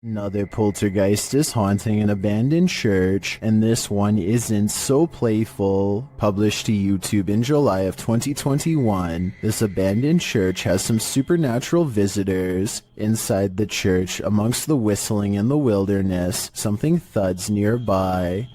Another poltergeist is haunting an abandoned church, and this one isn't so playful. Published to YouTube in July of 2021, this abandoned church has some supernatural visitors. Inside the church, amongst the whistling in the wilderness, something thuds nearby.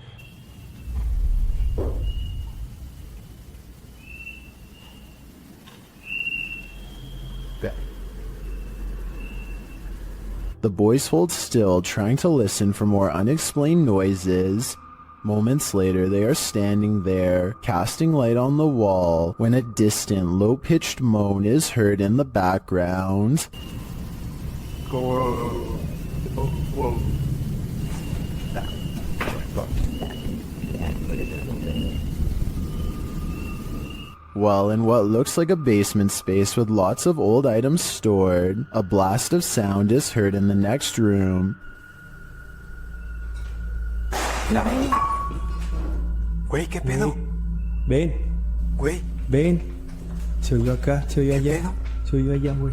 The boys hold still, trying to listen for more unexplained noises. Moments later, they are standing there, casting light on the wall, when a distant, low-pitched moan is heard in the background. Well, in what looks like a basement space with lots of old items stored, a blast of sound is heard in the next room. Güey, ¿qué pedo? Ven, Güey, ven. Se oyó acá, se oyó allá, se oyó allá, güey.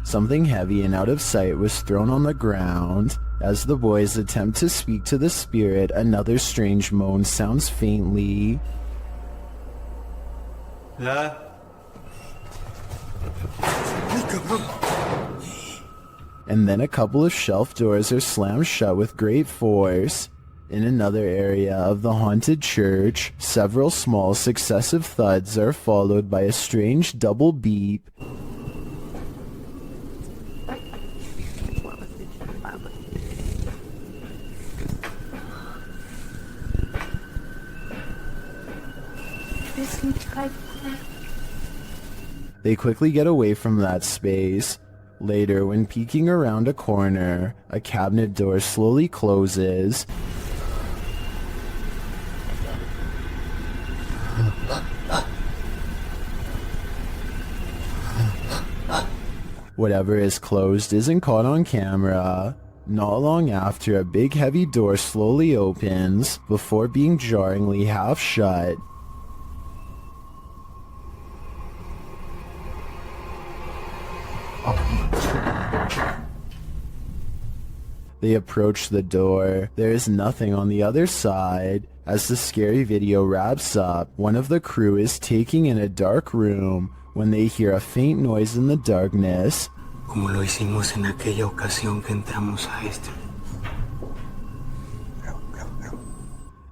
Something heavy and out of sight was thrown on the ground. As the boys attempt to speak to the spirit, another strange moan sounds faintly. Ay, cabrón. And then a couple of shelf doors are slammed shut with great force. In another area of the haunted church, several small successive thuds are followed by a strange double beep. They quickly get away from that space. Later, when peeking around a corner, a cabinet door slowly closes. Whatever is closed isn't caught on camera. Not long after, a big heavy door slowly opens, before being jarringly half shut. They approach the door. There is nothing on the other side. As the scary video wraps up, one of the crew is taking in a dark room when they hear a faint noise in the darkness. Como lo hicimos en aquella ocasión que entramos a este.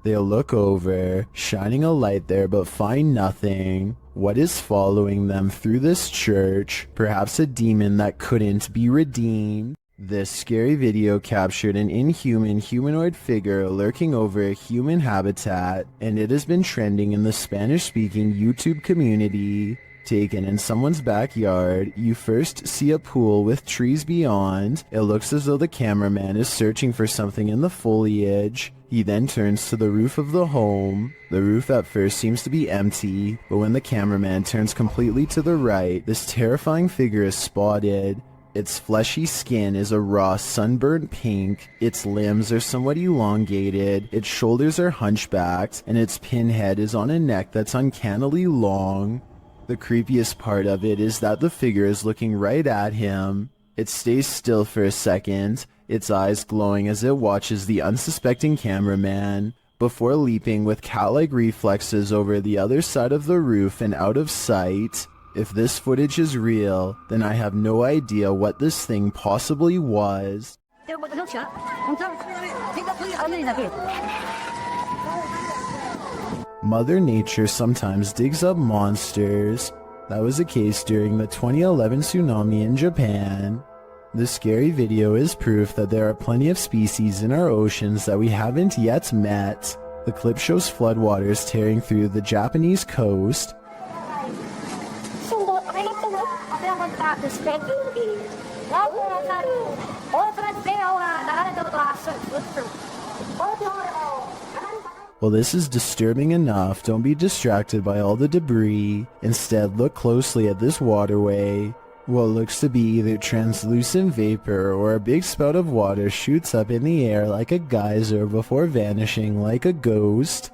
They look over, shining a light there but find nothing. What is following them through this church? Perhaps a demon that couldn't be redeemed? This scary video captured an inhuman humanoid figure lurking over a human habitat, and it has been trending in the Spanish-speaking YouTube community. Taken in someone's backyard, you first see a pool with trees beyond. It looks as though the cameraman is searching for something in the foliage. He then turns to the roof of the home. The roof at first seems to be empty, but when the cameraman turns completely to the right, this terrifying figure is spotted. Its fleshy skin is a raw sunburnt pink, its limbs are somewhat elongated, its shoulders are hunchbacked, and its pinhead is on a neck that's uncannily long. The creepiest part of it is that the figure is looking right at him. It stays still for a second, its eyes glowing as it watches the unsuspecting cameraman, before leaping with cat-like reflexes over the other side of the roof and out of sight. If this footage is real, then I have no idea what this thing possibly was. Mother Nature sometimes digs up monsters. That was the case during the 2011 tsunami in Japan. This scary video is proof that there are plenty of species in our oceans that we haven't yet met. The clip shows floodwaters tearing through the Japanese coast. While this is disturbing enough, don't be distracted by all the debris. Instead, look closely at this waterway. What looks to be either translucent vapor or a big spout of water shoots up in the air like a geyser before vanishing like a ghost.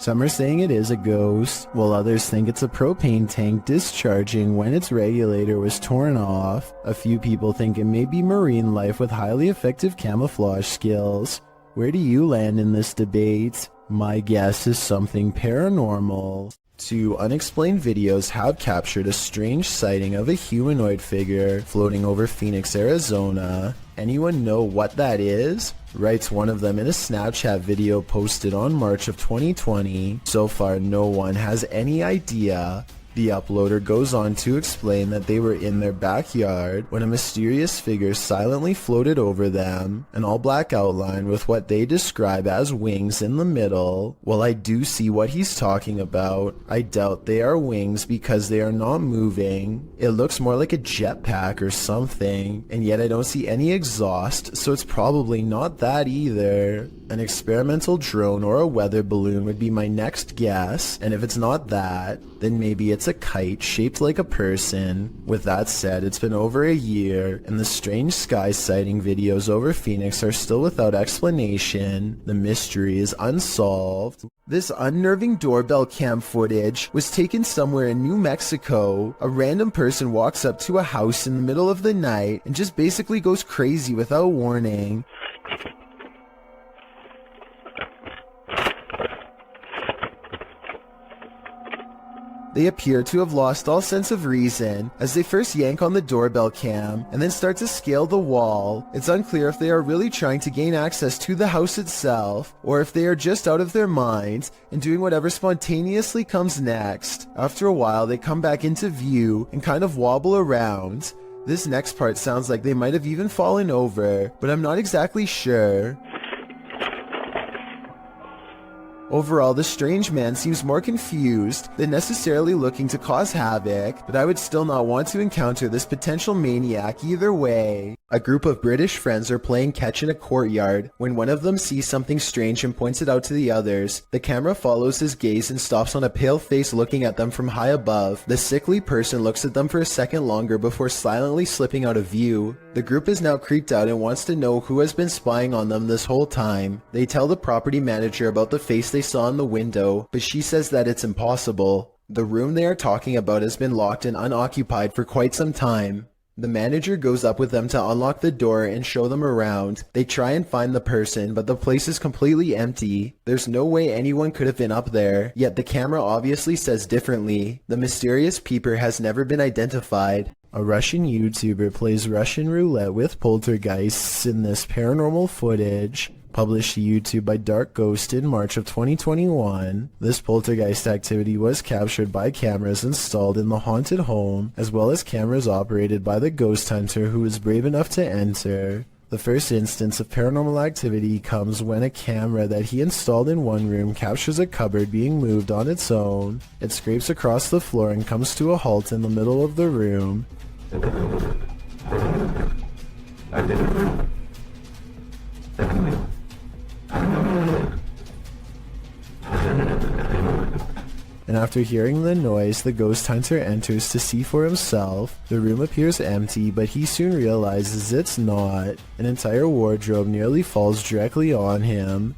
Some are saying it is a ghost, while others think it's a propane tank discharging when its regulator was torn off. A few people think it may be marine life with highly effective camouflage skills. Where do you land in this debate? My guess is something paranormal. Two unexplained videos have captured a strange sighting of a humanoid figure floating over Phoenix, Arizona. Anyone know what that is? Writes one of them in a Snapchat video posted on March of 2020. So far, no one has any idea. The uploader goes on to explain that they were in their backyard when a mysterious figure silently floated over them, an all-black outline with what they describe as wings in the middle. While I do see what he's talking about, I doubt they are wings because they are not moving. It looks more like a jetpack or something, and yet I don't see any exhaust, so it's probably not that either. An experimental drone or a weather balloon would be my next guess, and if it's not that, then maybe it's a kite shaped like a person. With that said, it's been over a year, and the strange sky sighting videos over Phoenix are still without explanation. The mystery is unsolved. This unnerving doorbell cam footage was taken somewhere in New Mexico. A random person walks up to a house in the middle of the night and just basically goes crazy without warning. They appear to have lost all sense of reason as they first yank on the doorbell cam and then start to scale the wall. It's unclear if they are really trying to gain access to the house itself or if they are just out of their minds and doing whatever spontaneously comes next. After a while, they come back into view and kind of wobble around. This next part sounds like they might have even fallen over, but I'm not exactly sure. Overall, the strange man seems more confused than necessarily looking to cause havoc, but I would still not want to encounter this potential maniac either way. A group of British friends are playing catch in a courtyard when one of them sees something strange and points it out to the others. The camera follows his gaze and stops on a pale face looking at them from high above. The sickly person looks at them for a second longer before silently slipping out of view. The group is now creeped out and wants to know who has been spying on them this whole time. They tell the property manager about the face they saw in the window, but she says that it's impossible. The room they are talking about has been locked and unoccupied for quite some time. The manager goes up with them to unlock the door and show them around. They try and find the person, but the place is completely empty. There's no way anyone could have been up there, yet the camera obviously says differently. The mysterious peeper has never been identified. A Russian YouTuber plays Russian roulette with poltergeists in this paranormal footage. Published to YouTube by Dark Ghost in March of 2021. This poltergeist activity was captured by cameras installed in the haunted home, as well as cameras operated by the ghost hunter who was brave enough to enter. The first instance of paranormal activity comes when a camera that he installed in one room captures a cupboard being moved on its own. It scrapes across the floor and comes to a halt in the middle of the room. And after hearing the noise, the ghost hunter enters to see for himself. The room appears empty, but he soon realizes it's not. An entire wardrobe nearly falls directly on him.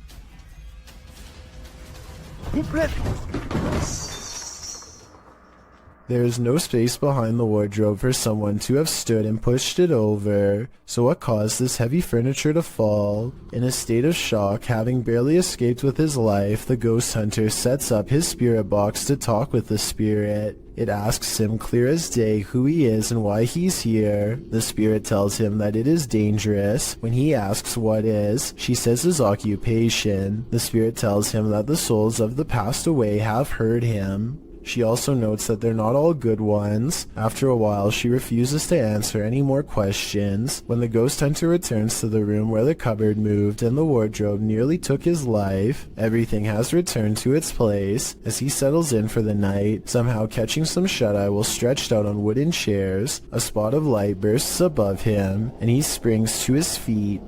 There is no space behind the wardrobe for someone to have stood and pushed it over. So what caused this heavy furniture to fall? In a state of shock, having barely escaped with his life, the ghost hunter sets up his spirit box to talk with the spirit. It asks him clear as day who he is and why he's here. The spirit tells him that it is dangerous. When he asks what is, she says his occupation. The spirit tells him that the souls of the passed away have heard him. She also notes that they're not all good ones. After a while, she refuses to answer any more questions. When the ghost hunter returns to the room where the cupboard moved and the wardrobe nearly took his life, everything has returned to its place. As he settles in for the night, somehow catching some shut-eye while stretched out on wooden chairs, a spot of light bursts above him, and he springs to his feet.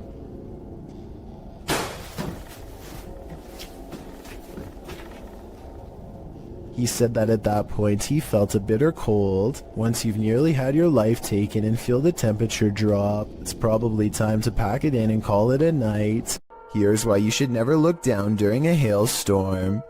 He said that at that point he felt a bitter cold. Once you've nearly had your life taken and feel the temperature drop, it's probably time to pack it in and call it a night. Here's why you should never look down during a hailstorm.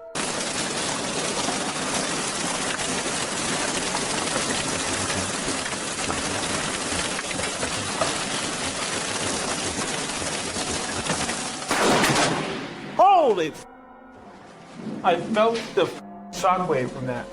Holy I felt the shockwave from that.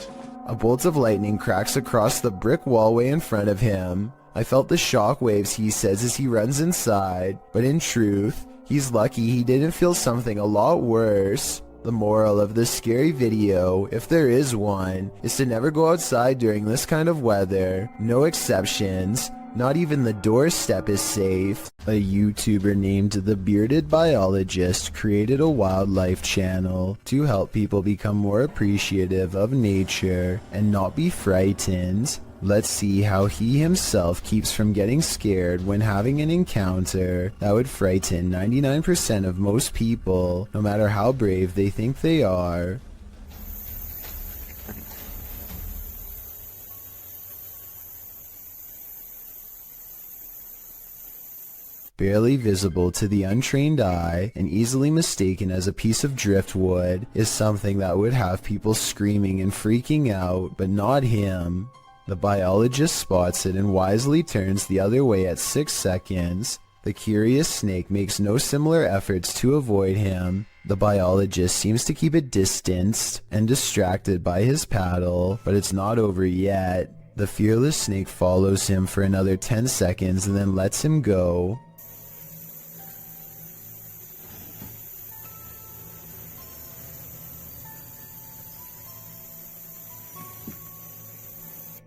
A bolt of lightning cracks across the brick wallway in front of him. I felt the shockwaves, he says as he runs inside, but in truth, he's lucky he didn't feel something a lot worse. The moral of this scary video, if there is one, is to never go outside during this kind of weather. No exceptions. Not even the doorstep is safe. A YouTuber named The Bearded Biologist created a wildlife channel to help people become more appreciative of nature and not be frightened. Let's see how he himself keeps from getting scared when having an encounter that would frighten 99% of most people, no matter how brave they think they are. Barely visible to the untrained eye and easily mistaken as a piece of driftwood is something that would have people screaming and freaking out, but not him. The biologist spots it and wisely turns the other way at 6 seconds. The curious snake makes no similar efforts to avoid him. The biologist seems to keep it distanced and distracted by his paddle, but it's not over yet. The fearless snake follows him for another 10 seconds and then lets him go.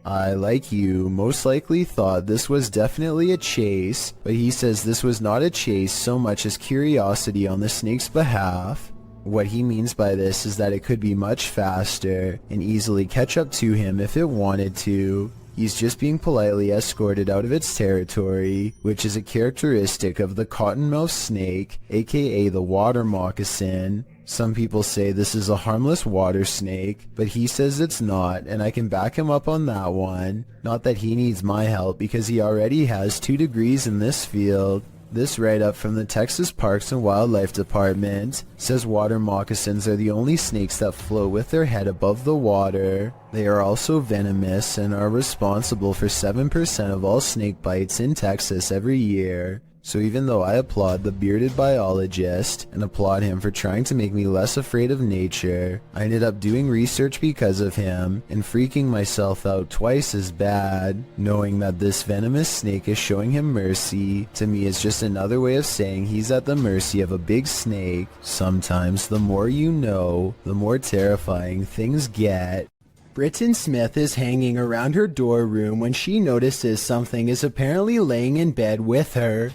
I, like you, most likely thought this was definitely a chase, but he says this was not a chase so much as curiosity on the snake's behalf. What he means by this is that it could be much faster and easily catch up to him if it wanted to. He's just being politely escorted out of its territory, which is a characteristic of the cottonmouth snake, aka the water moccasin. Some people say this is a harmless water snake, but he says it's not, and I can back him up on that one. Not that he needs my help because he already has 2 degrees in this field. This write-up from the Texas Parks and Wildlife Department says water moccasins are the only snakes that float with their head above the water. They are also venomous and are responsible for 7% of all snake bites in Texas every year. So even though I applaud the bearded biologist and applaud him for trying to make me less afraid of nature, I ended up doing research because of him and freaking myself out twice as bad. Knowing that this venomous snake is showing him mercy, to me is just another way of saying he's at the mercy of a big snake. Sometimes the more you know, the more terrifying things get. Britton Smith is hanging around her dorm room when she notices something is apparently laying in bed with her.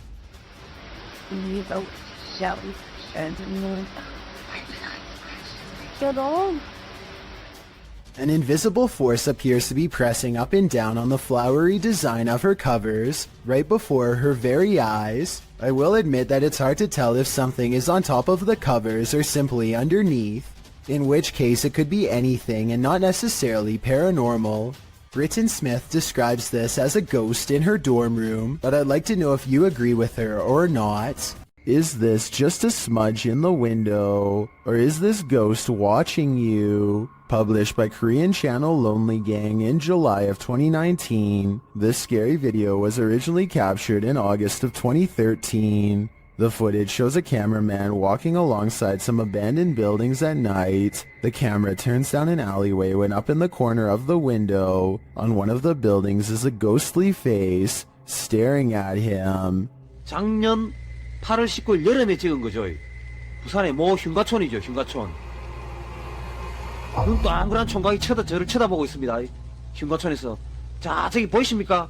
An invisible force appears to be pressing up and down on the flowery design of her covers, right before her very eyes. I will admit that it's hard to tell if something is on top of the covers or simply underneath, in which case it could be anything and not necessarily paranormal. Britton Smith describes this as a ghost in her dorm room, but I'd like to know if you agree with her or not. Is this just a smudge in the window, or is this ghost watching you? Published by Korean channel Lonely Gang in July of 2019, this scary video was originally captured in August of 2013. The footage shows a cameraman walking alongside some abandoned buildings at night. The camera turns down an alleyway when up in the corner of the window, on one of the buildings, is a ghostly face staring at him. 작년 8월 19일 여름에 찍은 거죠. 부산의 모 흉가촌이죠, 흉가촌. 눈 동그란 총각이 저를 쳐다보고 있습니다. 흉가촌에서. 자, 저기 보이십니까?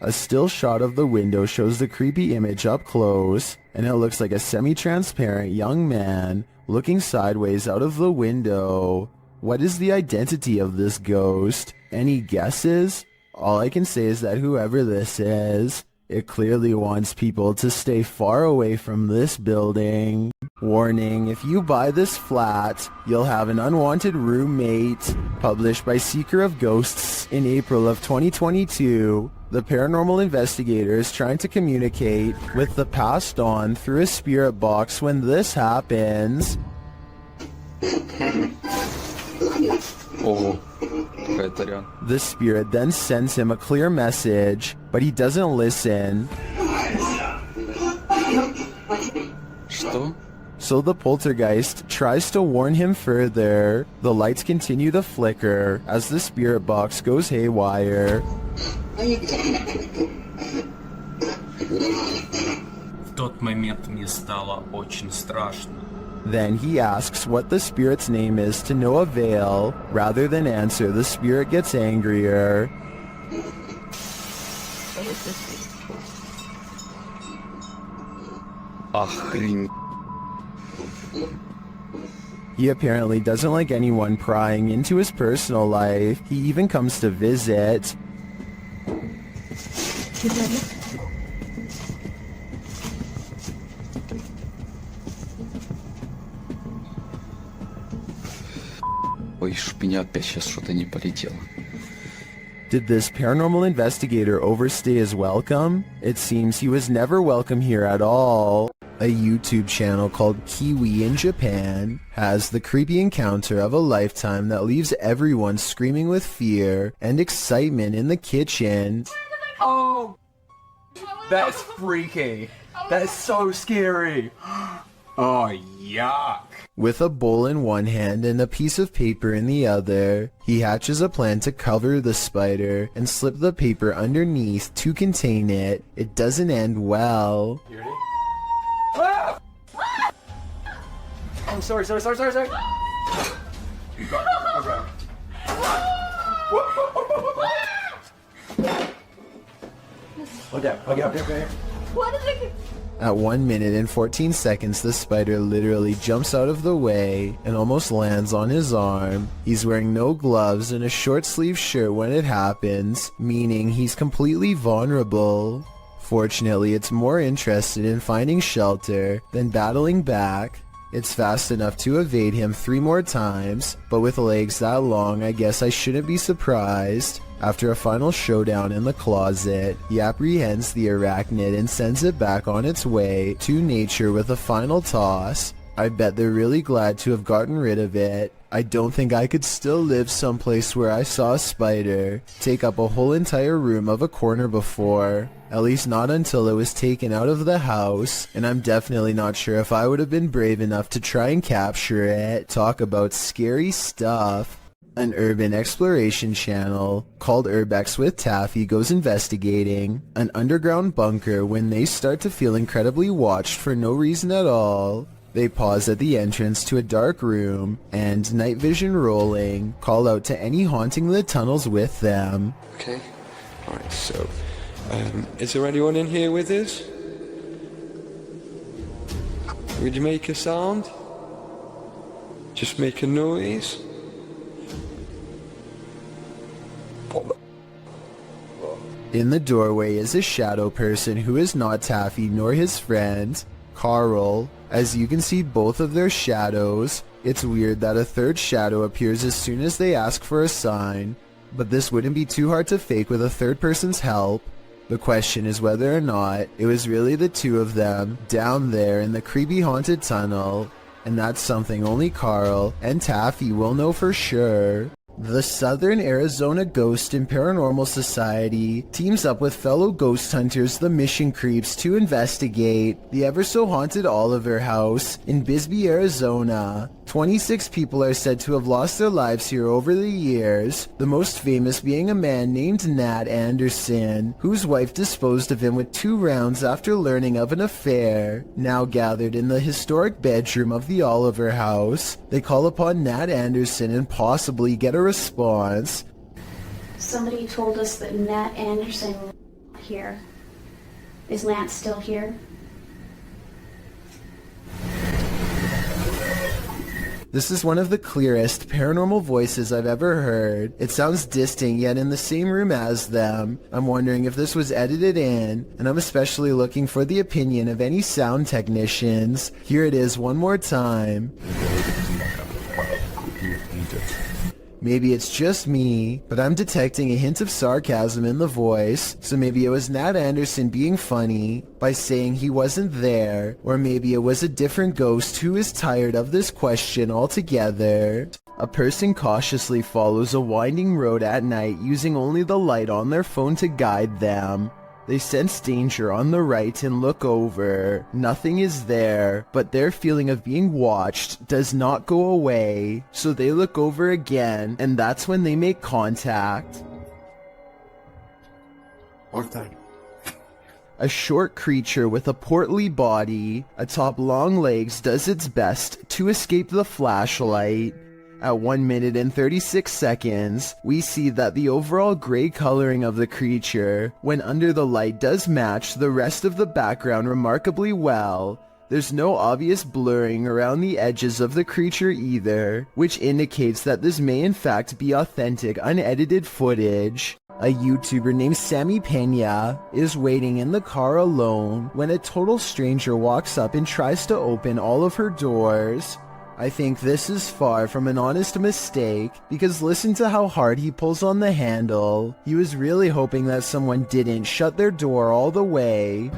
A still shot of the window shows the creepy image up close, and it looks like a semi-transparent young man looking sideways out of the window. What is the identity of this ghost? Any guesses? All I can say is that whoever this is, it clearly wants people to stay far away from this building. Warning, if you buy this flat, you'll have an unwanted roommate. Published by Seeker of Ghosts in April of 2022. The paranormal investigator is trying to communicate with the passed on through a spirit box when this happens. The spirit then sends him a clear message, but he doesn't listen. Что? So the poltergeist tries to warn him further. The lights continue to flicker as the spirit box goes haywire. В тот момент мне стало очень страшно. Then he asks what the spirit's name is to no avail. Rather than answer, the spirit gets angrier. Охрень. He apparently doesn't like anyone prying into his personal life. He even comes to visit. Ой, ж меня опять сейчас что-то не полетело. Did this paranormal investigator overstay his welcome? It seems he was never welcome here at all. A YouTube channel called Kiwi in Japan has the creepy encounter of a lifetime that leaves everyone screaming with fear and excitement in the kitchen. Oh! That's freaky. That is so scary. Oh, yuck. With a bowl in one hand and a piece of paper in the other, he hatches a plan to cover the spider and slip the paper underneath to contain it. It doesn't end well. You ready? Ah! Oh, sorry. You got it. Okay. What is it? At 1 minute and 14 seconds, the spider literally jumps out of the way and almost lands on his arm. He's wearing no gloves and a short sleeve shirt when it happens, meaning he's completely vulnerable. Fortunately, it's more interested in finding shelter than battling back. It's fast enough to evade him 3 more times, but with legs that long, I guess I shouldn't be surprised. After a final showdown in the closet, he apprehends the arachnid and sends it back on its way to nature with a final toss. I bet they're really glad to have gotten rid of it. I don't think I could still live someplace where I saw a spider take up a whole entire room of a corner before. At least not until it was taken out of the house, and I'm definitely not sure if I would have been brave enough to try and capture it. Talk about scary stuff. An urban exploration channel called Urbex with Taffy goes investigating an underground bunker when they start to feel incredibly watched for no reason at all. They pause at the entrance to a dark room and, night vision rolling, call out to any haunting the tunnels with them. Okay, alright, so, is there anyone in here with us? Would you make a sound? Just make a noise? In the doorway is a shadow person who is not Taffy nor his friend, Carl. As you can see both of their shadows. It's weird that a third shadow appears as soon as they ask for a sign, but this wouldn't be too hard to fake with a third person's help. The question is whether or not it was really the two of them down there in the creepy haunted tunnel, and that's something only Carl and Taffy will know for sure. The Southern Arizona Ghost and Paranormal Society teams up with fellow ghost hunters, the Mission Creeps, to investigate the ever-so-haunted Oliver House in Bisbee, Arizona. 26 people are said to have lost their lives here over the years, the most famous being a man named Nat Anderson, whose wife disposed of him with 2 rounds after learning of an affair. Now gathered in the historic bedroom of the Oliver House, they call upon Nat Anderson and possibly get a response. Somebody told us that Nat Anderson was here. Is Lance still here? This is one of the clearest paranormal voices I've ever heard. It sounds distant yet in the same room as them. I'm wondering if this was edited in, and I'm especially looking for the opinion of any sound technicians. Here it is one more time. Maybe it's just me, but I'm detecting a hint of sarcasm in the voice, so maybe it was Nat Anderson being funny by saying he wasn't there, or maybe it was a different ghost who is tired of this question altogether. A person cautiously follows a winding road at night using only the light on their phone to guide them. They sense danger on the right and look over. Nothing is there, but their feeling of being watched does not go away. So they look over again, and that's when they make contact. A short creature with a portly body atop long legs does its best to escape the flashlight. At 1 minute and 36 seconds, we see that the overall gray coloring of the creature, when under the light, does match the rest of the background remarkably well. There's no obvious blurring around the edges of the creature either, which indicates that this may in fact be authentic, unedited footage. A YouTuber named Sammy Pena is waiting in the car alone when a total stranger walks up and tries to open all of her doors. I think this is far from an honest mistake, because listen to how hard he pulls on the handle. He was really hoping that someone didn't shut their door all the way.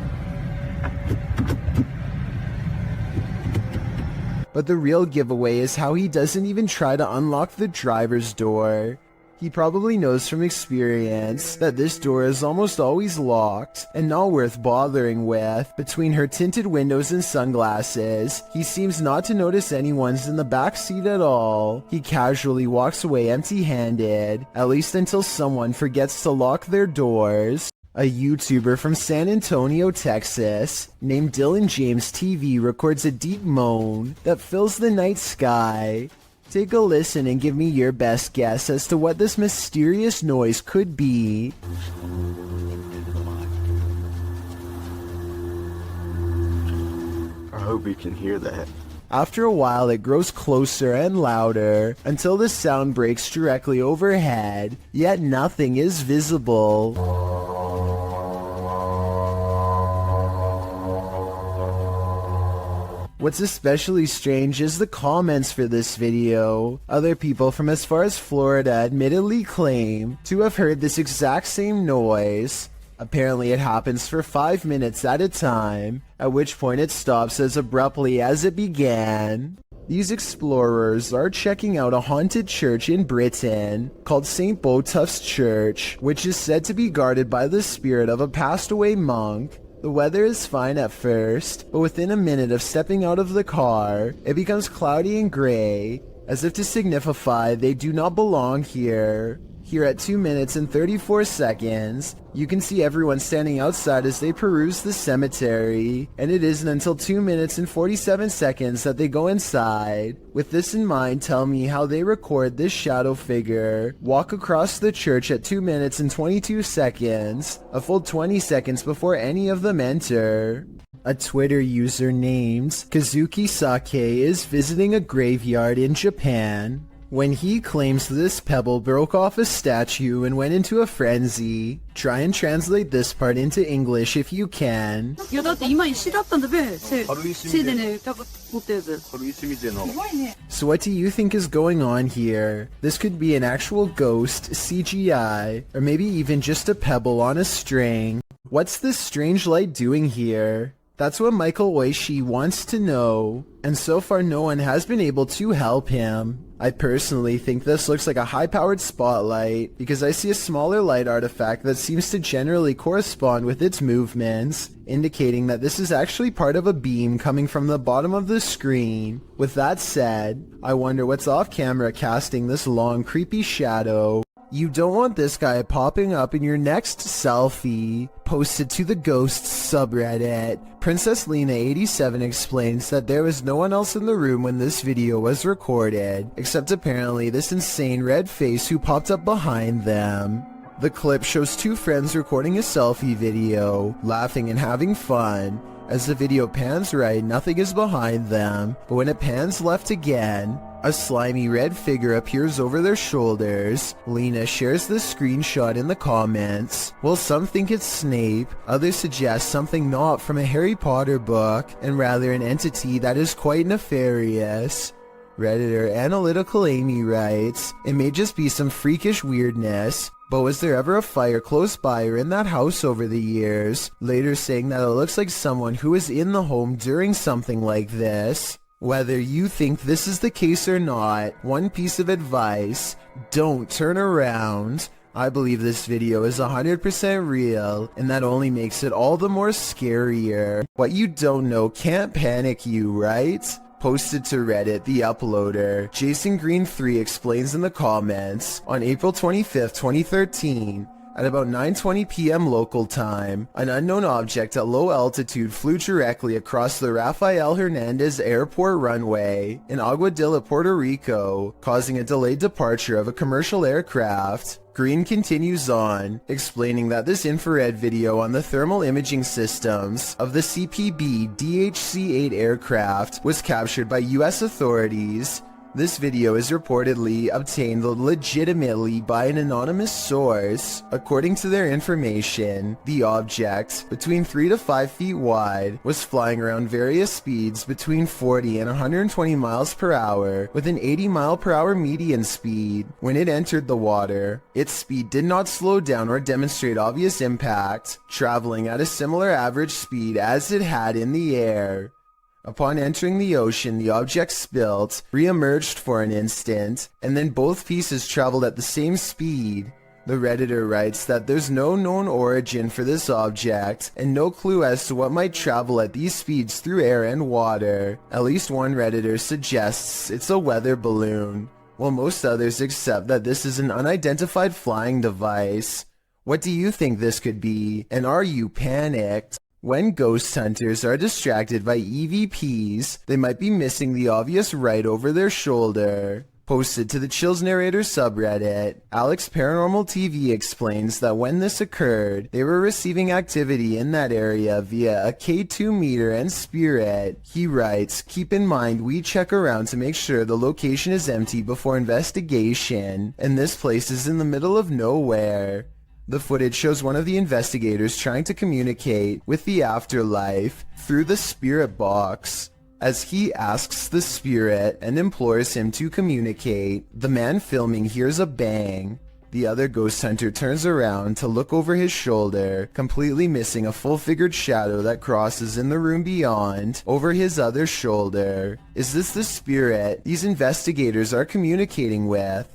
But the real giveaway is how he doesn't even try to unlock the driver's door. He probably knows from experience that this door is almost always locked and not worth bothering with. Between her tinted windows and sunglasses, he seems not to notice anyone's in the back seat at all. He casually walks away empty-handed, at least until someone forgets to lock their doors. A YouTuber from San Antonio, Texas, named Dylan James TV records a deep moan that fills the night sky. Take a listen and give me your best guess as to what this mysterious noise could be. I hope you can hear that. After a while, it grows closer and louder until the sound breaks directly overhead, yet nothing is visible. What's especially strange is the comments for this video. Other people from as far as Florida admittedly claim to have heard this exact same noise. Apparently it happens for 5 minutes at a time, at which point it stops as abruptly as it began. These explorers are checking out a haunted church in Britain called St. Botolph's Church, which is said to be guarded by the spirit of a passed away monk. The weather is fine at first, but within a minute of stepping out of the car, it becomes cloudy and gray, as if to signify they do not belong here. Here at 2 minutes and 34 seconds, you can see everyone standing outside as they peruse the cemetery, and it isn't until 2 minutes and 47 seconds that they go inside. With this in mind, tell me how they record this shadow figure walk across the church at 2 minutes and 22 seconds, a full 20 seconds before any of them enter. A Twitter user named Kazuki Sake is visiting a graveyard in Japan when he claims this pebble broke off a statue and went into a frenzy. Try and translate this part into English if you can. So what do you think is going on here? This could be an actual ghost, CGI, or maybe even just a pebble on a string. What's this strange light doing here? That's what Michael Oishi wants to know, and so far no one has been able to help him. I personally think this looks like a high-powered spotlight, because I see a smaller light artifact that seems to generally correspond with its movements, indicating that this is actually part of a beam coming from the bottom of the screen. With that said, I wonder what's off-camera casting this long, creepy shadow. You don't want this guy popping up in your next selfie. Posted to the Ghosts subreddit, Princess Lena 87 explains that there was no one else in the room when this video was recorded, except apparently this insane red face who popped up behind them. The clip shows two friends recording a selfie video, laughing and having fun. As the video pans right, nothing is behind them, but when it pans left again, a slimy red figure appears over their shoulders. Lena shares this screenshot in the comments. While some think it's Snape, others suggest something not from a Harry Potter book, and rather an entity that is quite nefarious. Redditor Analytical Amy writes, "It may just be some freakish weirdness, but was there ever a fire close by or in that house over the years?" Later saying that it looks like someone who was in the home during something like this. Whether you think this is the case or not, one piece of advice: don't turn around. I believe this video is 100% real, and that only makes it all the more scarier. What you don't know can't panic you, right? Posted to Reddit, the uploader, Jason Green 3 explains in the comments, on April 25th, 2013, at about 9:20 p.m. local time, an unknown object at low altitude flew directly across the Rafael Hernandez Airport runway in Aguadilla, Puerto Rico, causing a delayed departure of a commercial aircraft. Green continues on, explaining that this infrared video on the thermal imaging systems of the CPB DHC-8 aircraft was captured by US authorities. This video is reportedly obtained legitimately by an anonymous source. According to their information, the object, between 3 to 5 feet wide, was flying around various speeds between 40 and 120 miles per hour with an 80 mile per hour median speed. When it entered the water, its speed did not slow down or demonstrate obvious impact, traveling at a similar average speed as it had in the air. Upon entering the ocean, the object spilt, re-emerged for an instant, and then both pieces traveled at the same speed. The Redditor writes that there's no known origin for this object, and no clue as to what might travel at these speeds through air and water. At least one Redditor suggests it's a weather balloon, while most others accept that this is an unidentified flying device. What do you think this could be, and are you panicked? When ghost hunters are distracted by EVPs, they might be missing the obvious right over their shoulder. Posted to the Chills Narrator subreddit, Alex Paranormal TV explains that when this occurred, they were receiving activity in that area via a K2 meter and spirit. He writes, "Keep in mind we check around to make sure the location is empty before investigation, and this place is in the middle of nowhere." The footage shows one of the investigators trying to communicate with the afterlife through the spirit box. As he asks the spirit and implores him to communicate, the man filming hears a bang. The other ghost hunter turns around to look over his shoulder, completely missing a full-figured shadow that crosses in the room beyond, over his other shoulder. Is this the spirit these investigators are communicating with?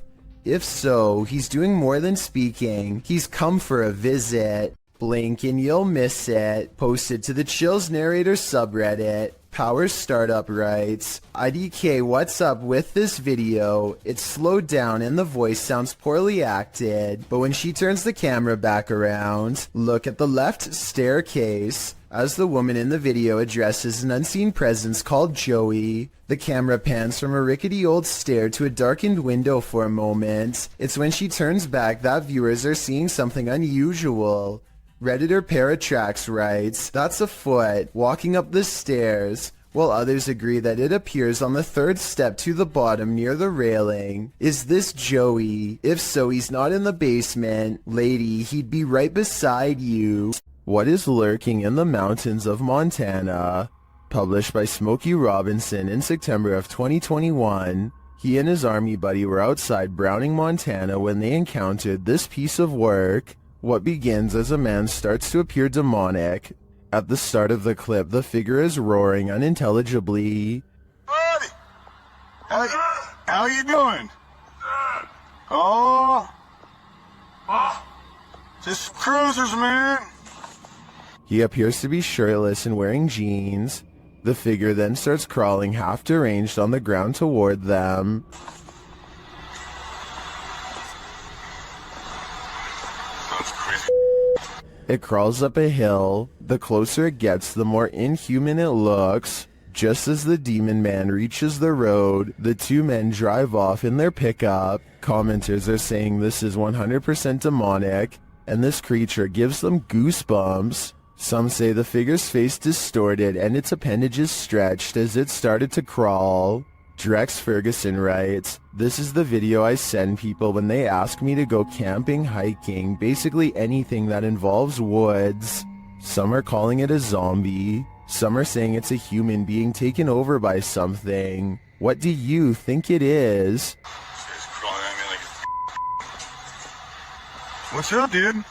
If so, he's doing more than speaking. He's come for a visit. Blink and you'll miss it. Posted to the Chills Narrator subreddit, Power Startup writes, "IDK, what's up with this video? It's slowed down and the voice sounds poorly acted, but when she turns the camera back around, look at the left staircase." As the woman in the video addresses an unseen presence called Joey, the camera pans from a rickety old stair to a darkened window for a moment. It's when she turns back that viewers are seeing something unusual. Redditor Paratrax writes, "That's a foot walking up the stairs," while others agree that it appears on the third step to the bottom near the railing. Is this Joey? If so, he's not in the basement. Lady, he'd be right beside you. What is lurking in the mountains of Montana? Published by Smokey Robinson in September of 2021. He and his army buddy were outside Browning, Montana when they encountered this piece of work. What begins as a man starts to appear demonic. At the start of the clip, the figure is roaring unintelligibly. Buddy! How you doing? Oh! Just cruisers, man! He appears to be shirtless and wearing jeans. The figure then starts crawling half deranged on the ground toward them. That's crazy. It crawls up a hill. The closer it gets, the more inhuman it looks. Just as the demon man reaches the road, the two men drive off in their pickup. Commenters are saying this is 100% demonic, and this creature gives them goosebumps. Some say the figure's face distorted and its appendages stretched as it started to crawl. Drex Ferguson writes, "This is the video I send people when they ask me to go camping, hiking, basically anything that involves woods." Some are calling it a zombie. Some are saying it's a human being taken over by something. What do you think it is? It's crawling at me like What's up, dude?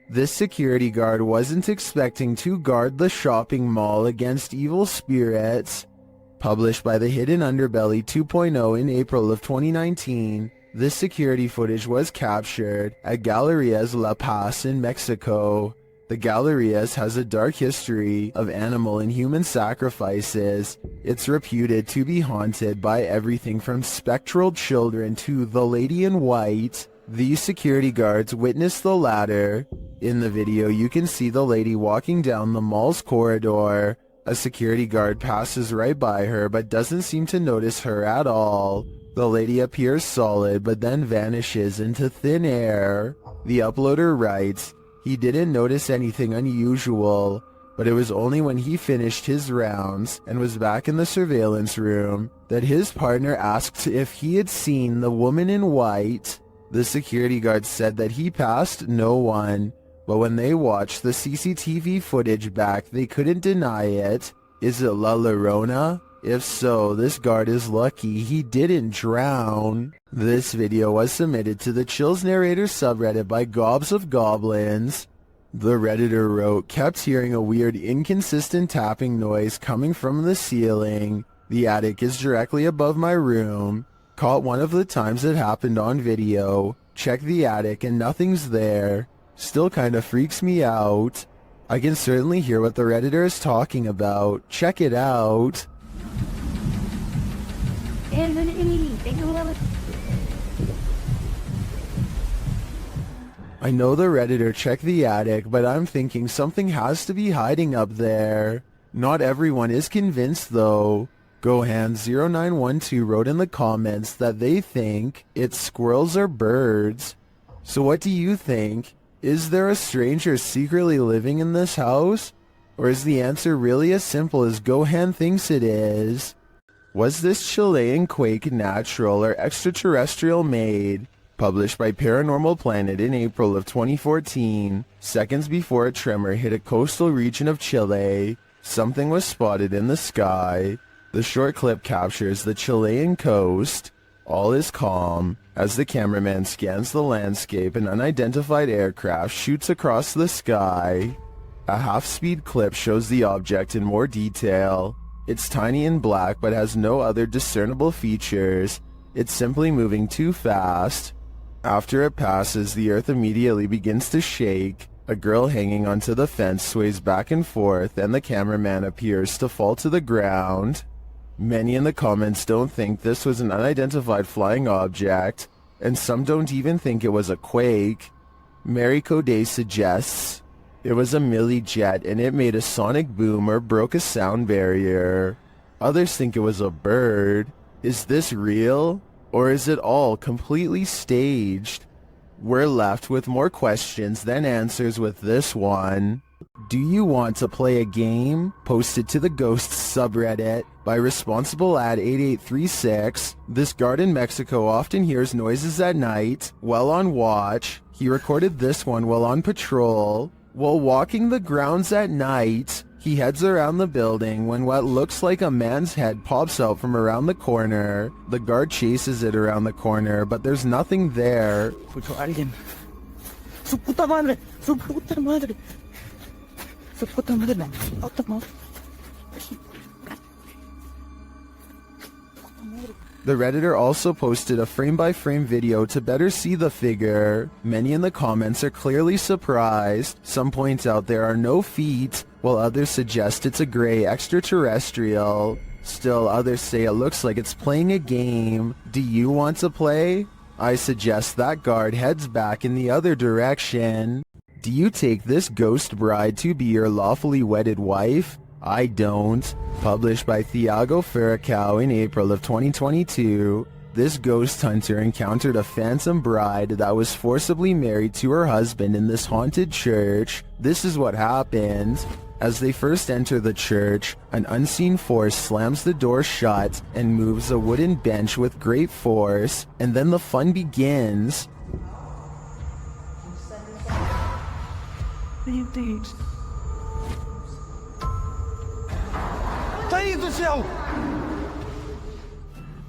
This security guard wasn't expecting to guard the shopping mall against evil spirits. Published by the Hidden Underbelly 2.0 in April of 2019, this security footage was captured at Galerías La Paz in Mexico. The Galerías has a dark history of animal and human sacrifices. It's reputed to be haunted by everything from spectral children to the lady in white. These security guards witnessed the latter. In the video, you can see the lady walking down the mall's corridor. A security guard passes right by her but doesn't seem to notice her at all. The lady appears solid but then vanishes into thin air. The uploader writes, he didn't notice anything unusual, but it was only when he finished his rounds and was back in the surveillance room that his partner asked if he had seen the woman in white. The security guard said that he passed no one, but when they watched the CCTV footage back, they couldn't deny it. Is it La Llorona? If so, this guard is lucky he didn't drown. This video was submitted to the Chills Narrator subreddit by Gobs of Goblins. The Redditor wrote, kept hearing a weird inconsistent tapping noise coming from the ceiling. The attic is directly above my room. Caught one of the times it happened on video. Check the attic and nothing's there. Still kinda freaks me out. I can certainly hear what the Redditor is talking about. Check it out. I know the Redditor checked the attic, but I'm thinking something has to be hiding up there. Not everyone is convinced though. Gohan0912 wrote in the comments that they think it's squirrels or birds. So what do you think? Is there a stranger secretly living in this house? Or is the answer really as simple as Gohan thinks it is? Was this Chilean quake natural or extraterrestrial made? Published by Paranormal Planet in April of 2014, seconds before a tremor hit a coastal region of Chile, something was spotted in the sky. The short clip captures the Chilean coast. All is calm. As the cameraman scans the landscape, an unidentified aircraft shoots across the sky. A half-speed clip shows the object in more detail. It's tiny and black but has no other discernible features. It's simply moving too fast. After it passes, the earth immediately begins to shake. A girl hanging onto the fence sways back and forth, and the cameraman appears to fall to the ground. Many in the comments don't think this was an unidentified flying object, and some don't even think it was a quake. Mary Coday suggests it was a Millie jet and it made a sonic boom or broke a sound barrier. Others think it was a bird. Is this real? Or is it all completely staged? We're left with more questions than answers with this one. Do you want to play a game? Posted to the Ghosts subreddit by ResponsibleAd8836. This guard in Mexico often hears noises at night while on watch. He recorded this one while on patrol. While walking the grounds at night, he heads around the building when what looks like a man's head pops out from around the corner. The guard chases it around the corner, but there's nothing there. Escucho a alguien. Su puta madre. Su puta madre. Su puta madre. Puta madre. The Redditor also posted a frame-by-frame video to better see the figure. Many in the comments are clearly surprised. Some point out there are no feet, while others suggest it's a gray extraterrestrial. Still, others say it looks like it's playing a game. Do you want to play? I suggest that guard heads back in the other direction. Do you take this ghost bride to be your lawfully wedded wife? I don't. Published by Thiago Ferracao in April of 2022, this ghost hunter encountered a phantom bride that was forcibly married to her husband in this haunted church. This is what happened. As they first enter the church, an unseen force slams the door shut and moves a wooden bench with great force, and then the fun begins.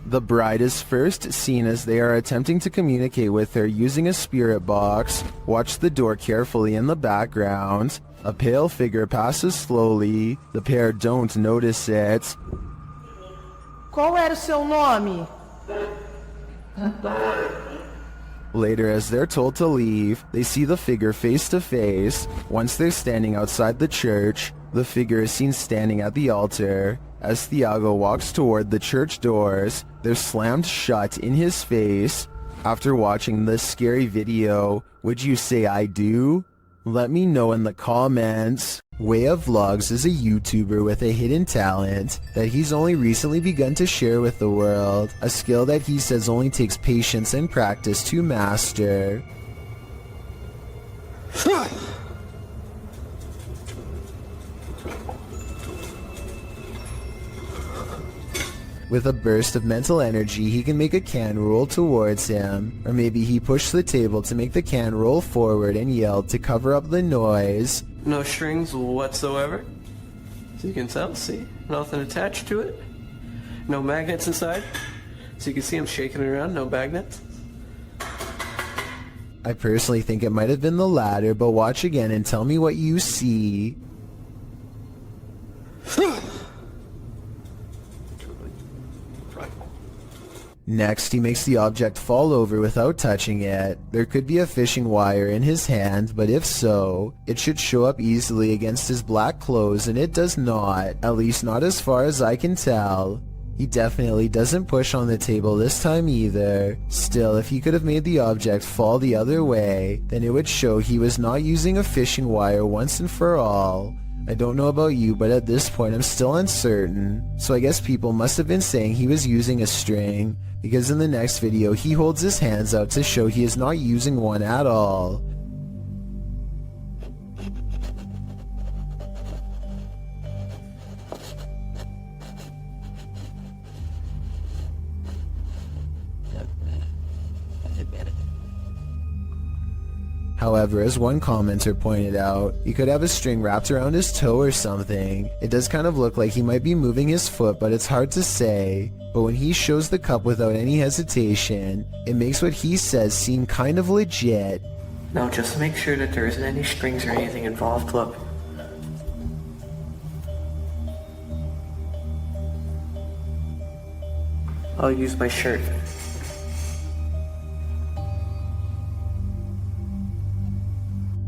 The bride is first seen as they are attempting to communicate with her using a spirit box. Watch the door carefully in the background. A pale figure passes slowly. The pair don't notice it. Qual era o seu nome? Later, as they're told to leave, they see the figure face to face. Once they're standing outside the church, the figure is seen standing at the altar. As Thiago walks toward the church doors, they're slammed shut in his face. After watching this scary video, would you say I do? Let me know in the comments. Way of Vlogs is a YouTuber with a hidden talent that he's only recently begun to share with the world, a skill that he says only takes patience and practice to master. With a burst of mental energy, he can make a can roll towards him. Or maybe he pushed the table to make the can roll forward and yelled to cover up the noise. No strings whatsoever. So you can tell, see? Nothing attached to it. No magnets inside. So you can see I'm shaking it around, no magnets. I personally think it might have been the latter, but watch again and tell me what you see. Next, he makes the object fall over without touching it. There could be a fishing wire in his hand, but if so, it should show up easily against his black clothes, and it does not, at least not as far as I can tell. He definitely doesn't push on the table this time either. Still, if he could have made the object fall the other way, then it would show he was not using a fishing wire once and for all. I don't know about you, but at this point I'm still uncertain. So I guess people must have been saying he was using a string, because in the next video he holds his hands out to show he is not using one at all. However, as one commenter pointed out, he could have a string wrapped around his toe or something. It does kind of look like he might be moving his foot, but it's hard to say. But when he shows the cup without any hesitation, it makes what he says seem kind of legit. Now just make sure that there isn't any strings or anything involved, look. I'll use my shirt.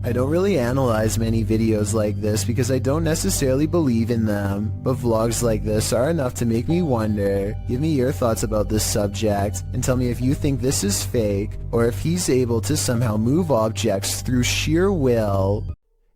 I don't really analyze many videos like this because I don't necessarily believe in them, but vlogs like this are enough to make me wonder. Give me your thoughts about this subject, and tell me if you think this is fake, or if he's able to somehow move objects through sheer will.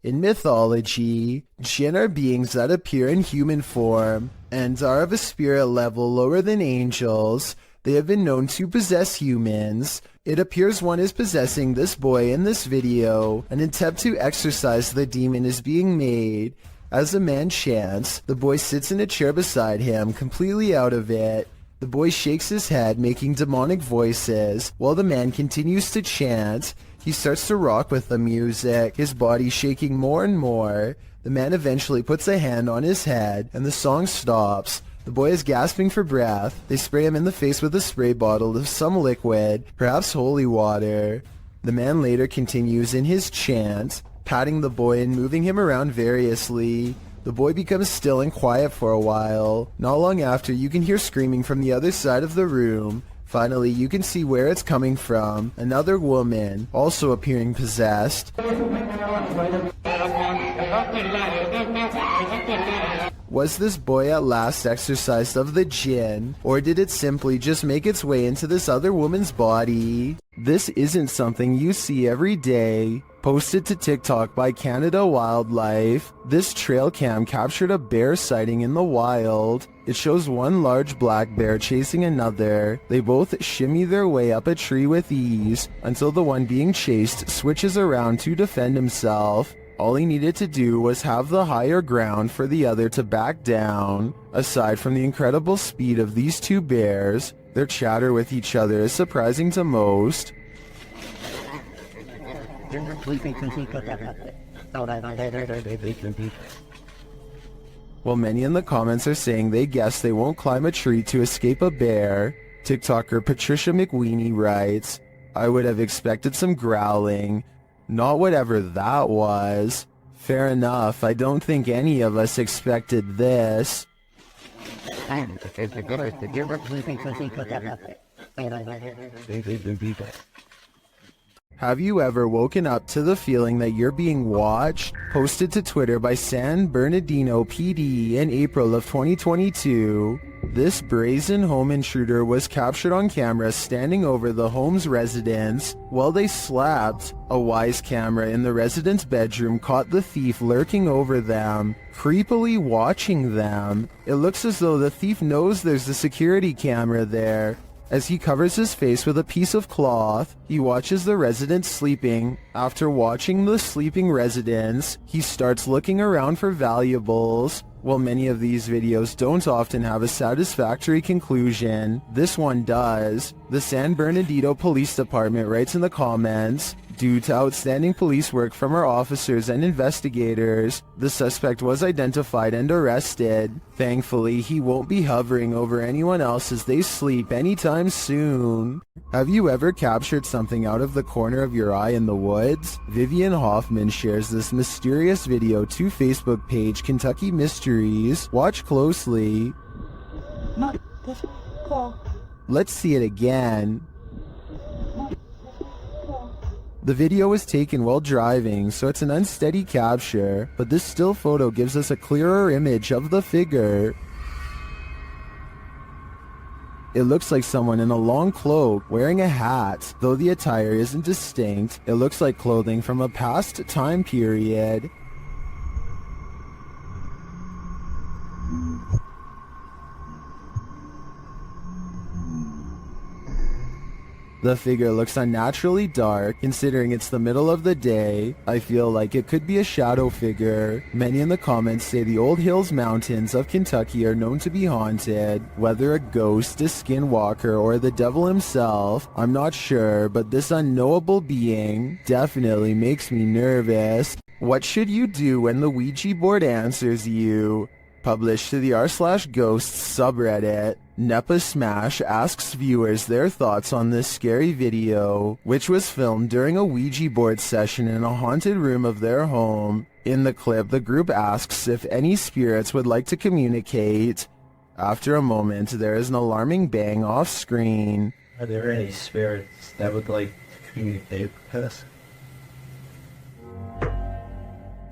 In mythology, jinn are beings that appear in human form, and are of a spirit level lower than angels. They have been known to possess humans. It appears one is possessing this boy in this video. An attempt to exorcise the demon is being made. As the man chants, the boy sits in a chair beside him, completely out of it. The boy shakes his head, making demonic voices, while the man continues to chant. He starts to rock with the music, his body shaking more and more. The man eventually puts a hand on his head, and the song stops. The boy is gasping for breath. They spray him in the face with a spray bottle of some liquid, perhaps holy water. The man later continues in his chant, patting the boy and moving him around variously. The boy becomes still and quiet for a while. Not long after, you can hear screaming from the other side of the room. Finally, you can see where it's coming from. Another woman, also appearing possessed. Was this boy at last exorcised of the jinn, or did it simply just make its way into this other woman's body? This isn't something you see every day. Posted to TikTok by Canada Wildlife, this trail cam captured a bear sighting in the wild. It shows one large black bear chasing another. They both shimmy their way up a tree with ease, until the one being chased switches around to defend himself. All he needed to do was have the higher ground for the other to back down. Aside from the incredible speed of these two bears, their chatter with each other is surprising to most. While many in the comments are saying they guess they won't climb a tree to escape a bear, TikToker Patricia McWeenie writes, "I would have expected some growling. Not whatever that was. Fair enough, I don't think any of us expected this." Have you ever woken up to the feeling that you're being watched? Posted to Twitter by San Bernardino PD in April of 2022. This brazen home intruder was captured on camera standing over the home's residents while they slept. A Wise camera in the resident's bedroom caught the thief lurking over them, creepily watching them. It looks as though the thief knows there's a security camera there. As he covers his face with a piece of cloth, he watches the residents sleeping. After watching the sleeping residents, he starts looking around for valuables. While many of these videos don't often have a satisfactory conclusion, this one does. The San Bernardino Police Department writes in the comments, "Due to outstanding police work from our officers and investigators, the suspect was identified and arrested. Thankfully, he won't be hovering over anyone else as they sleep anytime soon." Have you ever captured something out of the corner of your eye in the woods? Vivian Hoffman shares this mysterious video to Facebook page Kentucky Mysteries. Watch closely. Let's see it again. The video was taken while driving, so it's an unsteady capture, but this still photo gives us a clearer image of the figure. It looks like someone in a long cloak wearing a hat. Though the attire isn't distinct, it looks like clothing from a past time period. The figure looks unnaturally dark, considering it's the middle of the day. I feel like it could be a shadow figure. Many in the comments say the Old Hills Mountains of Kentucky are known to be haunted. Whether a ghost, a skinwalker, or the devil himself, I'm not sure, but this unknowable being definitely makes me nervous. What should you do when the Ouija board answers you? Published to the r/ghosts subreddit, Nepa Smash asks viewers their thoughts on this scary video, which was filmed during a Ouija board session in a haunted room of their home. In the clip, the group asks if any spirits would like to communicate. After a moment, there is an alarming bang off screen. Are there any spirits that would like to communicate with us?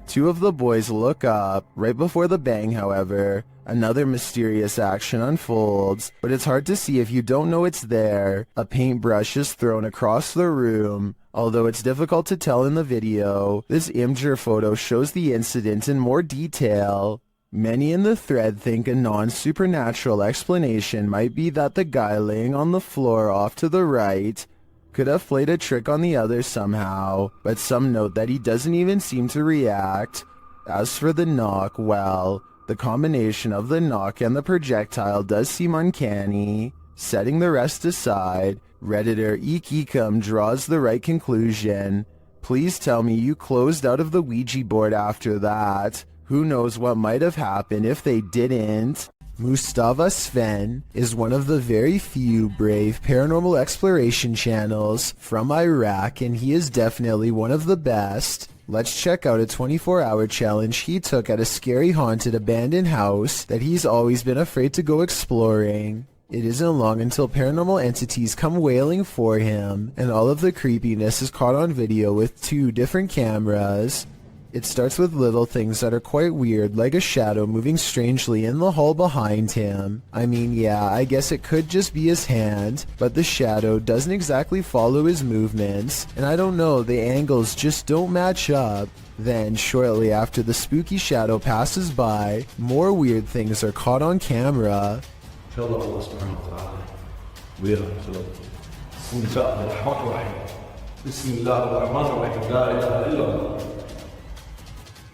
Two of the boys look up. Right before the bang, however, another mysterious action unfolds, but it's hard to see if you don't know it's there. A paintbrush is thrown across the room. Although it's difficult to tell in the video, this Imgur photo shows the incident in more detail. Many in the thread think a non-supernatural explanation might be that the guy laying on the floor off to the right could have played a trick on the others somehow, but some note that he doesn't even seem to react. As for the knock, well, the combination of the knock and the projectile does seem uncanny. Setting the rest aside, Redditor Eekecum draws the right conclusion. Please tell me you closed out of the Ouija board after that. Who knows what might have happened if they didn't. Mustafa Sven is one of the very few brave paranormal exploration channels from Iraq, and he is definitely one of the best. Let's check out a 24-hour challenge he took at a scary haunted abandoned house that he's always been afraid to go exploring. It isn't long until paranormal entities come wailing for him, and all of the creepiness is caught on video with 2 different cameras. It starts with little things that are quite weird, like a shadow moving strangely in the hall behind him. I mean, yeah, I guess it could just be his hand, but the shadow doesn't exactly follow his movements, and I don't know, the angles just don't match up. Then, shortly after the spooky shadow passes by, more weird things are caught on camera.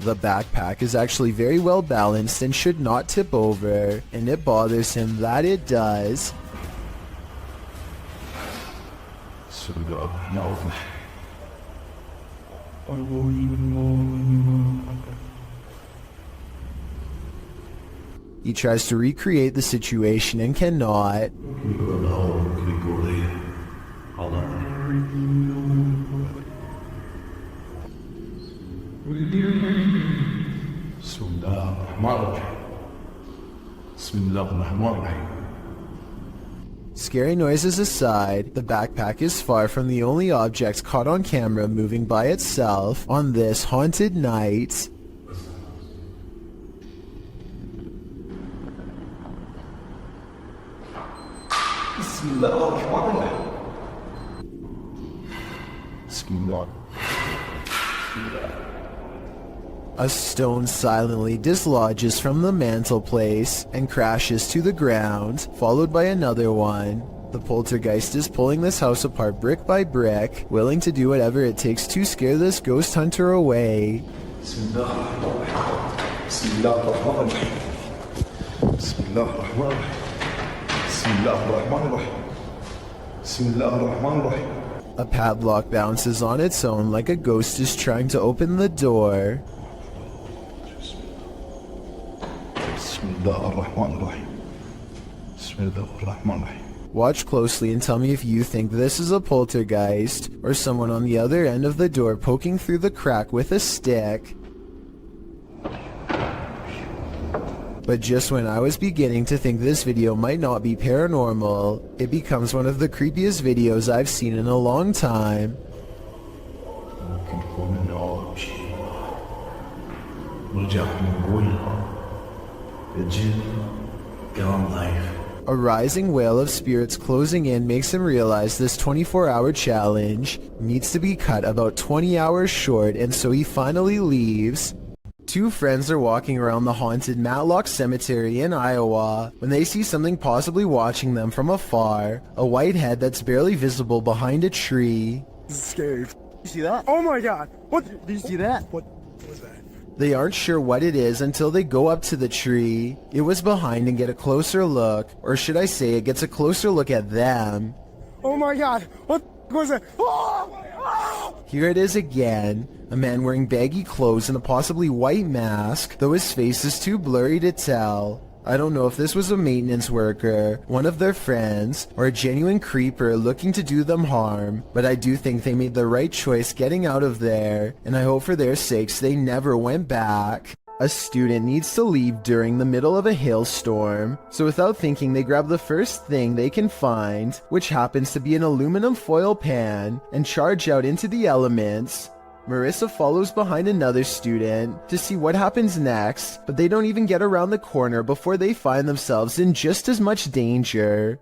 The backpack is actually very well balanced and should not tip over, and it bothers him that it does. He tries to recreate the situation and cannot. Scary noises aside, the backpack is far from the only object caught on camera moving by itself on this haunted night. A stone silently dislodges from the mantelpiece and crashes to the ground, followed by another one. The poltergeist is pulling this house apart brick by brick, willing to do whatever it takes to scare this ghost hunter away. A padlock bounces on its own like a ghost is trying to open the door. Watch closely and tell me if you think this is a poltergeist or someone on the other end of the door poking through the crack with a stick. But just when I was beginning to think this video might not be paranormal, it becomes one of the creepiest videos I've seen in a long time. A rising wail of spirits closing in makes him realize this 24-hour challenge needs to be cut about 20 hours short, and so he finally leaves. Two friends are walking around the haunted Matlock Cemetery in Iowa when they see something possibly watching them from afar, a white head that's barely visible behind a tree. This is scary. You see that? Oh my god! What? Did you see that? What was that? They aren't sure what it is until they go up to the tree. It was behind and get a closer look, or should I say it gets a closer look at them. Oh my god! What was that? Oh! Here it is again, a man wearing baggy clothes and a possibly white mask, though his face is too blurry to tell. I don't know if this was a maintenance worker, one of their friends, or a genuine creeper looking to do them harm, but I do think they made the right choice getting out of there, and I hope for their sakes they never went back. A student needs to leave during the middle of a hailstorm, so without thinking they grab the first thing they can find, which happens to be an aluminum foil pan, and charge out into the elements. Marissa follows behind another student to see what happens next, but they don't even get around the corner before they find themselves in just as much danger.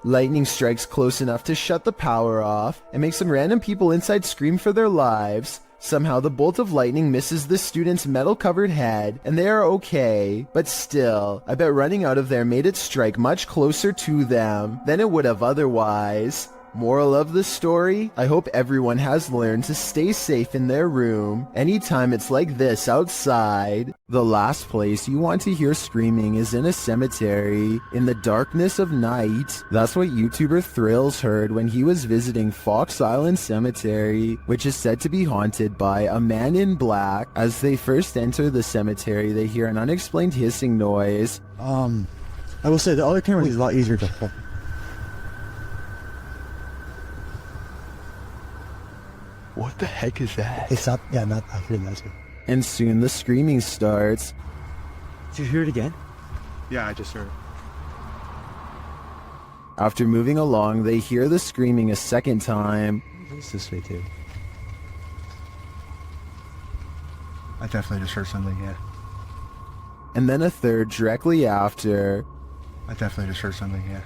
Lightning strikes close enough to shut the power off and make some random people inside scream for their lives. Somehow the bolt of lightning misses the student's metal-covered head, and they are okay. But still, I bet running out of there made it strike much closer to them than it would have otherwise. Moral of the story? I hope everyone has learned to stay safe in their room anytime it's like this outside. The last place you want to hear screaming is in a cemetery, in the darkness of night. That's what YouTuber Thrills heard when he was visiting Fox Island Cemetery, which is said to be haunted by a man in black. As they first enter the cemetery, they hear an unexplained hissing noise. I will say the other camera is a lot easier to hold. What the heck is that? It's not, yeah, not, I heard that too. And soon the screaming starts. Did you hear it again? Yeah, I just heard it. After moving along, they hear the screaming a second time. It's this way too. I definitely just heard something, yeah. And then a third directly after. I definitely just heard something, yeah.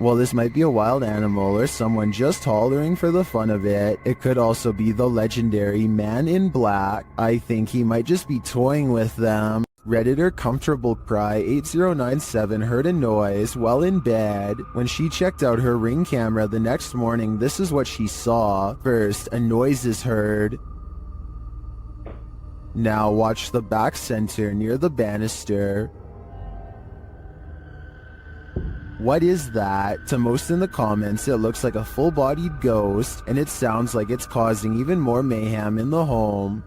While this might be a wild animal or someone just hollering for the fun of it, it could also be the legendary Man in Black. I think he might just be toying with them. Redditor Comfortable Cry 8097 heard a noise while in bed. When she checked out her Ring camera the next morning, this is what she saw. First, a noise is heard. Now watch the back center near the banister. What is that? To most in the comments, it looks like a full-bodied ghost, and it sounds like it's causing even more mayhem in the home.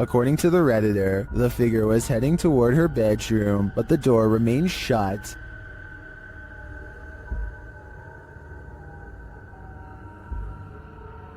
According to the Redditor, the figure was heading toward her bedroom, but the door remained shut.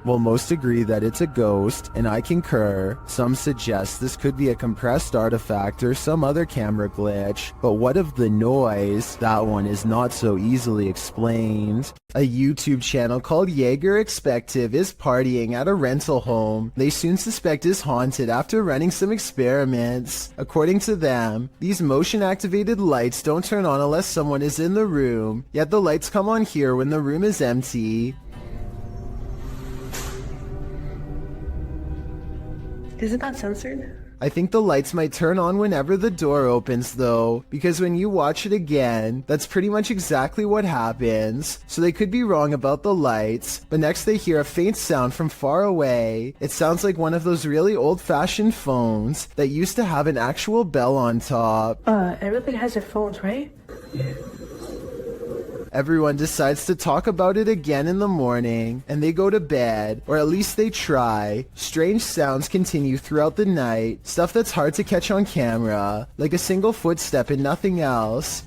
While most agree that it's a ghost, and I concur, some suggest this could be a compressed artifact or some other camera glitch. But what of the noise? That one is not so easily explained. A YouTube channel called Jaeger Expective is partying at a rental home they soon suspect is haunted after running some experiments. According to them, these motion-activated lights don't turn on unless someone is in the room, yet the lights come on here when the room is empty. Isn't that censored? I think the lights might turn on whenever the door opens though, because when you watch it again, that's pretty much exactly what happens. So they could be wrong about the lights, but next they hear a faint sound from far away. It sounds like one of those really old-fashioned phones that used to have an actual bell on top. Everybody has their phones, right? Everyone decides to talk about it again in the morning, and they go to bed, or at least they try. Strange sounds continue throughout the night, stuff that's hard to catch on camera, like a single footstep and nothing else.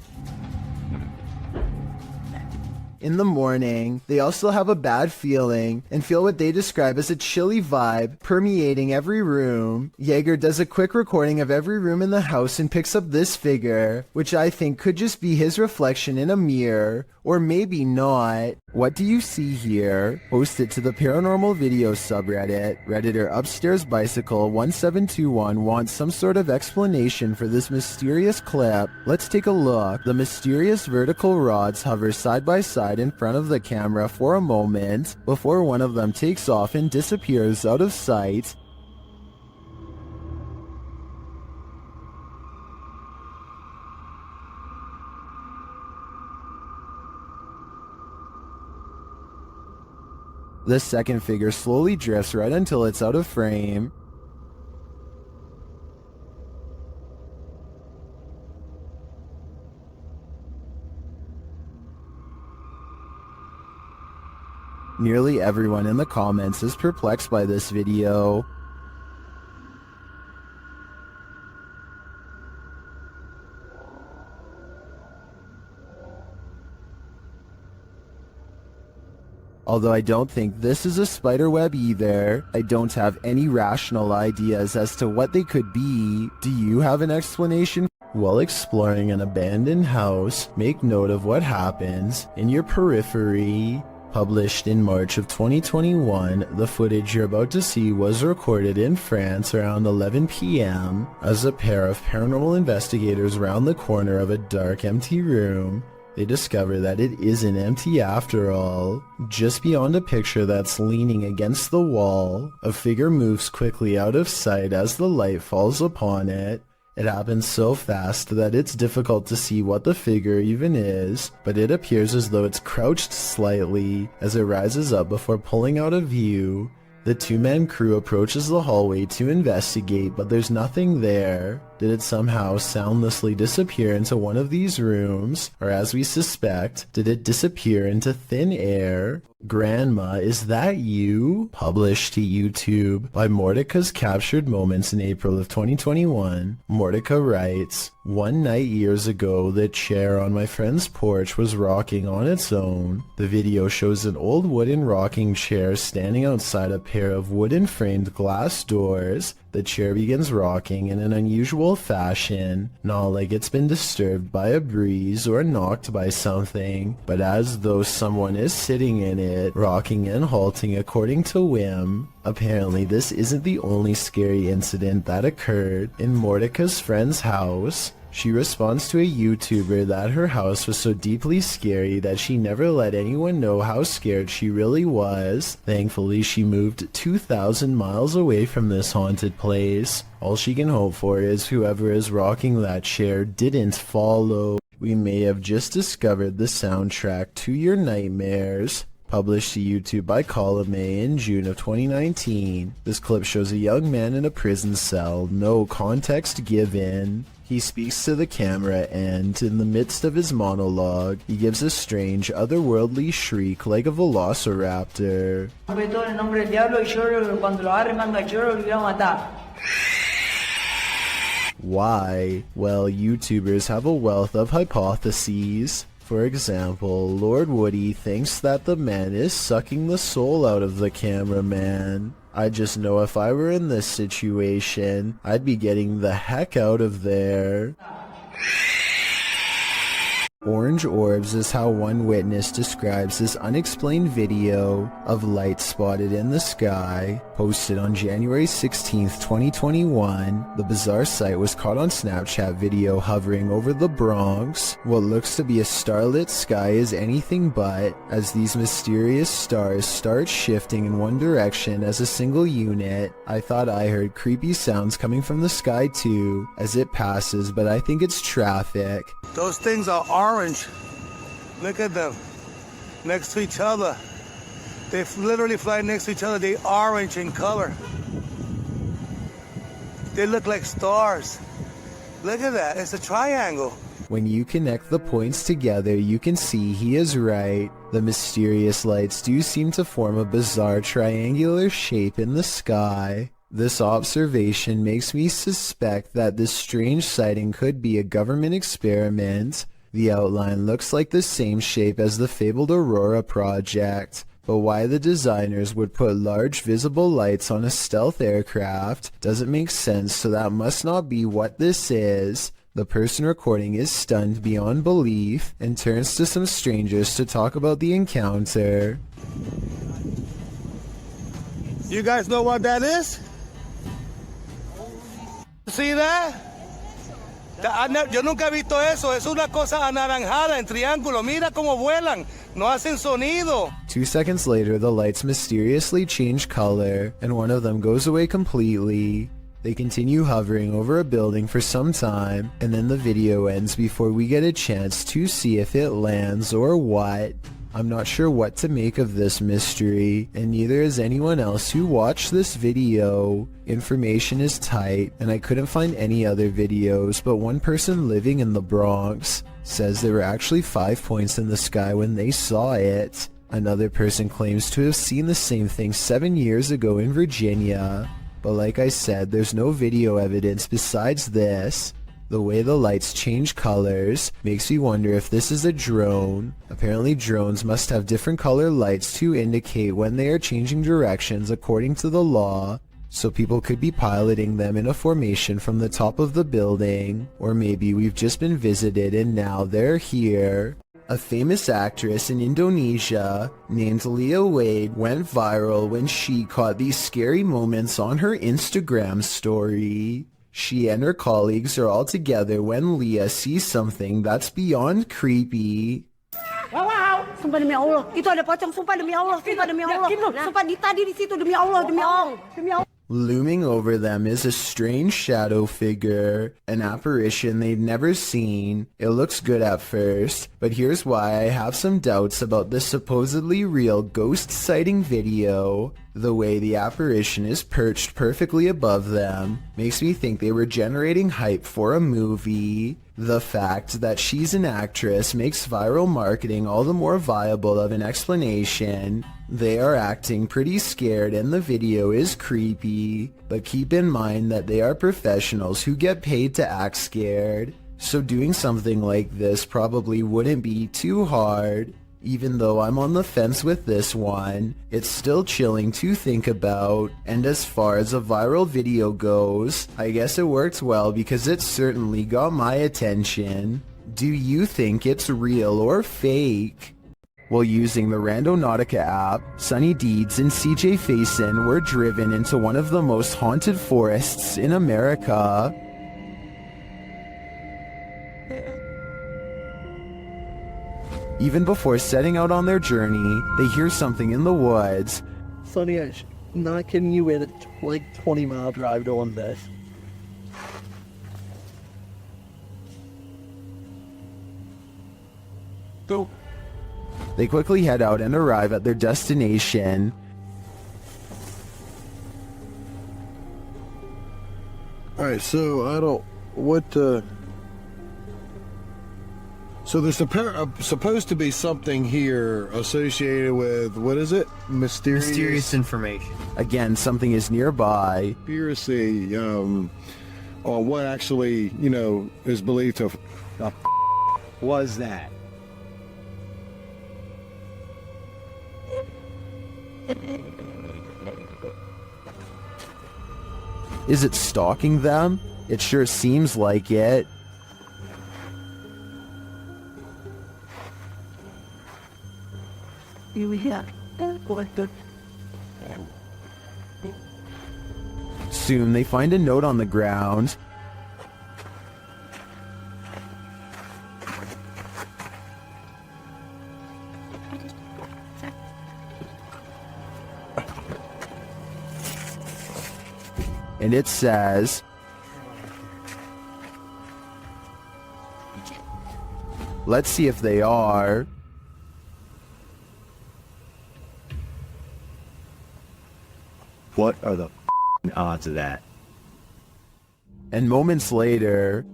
In the morning, they also have a bad feeling and feel what they describe as a chilly vibe permeating every room. Jaeger does a quick recording of every room in the house and picks up this figure, which I think could just be his reflection in a mirror, or maybe not. What do you see here? Post it to the paranormal video subreddit. Redditor Upstairs Bicycle 1721 wants some sort of explanation for this mysterious clip. Let's take a look. The mysterious vertical rods hover side by side in front of the camera for a moment before one of them takes off and disappears out of sight. The second figure slowly drifts right until it's out of frame. Nearly everyone in the comments is perplexed by this video. Although I don't think this is a spider web either, I don't have any rational ideas as to what they could be. Do you have an explanation? While exploring an abandoned house, make note of what happens in your periphery. Published in March of 2021, the footage you're about to see was recorded in France around 11 p.m. as a pair of paranormal investigators round the corner of a dark, empty room. They discover that it isn't empty after all. Just beyond a picture that's leaning against the wall, a figure moves quickly out of sight as the light falls upon it. It happens so fast that it's difficult to see what the figure even is, but it appears as though it's crouched slightly as it rises up before pulling out of view. The two-man crew approaches the hallway to investigate, but there's nothing there. Did it somehow soundlessly disappear into one of these rooms? Or as we suspect, did it disappear into thin air? Grandma, is that you? Published to YouTube by Mordecai's Captured Moments in April of 2021. Mordecai writes, "One night years ago, the chair on my friend's porch was rocking on its own. The video shows an old wooden rocking chair standing outside a pair of wooden framed glass doors. The chair begins rocking in an unusual fashion, not like it's been disturbed by a breeze or knocked by something, but as though someone is sitting in it, rocking and halting according to whim." Apparently this isn't the only scary incident that occurred in Mordecai's friend's house. She responds to a YouTuber that her house was so deeply scary that she never let anyone know how scared she really was. Thankfully, she moved 2,000 miles away from this haunted place. All she can hope for is whoever is rocking that chair didn't follow. We may have just discovered the soundtrack to your nightmares. Published to YouTube by Column A in June of 2019. This clip shows a young man in a prison cell, no context given. He speaks to the camera and, in the midst of his monologue, he gives a strange, otherworldly shriek like a velociraptor. Why? Well, YouTubers have a wealth of hypotheses. For example, Lord Woody thinks that the man is sucking the soul out of the cameraman. I just know if I were in this situation, I'd be getting the heck out of there. Orange orbs is how one witness describes this unexplained video of light spotted in the sky. Posted on January 16th, 2021, the bizarre sight was caught on Snapchat video hovering over the Bronx. What looks to be a starlit sky is anything but, as these mysterious stars start shifting in one direction as a single unit. I thought I heard creepy sounds coming from the sky too, as it passes, but I think it's traffic. Those things are orange. Look at them. Next to each other. They literally fly next to each other. They're orange in color. They look like stars. Look at that. It's a triangle. When you connect the points together, you can see he is right. The mysterious lights do seem to form a bizarre triangular shape in the sky. This observation makes me suspect that this strange sighting could be a government experiment. The outline looks like the same shape as the fabled Aurora project, but why the designers would put large visible lights on a stealth aircraft doesn't make sense, so that must not be what this is. The person recording is stunned beyond belief and turns to some strangers to talk about the encounter. You guys know what that is? See that? Yo nunca he visto eso. Es una cosa anaranjada en triángulo. Mira cómo vuelan. No hacen sonido. 2 seconds later, the lights mysteriously change color, and one of them goes away completely. They continue hovering over a building for some time, and then the video ends before we get a chance to see if it lands or what. I'm not sure what to make of this mystery, and neither is anyone else who watched this video. Information is tight, and I couldn't find any other videos, but one person living in the Bronx says there were actually 5 points in the sky when they saw it. Another person claims to have seen the same thing 7 years ago in Virginia, but like I said, there's no video evidence besides this. The way the lights change colors makes me wonder if this is a drone. Apparently drones must have different color lights to indicate when they are changing directions according to the law, so people could be piloting them in a formation from the top of the building, or maybe we've just been visited and now they're here. A famous actress in Indonesia named Leah Wade went viral when she caught these scary moments on her Instagram story. She and her colleagues are all together when Leah sees something that's beyond creepy. Wow! Sumpah demi Allah, itu ada pocong, sumpah demi Allah, sumpah demi Allah. Sumpah tadi di situ demi Allah, demi Allah, demi Allah. Looming over them is a strange shadow figure, an apparition they've never seen. It looks good at first, but here's why I have some doubts about this supposedly real ghost sighting video. The way the apparition is perched perfectly above them makes me think they were generating hype for a movie. The fact that she's an actress makes viral marketing all the more viable of an explanation. They are acting pretty scared and the video is creepy, but keep in mind that they are professionals who get paid to act scared, so doing something like this probably wouldn't be too hard. Even though I'm on the fence with this one, it's still chilling to think about, and as far as a viral video goes, I guess it worked well because it certainly got my attention. Do you think it's real or fake? While using the Randonautica app, Sunny Deeds and CJ Faison were driven into one of the most haunted forests in America. Even before setting out on their journey, they hear something in the woods. Sonny, I'm not kidding you, we had a like 20-mile drive to on this. Go. They quickly head out and arrive at their destination. Alright, so so there's supposed to be something here associated with, what is it? Mysterious information. Again, something is nearby. Conspiracy, on what actually, you know, is believed to The was that? Is it stalking them? It sure seems like it. Soon they find a note on the ground. And it says, let's see if they are. What are the odds of that? And moments later,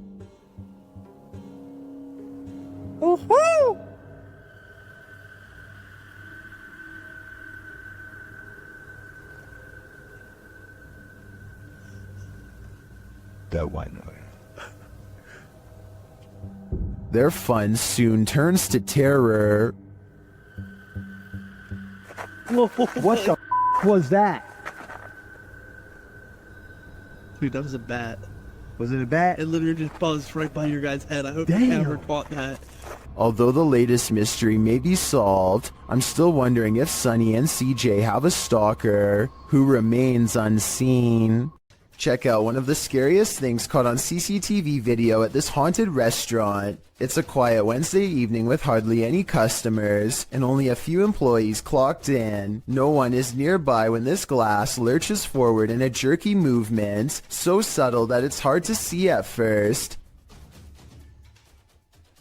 That one. their fun soon turns to terror. What the was that? Dude, that was a bat. Was it a bat? It literally just buzzed right by your guy's head. I hope you Damn. never caught that. Although the latest mystery may be solved, I'm still wondering if Sunny and CJ have a stalker who remains unseen. Check out one of the scariest things caught on CCTV video at this haunted restaurant. It's a quiet Wednesday evening with hardly any customers and only a few employees clocked in. No one is nearby when this glass lurches forward in a jerky movement, so subtle that it's hard to see at first.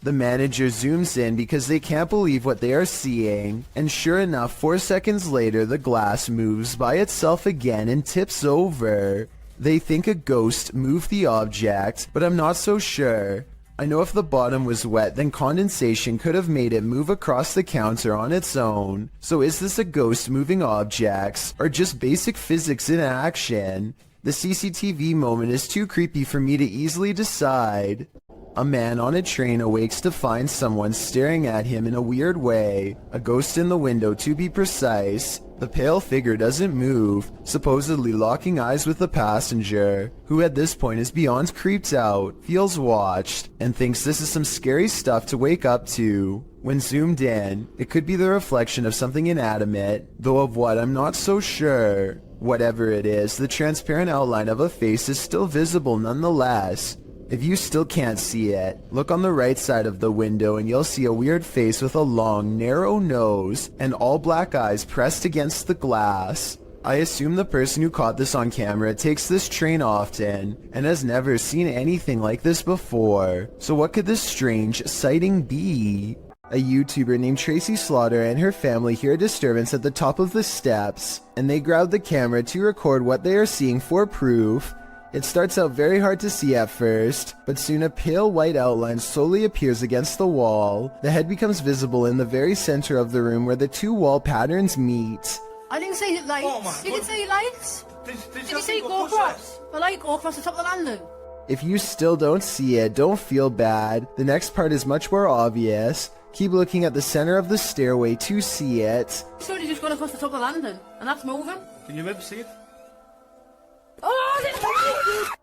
The manager zooms in because they can't believe what they are seeing, and sure enough, 4 seconds later the glass moves by itself again and tips over. They think a ghost moved the object, but I'm not so sure. I know if the bottom was wet, then condensation could have made it move across the counter on its own. So is this a ghost moving objects, or just basic physics in action? The CCTV moment is too creepy for me to easily decide. A man on a train awakes to find someone staring at him in a weird way. A ghost in the window, to be precise. The pale figure doesn't move, supposedly locking eyes with the passenger, who at this point is beyond creeped out, feels watched, and thinks this is some scary stuff to wake up to. When zoomed in, it could be the reflection of something inanimate, though of what I'm not so sure. Whatever it is, the transparent outline of a face is still visible nonetheless. If you still can't see it, look on the right side of the window and you'll see a weird face with a long, narrow nose and all black eyes pressed against the glass. I assume the person who caught this on camera takes this train often and has never seen anything like this before. So what could this strange sighting be? A YouTuber named Tracy Slaughter and her family hear a disturbance at the top of the steps, and they grab the camera to record what they are seeing for proof. It starts out very hard to see at first, but soon a pale white outline slowly appears against the wall. The head becomes visible in the very center of the room where the two wall patterns meet. I didn't say lights. You didn't say lights. Did you say go across? Well, like go across the top of the landing. If you still don't see it, don't feel bad. The next part is much more obvious. Keep looking at the center of the stairway to see it. So you just gone across the top of the landing, and that's moving. Can you maybe see it?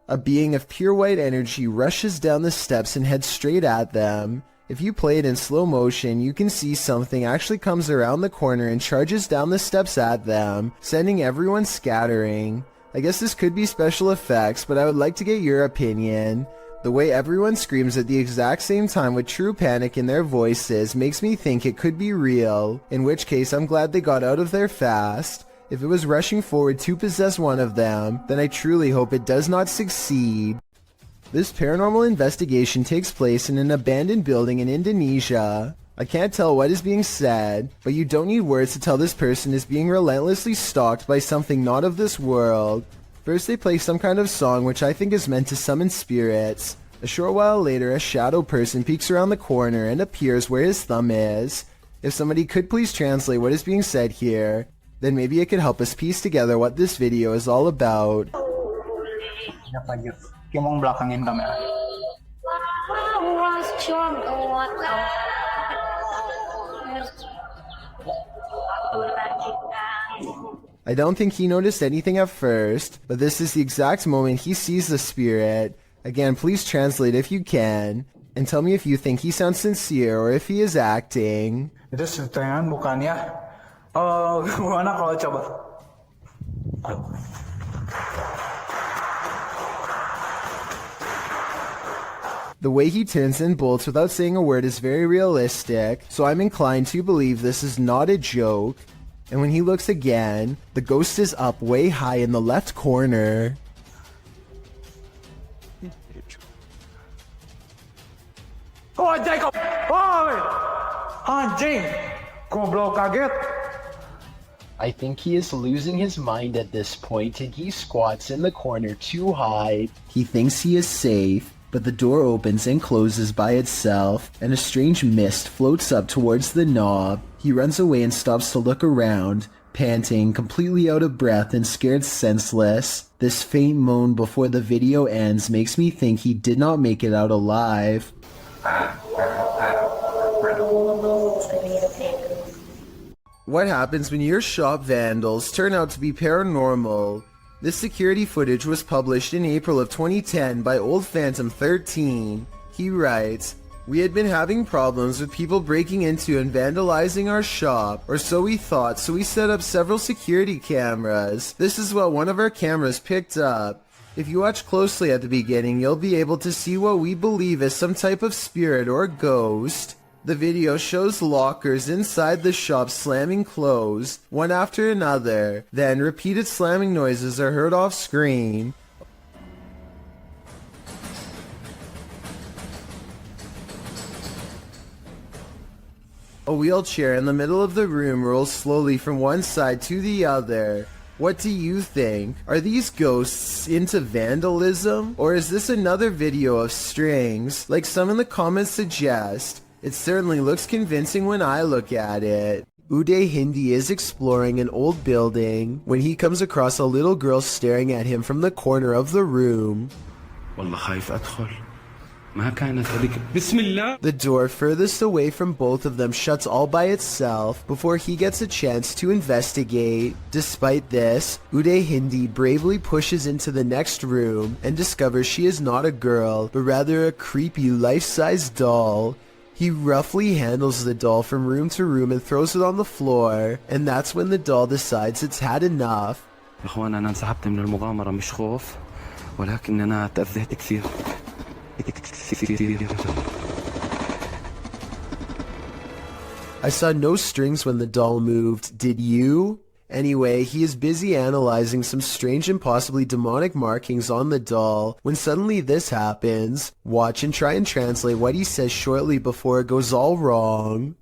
A being of pure white energy rushes down the steps and heads straight at them. If you play it in slow motion, you can see something actually comes around the corner and charges down the steps at them, sending everyone scattering. I guess this could be special effects, but I would like to get your opinion. The way everyone screams at the exact same time with true panic in their voices makes me think it could be real, in which case I'm glad they got out of there fast. If it was rushing forward to possess one of them, then I truly hope it does not succeed. This paranormal investigation takes place in an abandoned building in Indonesia. I can't tell what is being said, but you don't need words to tell this person is being relentlessly stalked by something not of this world. First they play some kind of song which I think is meant to summon spirits. A short while later, a shadow person peeks around the corner and appears where his thumb is. If somebody could please translate what is being said here, then maybe it could help us piece together what this video is all about. Yung mong belakangin kamera. I don't think he noticed anything at first, but this is the exact moment he sees the spirit. Again, please translate if you can, and tell me if you think he sounds sincere or if he is acting. Itu setengah mukanya. Oh, gimana kalau coba? The way he turns and bolts without saying a word is very realistic, so I'm inclined to believe this is not a joke. And when he looks again, the ghost is up way high in the left corner. Oh, Jacob! Oh, anjing! Goblok kaget. I think he is losing his mind at this point and he squats in the corner to hide. He thinks he is safe, but the door opens and closes by itself, and a strange mist floats up towards the knob. He runs away and stops to look around, panting, completely out of breath and scared senseless. This faint moan before the video ends makes me think he did not make it out alive. What happens when your shop vandals turn out to be paranormal? This security footage was published in April of 2010 by Old Phantom 13. He writes, "We had been having problems with people breaking into and vandalizing our shop, or so we thought, so we set up several security cameras. This is what one of our cameras picked up. If you watch closely at the beginning, you'll be able to see what we believe is some type of spirit or ghost. The video shows lockers inside the shop slamming closed, one after another. Then repeated slamming noises are heard off screen. A wheelchair in the middle of the room rolls slowly from one side to the other. What do you think? Are these ghosts into vandalism? Or is this another video of strings, like some in the comments suggest? It certainly looks convincing when I look at it." Uday Hindi is exploring an old building when he comes across a little girl staring at him from the corner of the room. The door furthest away from both of them shuts all by itself before he gets a chance to investigate. Despite this, Uday Hindi bravely pushes into the next room and discovers she is not a girl, but rather a creepy life-size doll. He roughly handles the doll from room to room and throws it on the floor, and that's when the doll decides it's had enough. I saw no strings when the doll moved, did you? Anyway, he is busy analyzing some strange and possibly demonic markings on the doll when suddenly this happens. Watch and try and translate what he says shortly before it goes all wrong.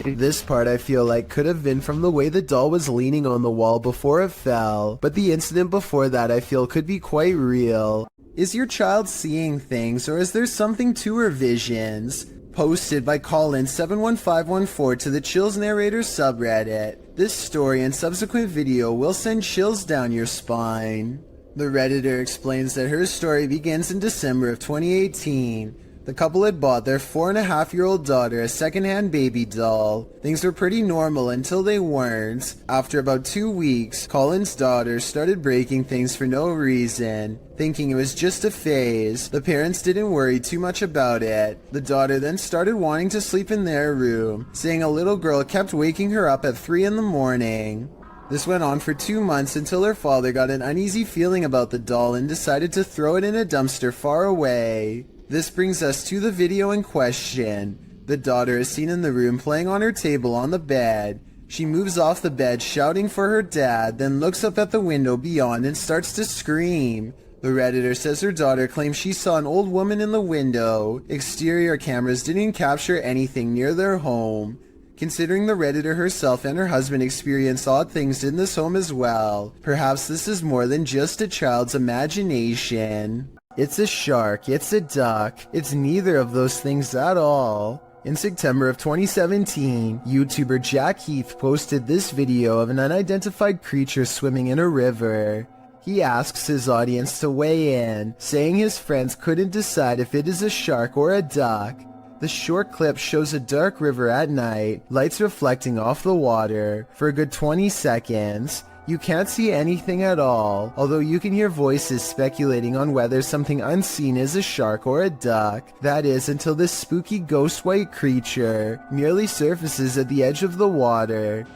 This part I feel like could have been from the way the doll was leaning on the wall before it fell, but the incident before that I feel could be quite real. Is your child seeing things, or is there something to her visions? Posted by Colin71514 to the Chills Narrator subreddit. This story and subsequent video will send chills down your spine. The Redditor explains that her story begins in December of 2018. The couple had bought their 4.5-year-old daughter a second-hand baby doll. Things were pretty normal until they weren't. After about 2 weeks, Colin's daughter started breaking things for no reason. Thinking it was just a phase, the parents didn't worry too much about it. The daughter then started wanting to sleep in their room, saying a little girl kept waking her up at 3 in the morning. This went on for 2 months until her father got an uneasy feeling about the doll and decided to throw it in a dumpster far away. This brings us to the video in question. The daughter is seen in the room playing on her table on the bed. She moves off the bed shouting for her dad, then looks up at the window beyond and starts to scream. The Redditor says her daughter claims she saw an old woman in the window. Exterior cameras didn't capture anything near their home. Considering the Redditor herself and her husband experienced odd things in this home as well, perhaps this is more than just a child's imagination. It's a shark, it's a duck, it's neither of those things at all. In September of 2017, YouTuber Jack Heath posted this video of an unidentified creature swimming in a river. He asks his audience to weigh in, saying his friends couldn't decide if it is a shark or a duck. The short clip shows a dark river at night, lights reflecting off the water. For a good 20 seconds, you can't see anything at all, although you can hear voices speculating on whether something unseen is a shark or a duck. That is, until this spooky ghost white creature merely surfaces at the edge of the water.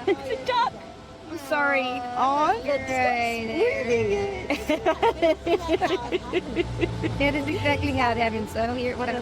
It's a duck. I'm sorry. Oh, it's That is exactly how it happened. So here, what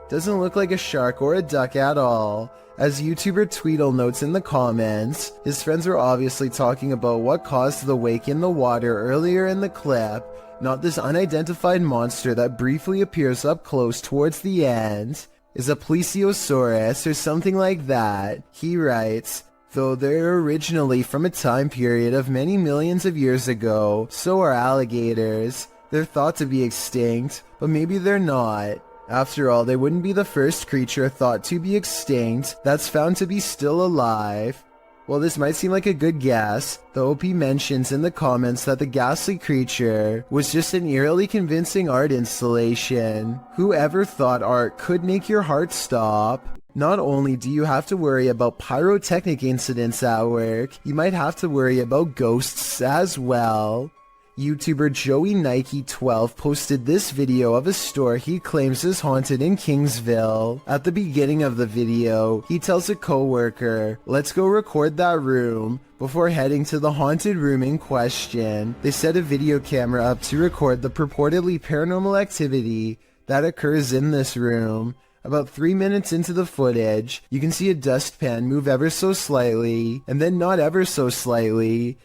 Doesn't look like a shark or a duck at all. As YouTuber Tweedle notes in the comments, his friends were obviously talking about what caused the wake in the water earlier in the clip, not this unidentified monster that briefly appears up close towards the end. Is a plesiosaurus or something like that. He writes, though they're originally from a time period of many millions of years ago, so are alligators. They're thought to be extinct, but maybe they're not. After all, they wouldn't be the first creature thought to be extinct that's found to be still alive. While this might seem like a good guess, the OP mentions in the comments that the ghastly creature was just an eerily convincing art installation. Whoever thought art could make your heart stop? Not only do you have to worry about pyrotechnic incidents at work, you might have to worry about ghosts as well. YouTuber Joey Nike 12 posted this video of a store he claims is haunted in Kingsville. At the beginning of the video, he tells a coworker, "Let's go record that room," before heading to the haunted room in question. They set a video camera up to record the purportedly paranormal activity that occurs in this room. About 3 minutes into the footage, you can see a dustpan move ever so slightly, and then not ever so slightly.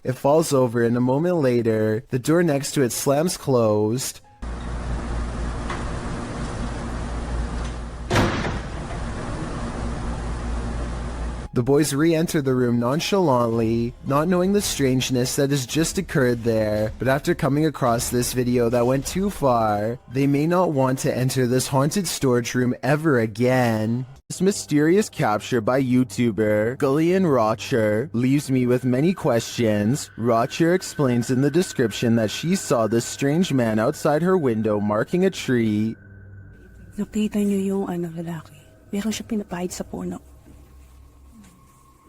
It falls over, and a moment later, the door next to it slams closed. The boys re-enter the room nonchalantly, not knowing the strangeness that has just occurred there, but after coming across this video that went too far, they may not want to enter this haunted storage room ever again. This mysterious capture by YouTuber Gillian Rocher leaves me with many questions. Rocher explains in the description that she saw this strange man outside her window marking a tree. Nakita niyo yung lalaki. Meron siya pinapahid sa puno.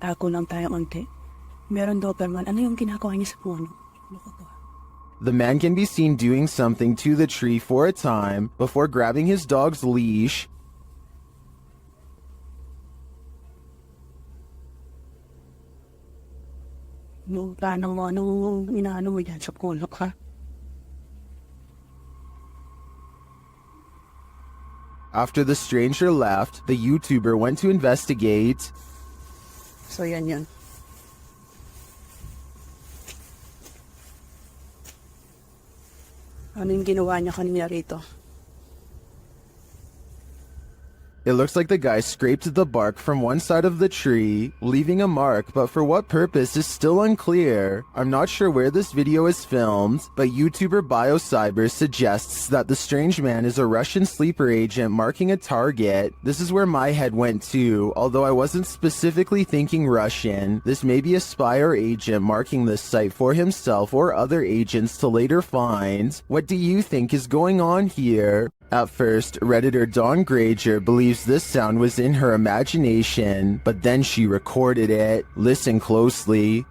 Ako lang tayo konti. Meron Doberman. Ano yung ginagawa niya sa puno? The man can be seen doing something to the tree for a time before grabbing his dog's leash. Inaano mo yan sa puno ka? After the stranger left, the YouTuber went to investigate. So yan. Ano yung ginawa niya kanina rito? It looks like the guy scraped the bark from one side of the tree, leaving a mark, but for what purpose is still unclear. I'm not sure where this video is filmed, but YouTuber BioCyber suggests that the strange man is a Russian sleeper agent marking a target. This is where my head went to, although I wasn't specifically thinking Russian. This may be a spy or agent marking this site for himself or other agents to later find. What do you think is going on here? At first, Redditor Dawn Granger believes this sound was in her imagination, but then she recorded it. Listen closely.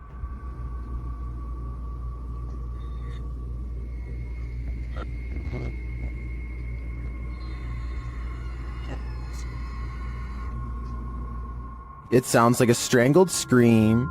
It sounds like a strangled scream.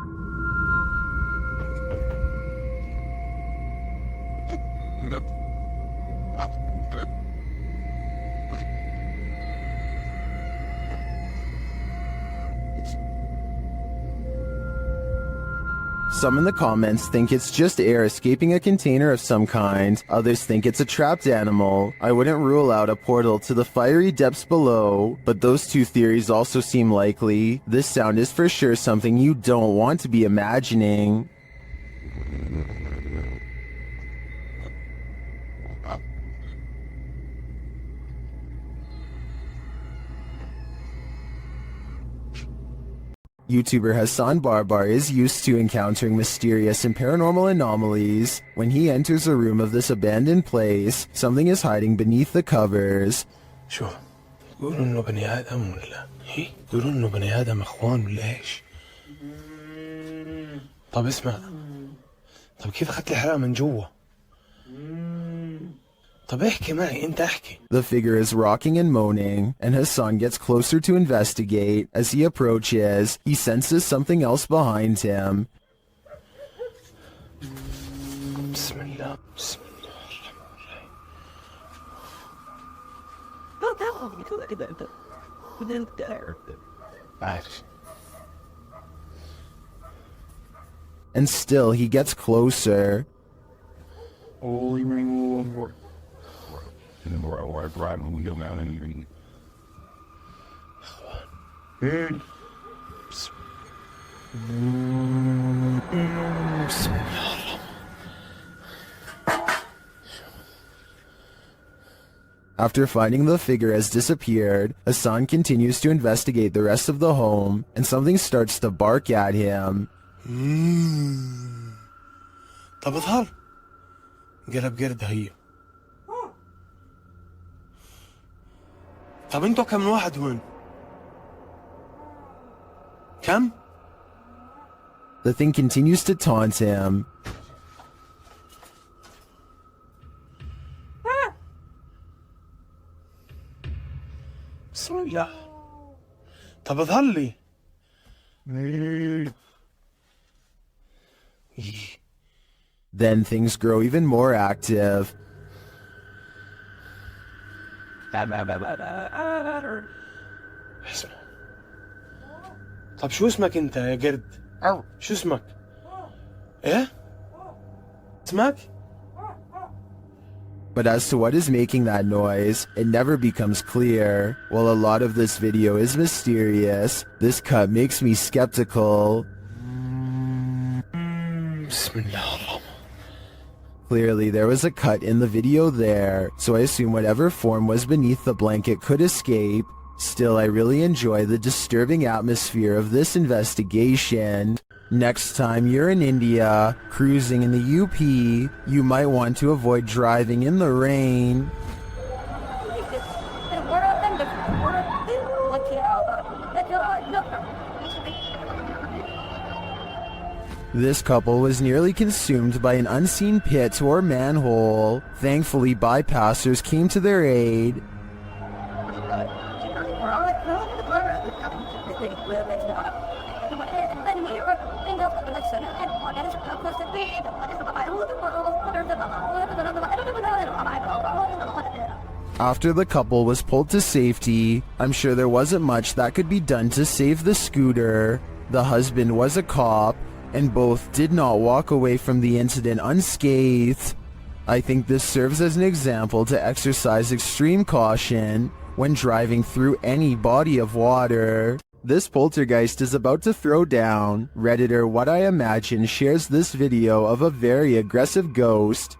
Some in the comments think it's just air escaping a container of some kind. Others think it's a trapped animal. I wouldn't rule out a portal to the fiery depths below, but those two theories also seem likely. This sound is for sure something you don't want to be imagining. YouTuber Hassan Barbar is used to encountering mysterious and paranormal anomalies. When he enters a room of this abandoned place, something is hiding beneath the covers. شو يقولوا انه بني ادم ولا ايه؟ يقولوا انه بني ادم اخوان ولا ايش؟ طب اسمع، طب كيف اخذت الحرام من جوا؟ طب احكي معي، انت احكي. The figure is rocking and moaning, and Hassan gets closer to investigate. As he approaches, he senses something else behind him. بسم الله بسم الله الرحمن الرحيم. And still he gets closer. After finding the figure has disappeared, Hassan continues to investigate the rest of the home, and something starts to bark at him. طب اظهر قلب قرد هي. طب انتوا كم واحد هون؟ كم؟ The thing continues to taunt him. بسم الله. طب اظهر لي. Then things grow even more active. اسمع. طب شو اسمك انت يا قرد؟ شو اسمك؟ ايه؟ اسمك؟ But as to what is making that noise, it never becomes clear. While a lot of this video is mysterious, this cut makes me skeptical. Clearly, there was a cut in the video there, so I assume whatever form was beneath the blanket could escape. Still, I really enjoy the disturbing atmosphere of this investigation. Next time you're in India, cruising in the UP, you might want to avoid driving in the rain. This couple was nearly consumed by an unseen pit or manhole. Thankfully, bypassers came to their aid. After the couple was pulled to safety, I'm sure there wasn't much that could be done to save the scooter. The husband was a cop, and both did not walk away from the incident unscathed. I think this serves as an example to exercise extreme caution when driving through any body of water. This poltergeist is about to throw down. Redditor What I Imagine shares this video of a very aggressive ghost.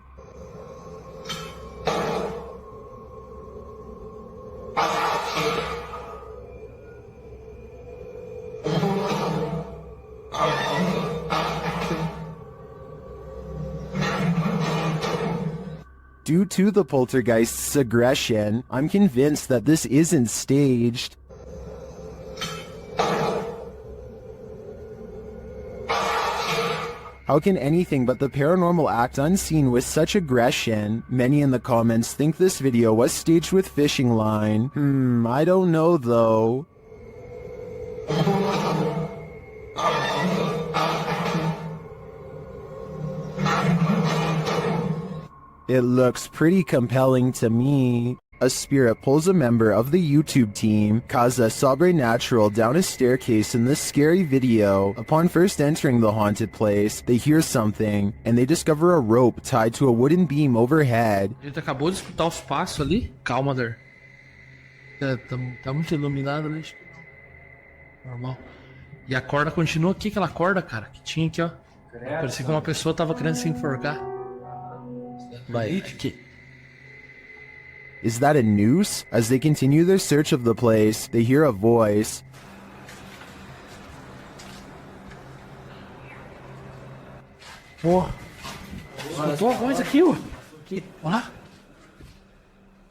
Due to the poltergeist's aggression, I'm convinced that this isn't staged. How can anything but the paranormal act unseen with such aggression? Many in the comments think this video was staged with fishing line. I don't know though. It looks pretty compelling to me. A spirit pulls a member of the YouTube team, Kaza Sobrenatural, down a staircase in this scary video. Upon first entering the haunted place, they hear something, and they discover a rope tied to a wooden beam overhead. A gente acabou de escutar os passos ali. Calma, Der. Tá muito iluminado ali. Normal. E a corda continua aqui, aquela corda, cara, que tinha aqui, ó. Parecia que uma pessoa tava querendo se enforcar. Vai, aqui. Is that a noose? As they continue their search of the place, they hear a voice. Pô. Escutou a voz aqui, ó. Aqui. Olha lá.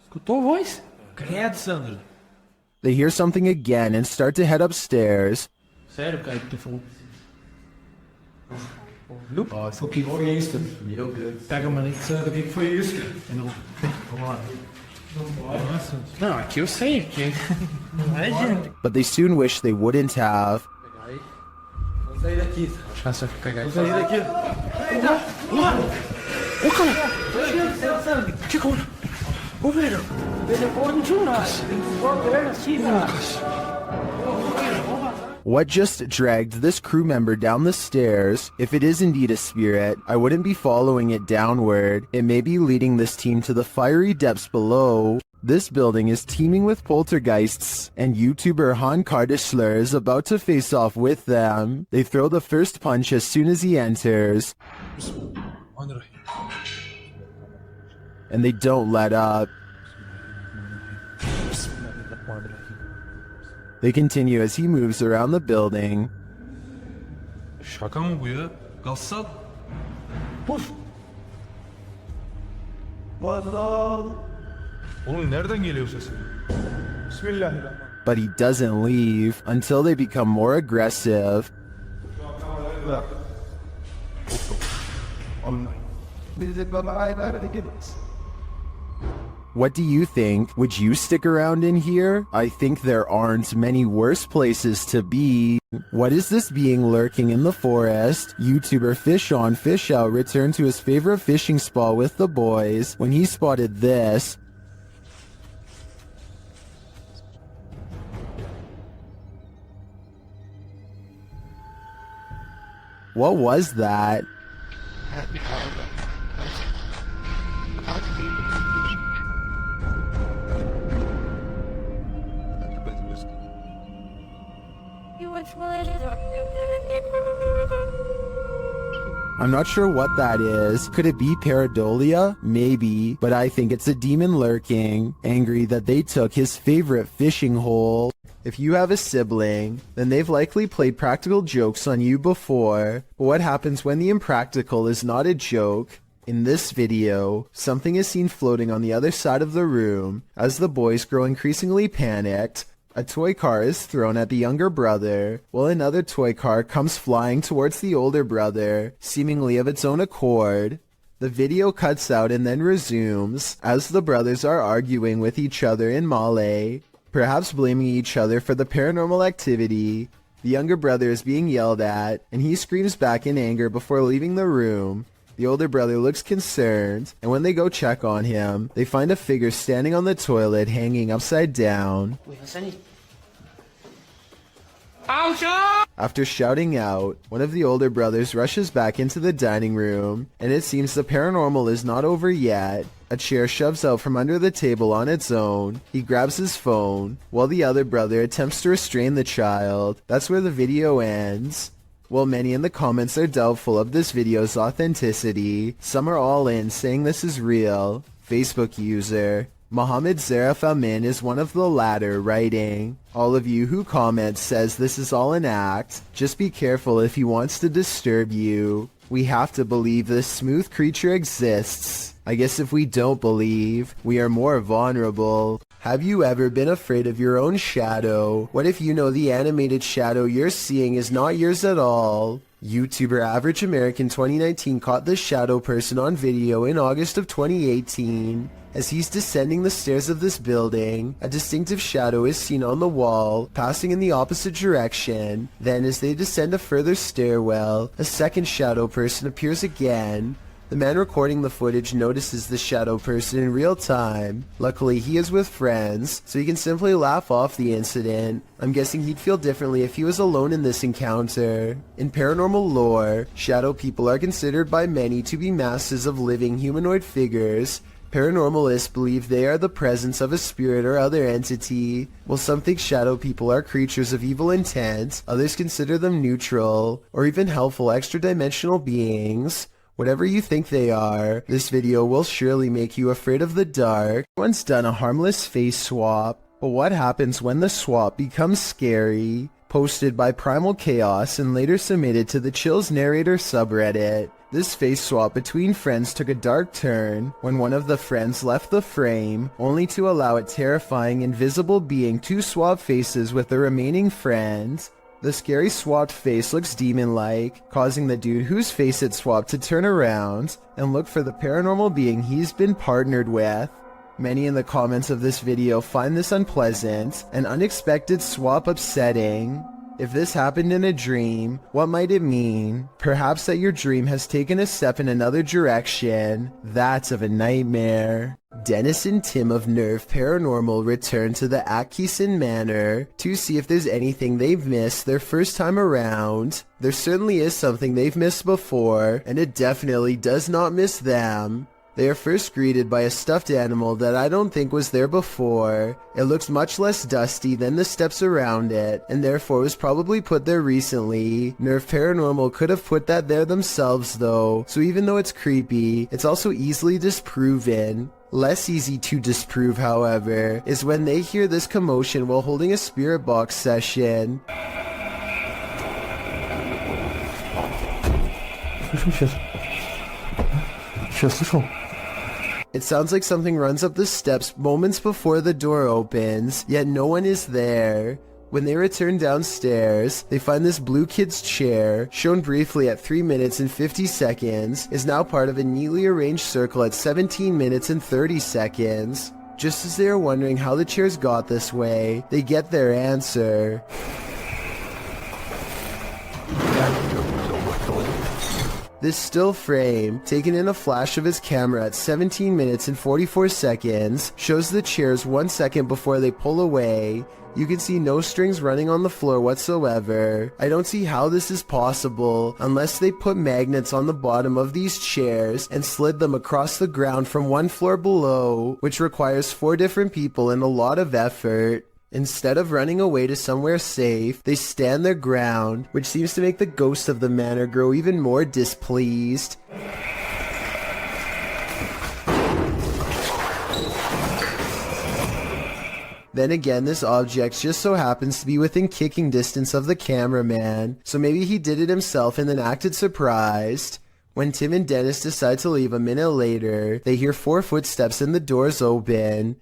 Escutou a voz? Credo, Sandro. They hear something again and start to head upstairs. Sério, cara, que tu falou? O que foi isso? Meu Deus. Pega a maneira, o que foi isso? Vamos lá. Nossa. Não, aqui eu sei. Aqui. Não é, gente. But they soon wish they wouldn't have. Vamos sair daqui. Deixa eu pegar aí. Vamos sair daqui. Ô, cara. Que coisa? Ô, velho. What just dragged this crew member down the stairs? If it is indeed a spirit, I wouldn't be following it downward. It may be leading this team to the fiery depths below. This building is teeming with poltergeists, and YouTuber Han Kardashlur is about to face off with them. They throw the first punch as soon as he enters, and they don't let up. They continue as he moves around the building. Şaka mı bu ya? Gassal. Puf. Oğlum nereden geliyor sesin? Bismillahirrahmanirrahim. But he doesn't leave until they become more aggressive. What do you think? Would you stick around in here? I think there aren't many worse places to be. What is this being lurking in the forest? YouTuber Fish On Fish Out returned to his favorite fishing spot with the boys when he spotted this. What was that? I'm not sure what that is. Could it be pareidolia? Maybe, but I think it's a demon lurking, angry that they took his favorite fishing hole. If you have a sibling, then they've likely played practical jokes on you before. But what happens when the impractical is not a joke? In this video, something is seen floating on the other side of the room. As the boys grow increasingly panicked, a toy car is thrown at the younger brother, while another toy car comes flying towards the older brother, seemingly of its own accord. The video cuts out and then resumes, as the brothers are arguing with each other in Malay, perhaps blaming each other for the paranormal activity. The younger brother is being yelled at, and he screams back in anger before leaving the room. The older brother looks concerned, and when they go check on him, they find a figure standing on the toilet hanging upside down. After shouting out, one of the older brothers rushes back into the dining room, and it seems the paranormal is not over yet. A chair shoves out from under the table on its own. He grabs his phone, while the other brother attempts to restrain the child. That's where the video ends. While many in the comments are doubtful of this video's authenticity, some are all in saying this is real. Facebook user Mohammed Zarif Amin is one of the latter, writing, "All of you who comment says this is all an act. Just be careful if he wants to disturb you. We have to believe this smooth creature exists. I guess if we don't believe, we are more vulnerable." Have you ever been afraid of your own shadow? What if you know the animated shadow you're seeing is not yours at all? YouTuber Average American 2019 caught this shadow person on video in August of 2018. As he's descending the stairs of this building, a distinctive shadow is seen on the wall, passing in the opposite direction. Then as they descend a further stairwell, a second shadow person appears again. The man recording the footage notices the shadow person in real time. Luckily, he is with friends, so he can simply laugh off the incident. I'm guessing he'd feel differently if he was alone in this encounter. In paranormal lore, shadow people are considered by many to be masses of living humanoid figures. Paranormalists believe they are the presence of a spirit or other entity. While some think shadow people are creatures of evil intent, others consider them neutral, or even helpful extra-dimensional beings. Whatever you think they are, this video will surely make you afraid of the dark. Everyone's done a harmless face swap, but what happens when the swap becomes scary? Posted by Primal Chaos and later submitted to the Chills Narrator subreddit. This face swap between friends took a dark turn when one of the friends left the frame, only to allow a terrifying invisible being to swap faces with the remaining friend. The scary swapped face looks demon-like, causing the dude whose face it swapped to turn around and look for the paranormal being he's been partnered with. Many in the comments of this video find this unpleasant and unexpected swap upsetting. If this happened in a dream, what might it mean? Perhaps that your dream has taken a step in another direction. That's of a nightmare. Dennis and Tim of Nerve Paranormal return to the Atkinson Manor to see if there's anything they've missed their first time around. There certainly is something they've missed before, and it definitely does not miss them. They are first greeted by a stuffed animal that I don't think was there before. It looks much less dusty than the steps around it, and therefore was probably put there recently. Nerve Paranormal could have put that there themselves though, so even though it's creepy, it's also easily disproven. Less easy to disprove, however, is when they hear this commotion while holding a spirit box session. It sounds like something runs up the steps moments before the door opens, yet no one is there. When they return downstairs, they find this blue kid's chair, shown briefly at 3 minutes and 50 seconds, is now part of a neatly arranged circle at 17 minutes and 30 seconds. Just as they are wondering how the chairs got this way, they get their answer. This still frame, taken in a flash of his camera at 17 minutes and 44 seconds, shows the chairs 1 second before they pull away. You can see no strings running on the floor whatsoever. I don't see how this is possible unless they put magnets on the bottom of these chairs and slid them across the ground from one floor below, which requires 4 different people and a lot of effort. Instead of running away to somewhere safe, they stand their ground, which seems to make the ghost of the manor grow even more displeased. Then again, this object just so happens to be within kicking distance of the cameraman, so maybe he did it himself and then acted surprised. When Tim and Dennis decide to leave a minute later, they hear 4 footsteps and the doors open.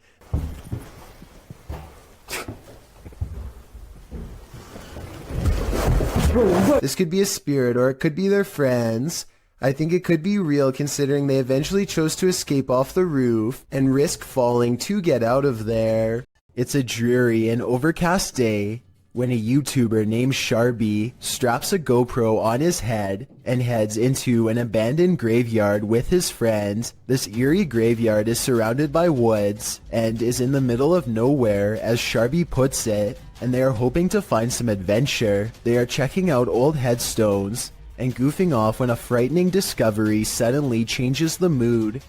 This could be a spirit or it could be their friends. I think it could be real considering they eventually chose to escape off the roof and risk falling to get out of there. It's a dreary and overcast day when a YouTuber named Sharby straps a GoPro on his head and heads into an abandoned graveyard with his friends. This eerie graveyard is surrounded by woods and is in the middle of nowhere, as Sharby puts it, and they are hoping to find some adventure. They are checking out old headstones and goofing off when a frightening discovery suddenly changes the mood.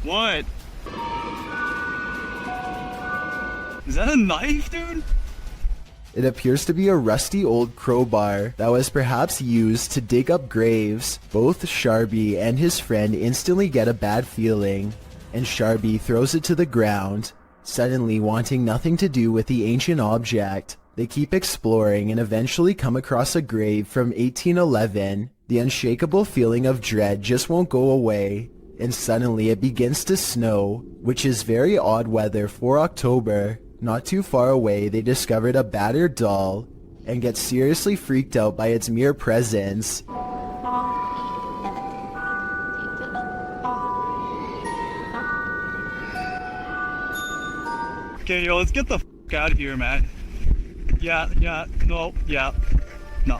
What? Is that a knife, dude? It appears to be a rusty old crowbar that was perhaps used to dig up graves. Both Sharby and his friend instantly get a bad feeling, and Sharby throws it to the ground, suddenly wanting nothing to do with the ancient object. They keep exploring and eventually come across a grave from 1811. The unshakable feeling of dread just won't go away, and suddenly it begins to snow, which is very odd weather for October. Not too far away, they discovered a battered doll and get seriously freaked out by its mere presence. Okay, yo, let's get the f out of here, man. Yeah, no,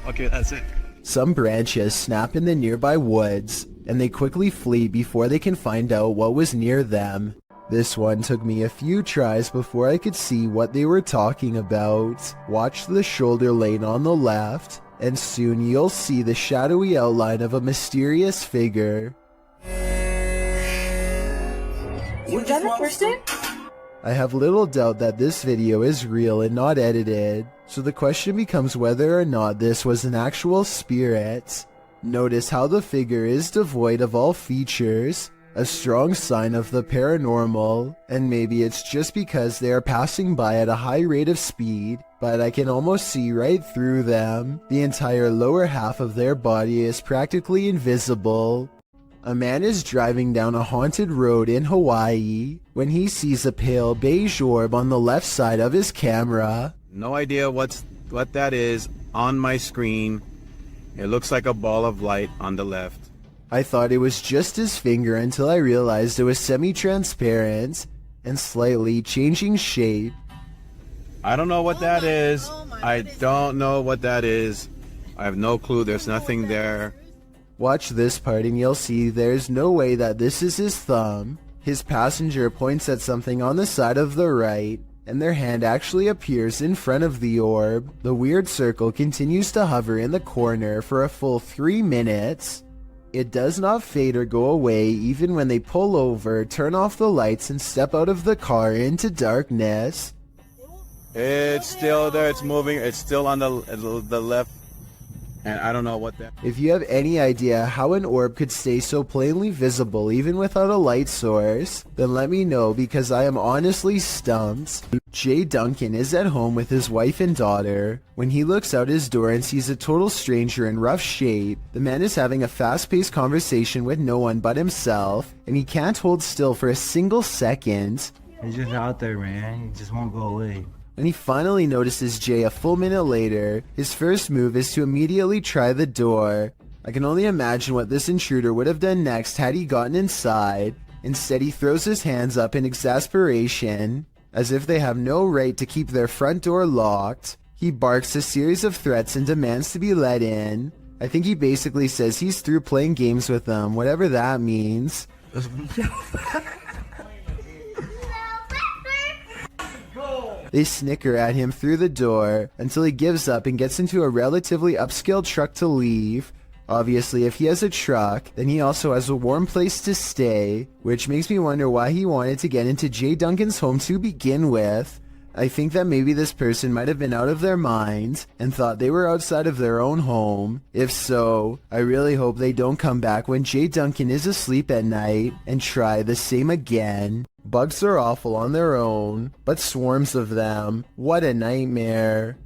okay, that's it. Some branches snap in the nearby woods, and they quickly flee before they can find out what was near them. This one took me a few tries before I could see what they were talking about. Watch the shoulder lane on the left, and soon you'll see the shadowy outline of a mysterious figure. You done it first time? I have little doubt that this video is real and not edited, so the question becomes whether or not this was an actual spirit. Notice how the figure is devoid of all features. a strong sign of the paranormal, and maybe it's just because they are passing by at a high rate of speed, but I can almost see right through them. The entire lower half of their body is practically invisible. A man is driving down a haunted road in Hawaii when he sees a pale beige orb on the left side of his camera. No idea what that is on my screen. It looks like a ball of light on the left. I thought it was just his finger until I realized it was semi-transparent and slightly changing shape. I don't know what that is. I don't know what that is. I have no clue. There's nothing there. Watch this part and you'll see there's no way that this is his thumb. His passenger points at something on the side of the right, and their hand actually appears in front of the orb. The weird circle continues to hover in the corner for a full 3 minutes. It does not fade or go away even when they pull over, turn off the lights, and step out of the car into darkness. It's still there. It's moving. It's still on the left. And I don't know what that... If you have any idea how an orb could stay so plainly visible even without a light source, then let me know because I am honestly stumped. Jay Duncan is at home with his wife and daughter. When he looks out his door and sees a total stranger in rough shape, the man is having a fast-paced conversation with no one but himself, and he can't hold still for a single second. He's just out there, man. He just won't go away. When he finally notices Jay a full minute later, his first move is to immediately try the door. I can only imagine what this intruder would have done next had he gotten inside. Instead, he throws his hands up in exasperation, as if they have no right to keep their front door locked. He barks a series of threats and demands to be let in. I think he basically says he's through playing games with them, whatever that means. They snicker at him through the door until he gives up and gets into a relatively upscale truck to leave. Obviously, if he has a truck, then he also has a warm place to stay, which makes me wonder why he wanted to get into Jay Duncan's home to begin with. I think that maybe this person might have been out of their mind and thought they were outside of their own home. If so, I really hope they don't come back when Jay Duncan is asleep at night and try the same again. Bugs are awful on their own, but swarms of them, what a nightmare.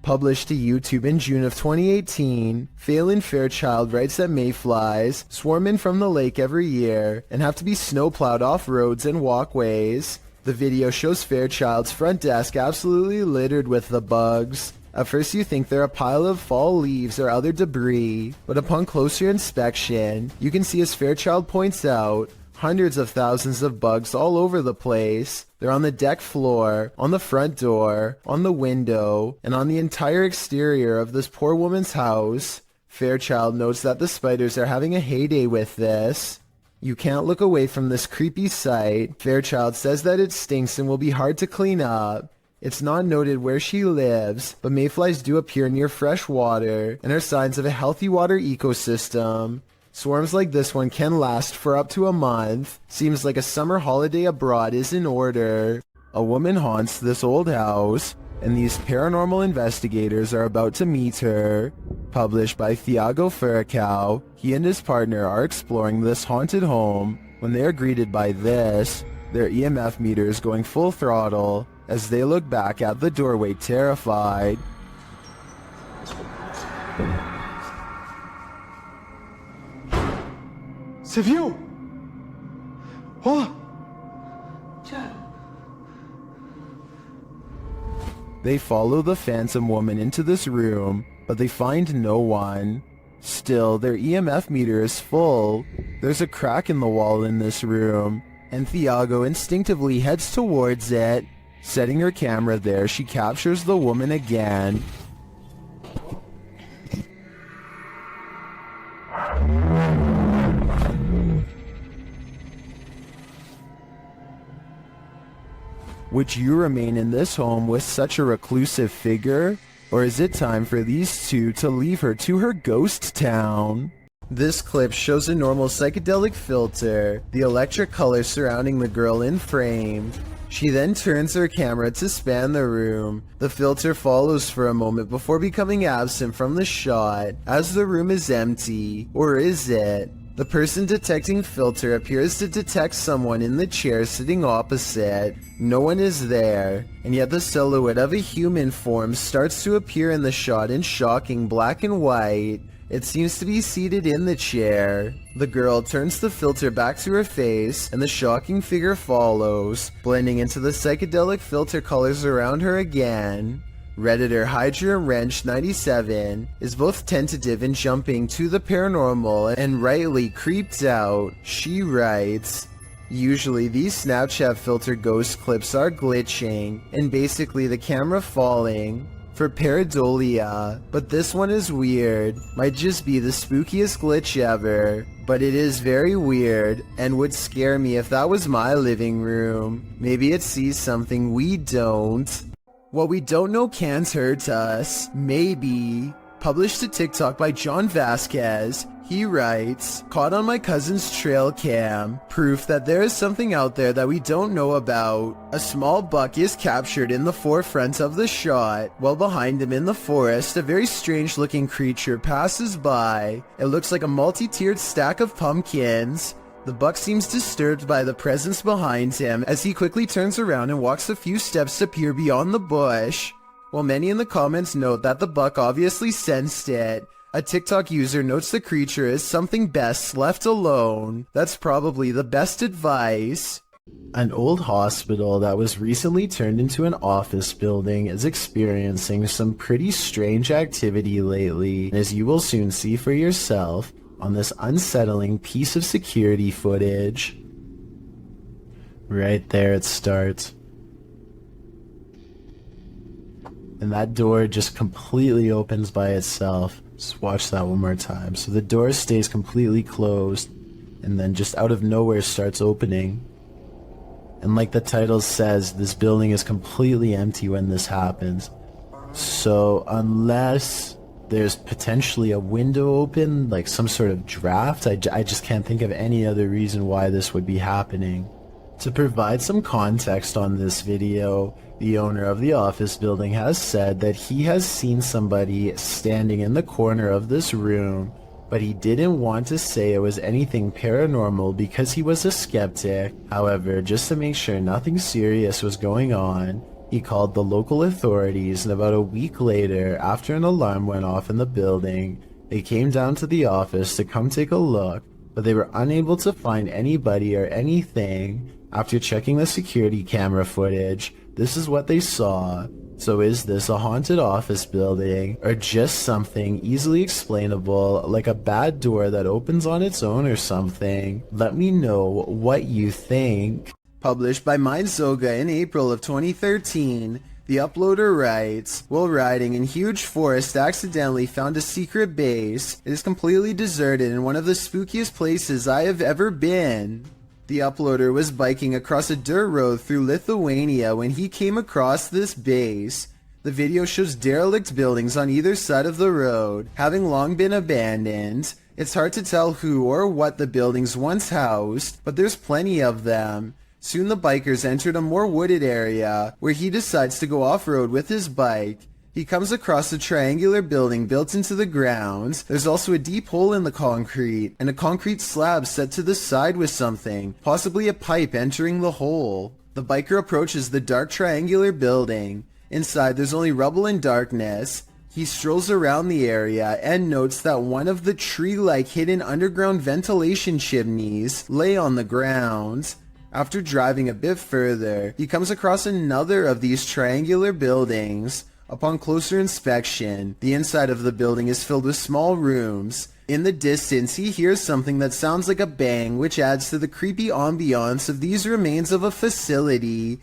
Published to YouTube in June of 2018, Phelan Fairchild writes that mayflies swarm in from the lake every year and have to be snowplowed off roads and walkways. The video shows Fairchild's front desk absolutely littered with the bugs. At first you think they're a pile of fall leaves or other debris, but upon closer inspection, you can see, as Fairchild points out, hundreds of thousands of bugs all over the place. They're on the deck floor, on the front door, on the window, and on the entire exterior of this poor woman's house. Fairchild notes that the spiders are having a heyday with this. You can't look away from this creepy sight. Fairchild says that it stinks and will be hard to clean up. It's not noted where she lives, but mayflies do appear near fresh water and are signs of a healthy water ecosystem. Swarms like this one can last for up to a month. Seems like a summer holiday abroad is in order. A woman haunts this old house, and these paranormal investigators are about to meet her. Published by Thiago Furacao, he and his partner are exploring this haunted home when they are greeted by this, their EMF meters going full throttle as they look back at the doorway terrified. Você viu? Ó! They follow the phantom woman into this room, but they find no one. Still, their EMF meter is full. There's a crack in the wall in this room, and Thiago instinctively heads towards it. Setting her camera there, she captures the woman again. Would you remain in this home with such a reclusive figure? Or is it time for these two to leave her to her ghost town? This clip shows a normal psychedelic filter, the electric color surrounding the girl in frame. She then turns her camera to span the room. The filter follows for a moment before becoming absent from the shot, as the room is empty. Or is it? The person detecting filter appears to detect someone in the chair sitting opposite. No one is there, and yet the silhouette of a human form starts to appear in the shot in shocking black and white. It seems to be seated in the chair. The girl turns the filter back to her face, and the shocking figure follows, blending into the psychedelic filter colors around her again. Redditor Hydra Wrench 97 is both tentative and jumping to the paranormal and rightly creeped out. She writes, "Usually these Snapchat filter ghost clips are glitching and basically the camera falling for pareidolia, but this one is weird. Might just be the spookiest glitch ever, but it is very weird and would scare me if that was my living room. Maybe it sees something we don't. What we don't know can't hurt us. Maybe." Published to TikTok by John Vasquez. He writes, "Caught on my cousin's trail cam. Proof that there is something out there that we don't know about. A small buck is captured in the forefront of the shot, while behind him in the forest, a very strange looking creature passes by. It looks like a multi-tiered stack of pumpkins. The buck seems disturbed by the presence behind him as he quickly turns around and walks a few steps to peer beyond the bush." While many in the comments note that the buck obviously sensed it, a TikTok user notes the creature is something best left alone. That's probably the best advice. An old hospital that was recently turned into an office building is experiencing some pretty strange activity lately, as you will soon see for yourself on this unsettling piece of security footage. Right there it starts. And that door just completely opens by itself. Just watch that one more time. So the door stays completely closed, and then just out of nowhere starts opening. And like the title says, this building is completely empty when this happens. So unless there's potentially a window open, like some sort of draft, I just can't think of any other reason why this would be happening. To provide some context on this video, the owner of the office building has said that he has seen somebody standing in the corner of this room, but he didn't want to say it was anything paranormal because he was a skeptic. However, just to make sure nothing serious was going on, he called the local authorities, and about a week later, after an alarm went off in the building, they came down to the office to come take a look, but they were unable to find anybody or anything. After checking the security camera footage, this is what they saw. So is this a haunted office building, or just something easily explainable, like a bad door that opens on its own or something? Let me know what you think. Published by Mindzoga in April of 2013, the uploader writes, "While riding in huge forest, accidentally found a secret base. It is completely deserted in one of the spookiest places I have ever been." The uploader was biking across a dirt road through Lithuania when he came across this base. The video shows derelict buildings on either side of the road, having long been abandoned. It's hard to tell who or what the buildings once housed, but there's plenty of them. Soon the bikers entered a more wooded area, where he decides to go off-road with his bike. He comes across a triangular building built into the ground. There's also a deep hole in the concrete, and a concrete slab set to the side with something, possibly a pipe entering the hole. The biker approaches the dark triangular building. Inside there's only rubble and darkness. He strolls around the area and notes that one of the tree-like hidden underground ventilation chimneys lay on the ground. After driving a bit further, he comes across another of these triangular buildings. Upon closer inspection, the inside of the building is filled with small rooms. In the distance, he hears something that sounds like a bang, which adds to the creepy ambiance of these remains of a facility.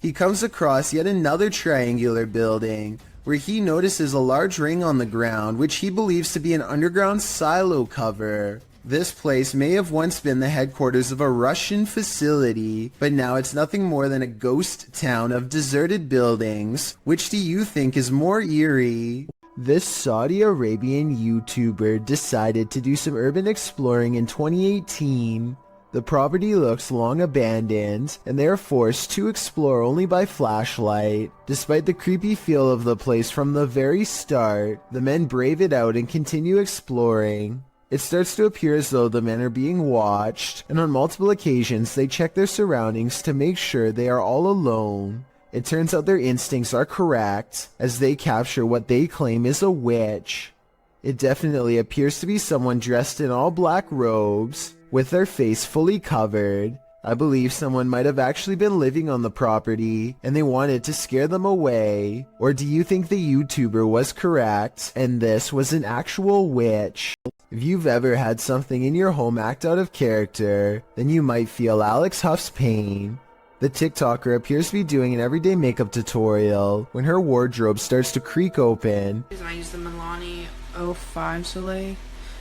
He comes across yet another triangular building, where he notices a large ring on the ground, which he believes to be an underground silo cover. This place may have once been the headquarters of a Russian facility, but now it's nothing more than a ghost town of deserted buildings. Which do you think is more eerie? This Saudi Arabian YouTuber decided to do some urban exploring in 2018. The property looks long abandoned, and they are forced to explore only by flashlight. Despite the creepy feel of the place from the very start, the men brave it out and continue exploring. It starts to appear as though the men are being watched, and on multiple occasions they check their surroundings to make sure they are all alone. It turns out their instincts are correct, as they capture what they claim is a witch. It definitely appears to be someone dressed in all black robes, with their face fully covered. I believe someone might have actually been living on the property, and they wanted to scare them away. Or do you think the YouTuber was correct, and this was an actual witch? If you've ever had something in your home act out of character, then you might feel Alex Huff's pain. The TikToker appears to be doing an everyday makeup tutorial when her wardrobe starts to creak open. I use the Milani 05 Soleil.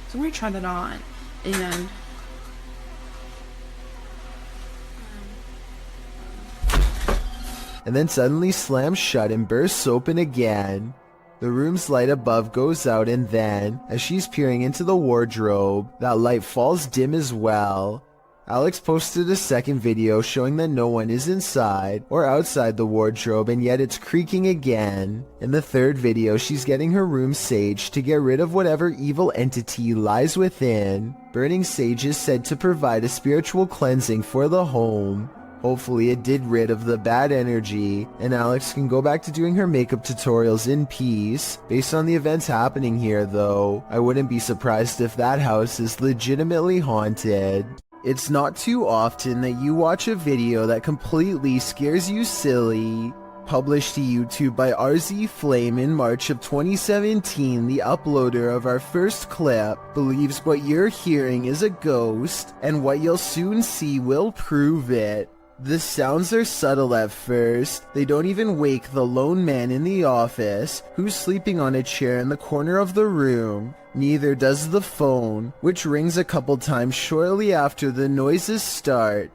So I'm going to try that on. And then suddenly slams shut and bursts open again. The room's light above goes out, and then, as she's peering into the wardrobe, that light falls dim as well. Alex posted a second video showing that no one is inside or outside the wardrobe, and yet it's creaking again. In the third video, she's getting her room saged to get rid of whatever evil entity lies within. Burning sage is said to provide a spiritual cleansing for the home. Hopefully it did rid of the bad energy, and Alex can go back to doing her makeup tutorials in peace. Based on the events happening here though, I wouldn't be surprised if that house is legitimately haunted. It's not too often that you watch a video that completely scares you silly. Published to YouTube by RZ Flame in March of 2017, the uploader of our first clip believes what you're hearing is a ghost, and what you'll soon see will prove it. The sounds are subtle at first. They don't even wake the lone man in the office, who's sleeping on a chair in the corner of the room. Neither does the phone, which rings a couple times shortly after the noises start.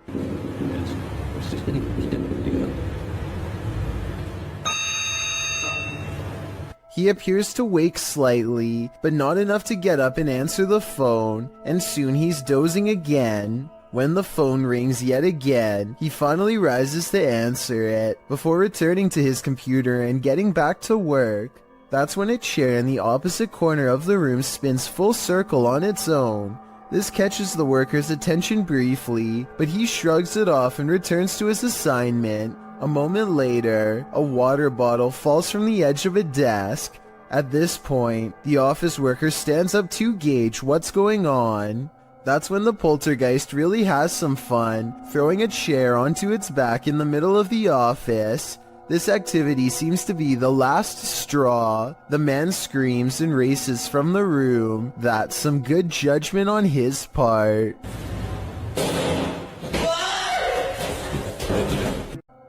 He appears to wake slightly, but not enough to get up and answer the phone, and soon he's dozing again. When the phone rings yet again, he finally rises to answer it, before returning to his computer and getting back to work. That's when a chair in the opposite corner of the room spins full circle on its own. This catches the worker's attention briefly, but he shrugs it off and returns to his assignment. A moment later, a water bottle falls from the edge of a desk. At this point, the office worker stands up to gauge what's going on. That's when the poltergeist really has some fun, throwing a chair onto its back in the middle of the office. This activity seems to be the last straw. The man screams and races from the room. That's some good judgment on his part.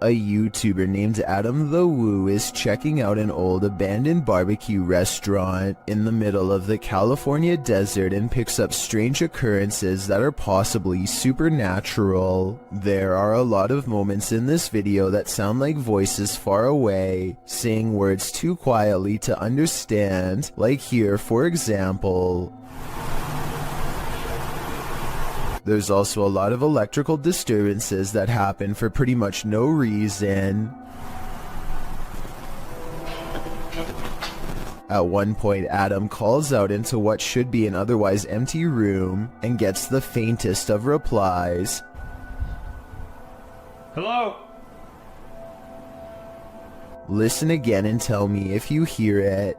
A YouTuber named Adam the Woo is checking out an old abandoned barbecue restaurant in the middle of the California desert and picks up strange occurrences that are possibly supernatural. There are a lot of moments in this video that sound like voices far away, saying words too quietly to understand, like here for example. There's also a lot of electrical disturbances that happen for pretty much no reason. At one point, Adam calls out into what should be an otherwise empty room and gets the faintest of replies. Hello? Listen again and tell me if you hear it.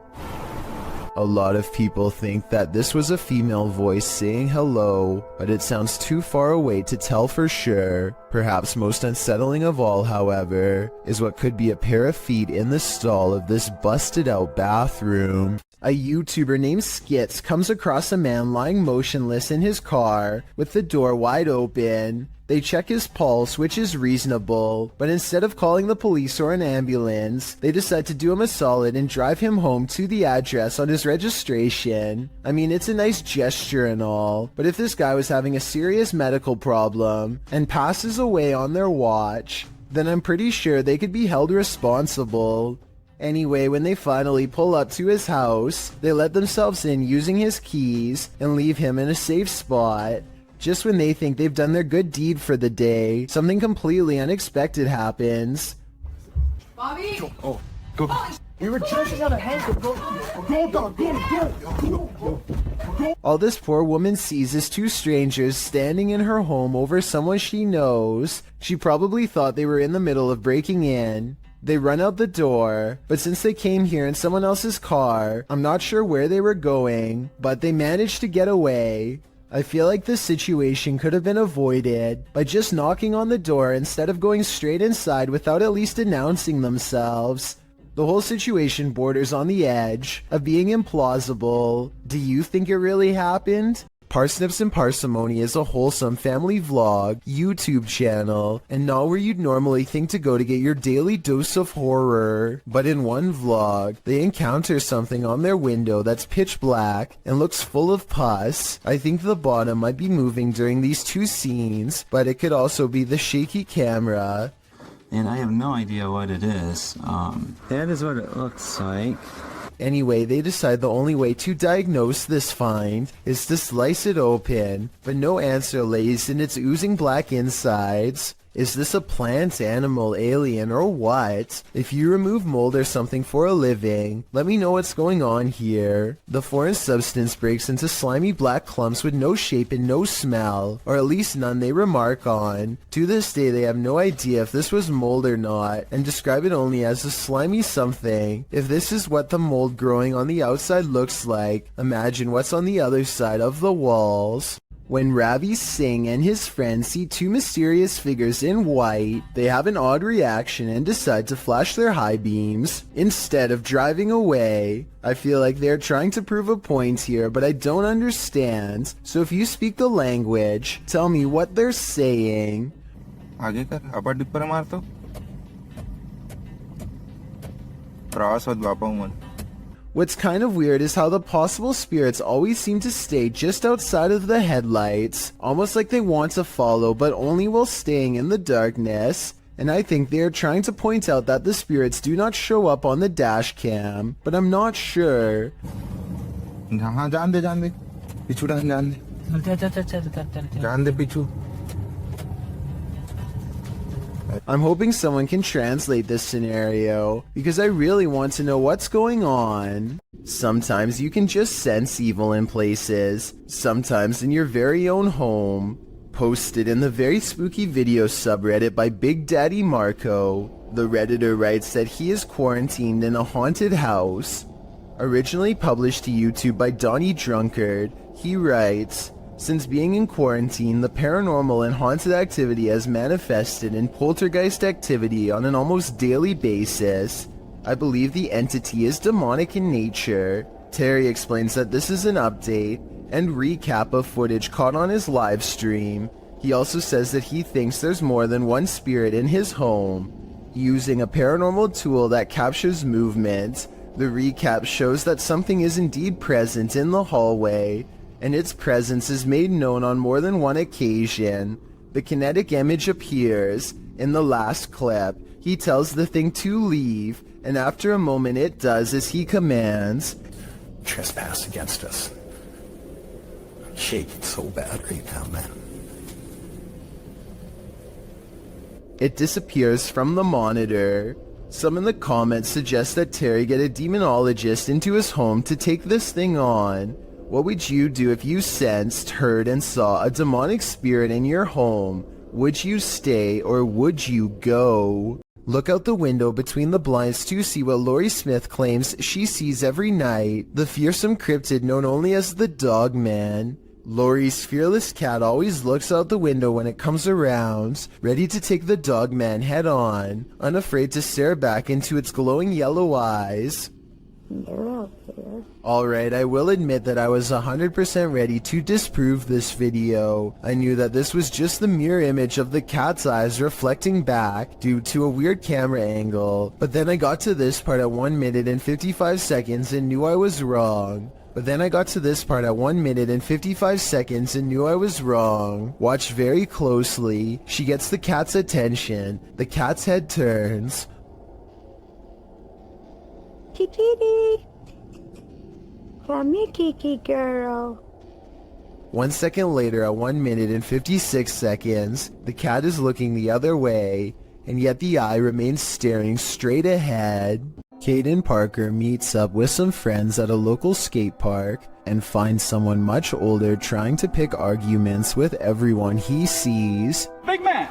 A lot of people think that this was a female voice saying hello, but it sounds too far away to tell for sure. Perhaps most unsettling of all, however, is what could be a pair of feet in the stall of this busted out bathroom. A YouTuber named Skits comes across a man lying motionless in his car with the door wide open. They check his pulse, which is reasonable, but instead of calling the police or an ambulance, they decide to do him a solid and drive him home to the address on his registration. I mean, it's a nice gesture and all, but if this guy was having a serious medical problem and passes away on their watch, then I'm pretty sure they could be held responsible. Anyway, when they finally pull up to his house, they let themselves in using his keys and leave him in a safe spot. Just when they think they've done their good deed for the day, something completely unexpected happens. Bobby? Oh, go. We were just on our hands. Go, dog. Go. All this poor woman sees is two strangers standing in her home over someone she knows. She probably thought they were in the middle of breaking in. They run out the door, but since they came here in someone else's car, I'm not sure where they were going, but they managed to get away. I feel like this situation could have been avoided by just knocking on the door instead of going straight inside without at least announcing themselves. The whole situation borders on the edge of being implausible. Do you think it really happened? Parsnips and Parsimony is a wholesome family vlog, YouTube channel, and not where you'd normally think to go to get your daily dose of horror. But in one vlog, they encounter something on their window that's pitch black and looks full of pus. I think the bottom might be moving during these two scenes, but it could also be the shaky camera. And I have no idea what it is. That is what it looks like. Anyway, they decide the only way to diagnose this find is to slice it open, but no answer lays in its oozing black insides. Is this a plant, animal, alien, or what? If you remove mold or something for a living, let me know what's going on here. The foreign substance breaks into slimy black clumps with no shape and no smell, or at least none they remark on. To this day, they have no idea if this was mold or not, and describe it only as a slimy something. If this is what the mold growing on the outside looks like, imagine what's on the other side of the walls. When Ravi Singh and his friends see two mysterious figures in white, they have an odd reaction and decide to flash their high beams instead of driving away. I feel like they're trying to prove a point here, but I don't understand. So if you speak the language, tell me what they're saying. आगे कर अपर dipper मार तो प्रवास मत वापा मन. What's kind of weird is how the possible spirits always seem to stay just outside of the headlights, almost like they want to follow but only while staying in the darkness. And I think they are trying to point out that the spirits do not show up on the dash cam, but I'm not sure. जान दे पिछू जान दे पिछू. I'm hoping someone can translate this scenario, because I really want to know what's going on. Sometimes you can just sense evil in places, sometimes in your very own home. Posted in the very spooky video subreddit by Big Daddy Marco, the Redditor writes that he is quarantined in a haunted house. Originally published to YouTube by Donnie Drunkard, he writes, "Since being in quarantine, the paranormal and haunted activity has manifested in poltergeist activity on an almost daily basis. I believe the entity is demonic in nature." Terry explains that this is an update and recap of footage caught on his live stream. He also says that he thinks there's more than one spirit in his home. Using a paranormal tool that captures movement, the recap shows that something is indeed present in the hallway, and its presence is made known on more than one occasion. The kinetic image appears. In the last clip, he tells the thing to leave, and after a moment it does as he commands. Trespass against us. I'm shaking so bad right now, man. It disappears from the monitor. Some in the comments suggest that Terry get a demonologist into his home to take this thing on. What would you do if you sensed, heard, and saw a demonic spirit in your home? Would you stay or would you go? Look out the window between the blinds to see what Laurie Smith claims she sees every night, the fearsome cryptid known only as the Dog Man. Laurie's fearless cat always looks out the window when it comes around, ready to take the Dog Man head on, unafraid to stare back into its glowing yellow eyes. Alright, I will admit that I was 100% ready to disprove this video. I knew that this was just the mirror image of the cat's eyes reflecting back due to a weird camera angle, but then I got to this part at 1 minute and 55 seconds and knew I was wrong. Watch very closely. She gets the cat's attention. The cat's head turns. Kiki, come here, Kiki girl. 1 second later, at 1 minute and 56 seconds, the cat is looking the other way, and yet the eye remains staring straight ahead. Caden Parker meets up with some friends at a local skate park and finds someone much older trying to pick arguments with everyone he sees. Big man!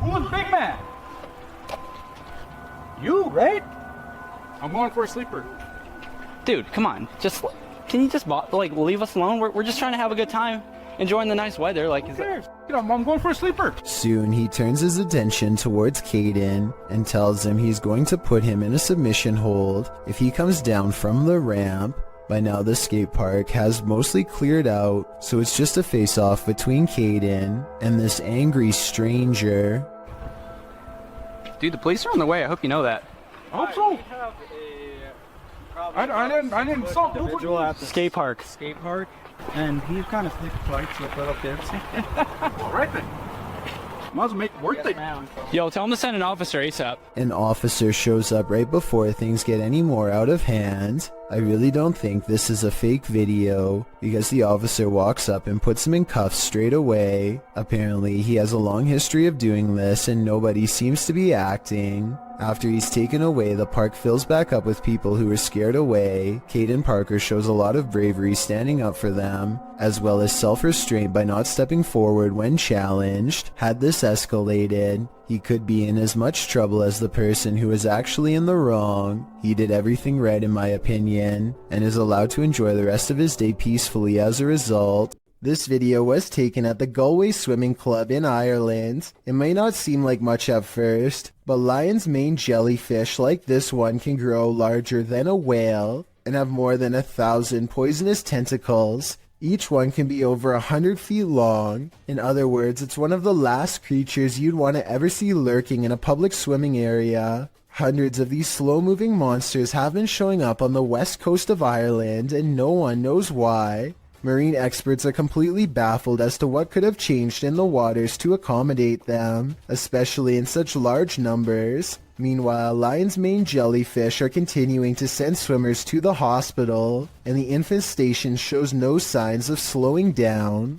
Who's big man? You, right? I'm going for a sleeper. Dude, come on. Can you just like leave us alone? We're just trying to have a good time, enjoying the nice weather. Like, Who cares? I'm going for a sleeper. Soon he turns his attention towards Caden and tells him he's going to put him in a submission hold if he comes down from the ramp. By now the skate park has mostly cleared out, so it's just a face-off between Caden and this angry stranger. Dude, the police are on the way. I hope you know that. I hope so. I didn't assault individual at the skate park. And he's kind of sneaky fights with little kids. All right then. Might as well make it worth it. Yo, tell him to send an officer ASAP. An officer shows up right before things get any more out of hand. I really don't think this is a fake video, because the officer walks up and puts him in cuffs straight away. Apparently, he has a long history of doing this and nobody seems to be acting. After he's taken away, the park fills back up with people who are scared away. Caden Parker shows a lot of bravery standing up for them, as well as self-restraint by not stepping forward when challenged. Had this escalated, he could be in as much trouble as the person who is actually in the wrong. He did everything right in my opinion, and is allowed to enjoy the rest of his day peacefully as a result. This video was taken at the Galway Swimming Club in Ireland. It may not seem like much at first, but lion's mane jellyfish like this one can grow larger than a whale and have more than 1,000 poisonous tentacles. Each one can be over 100 feet long. In other words, it's one of the last creatures you'd want to ever see lurking in a public swimming area. Hundreds of these slow-moving monsters have been showing up on the west coast of Ireland, and no one knows why. Marine experts are completely baffled as to what could have changed in the waters to accommodate them, especially in such large numbers. Meanwhile, lion's mane jellyfish are continuing to send swimmers to the hospital, and the infestation shows no signs of slowing down.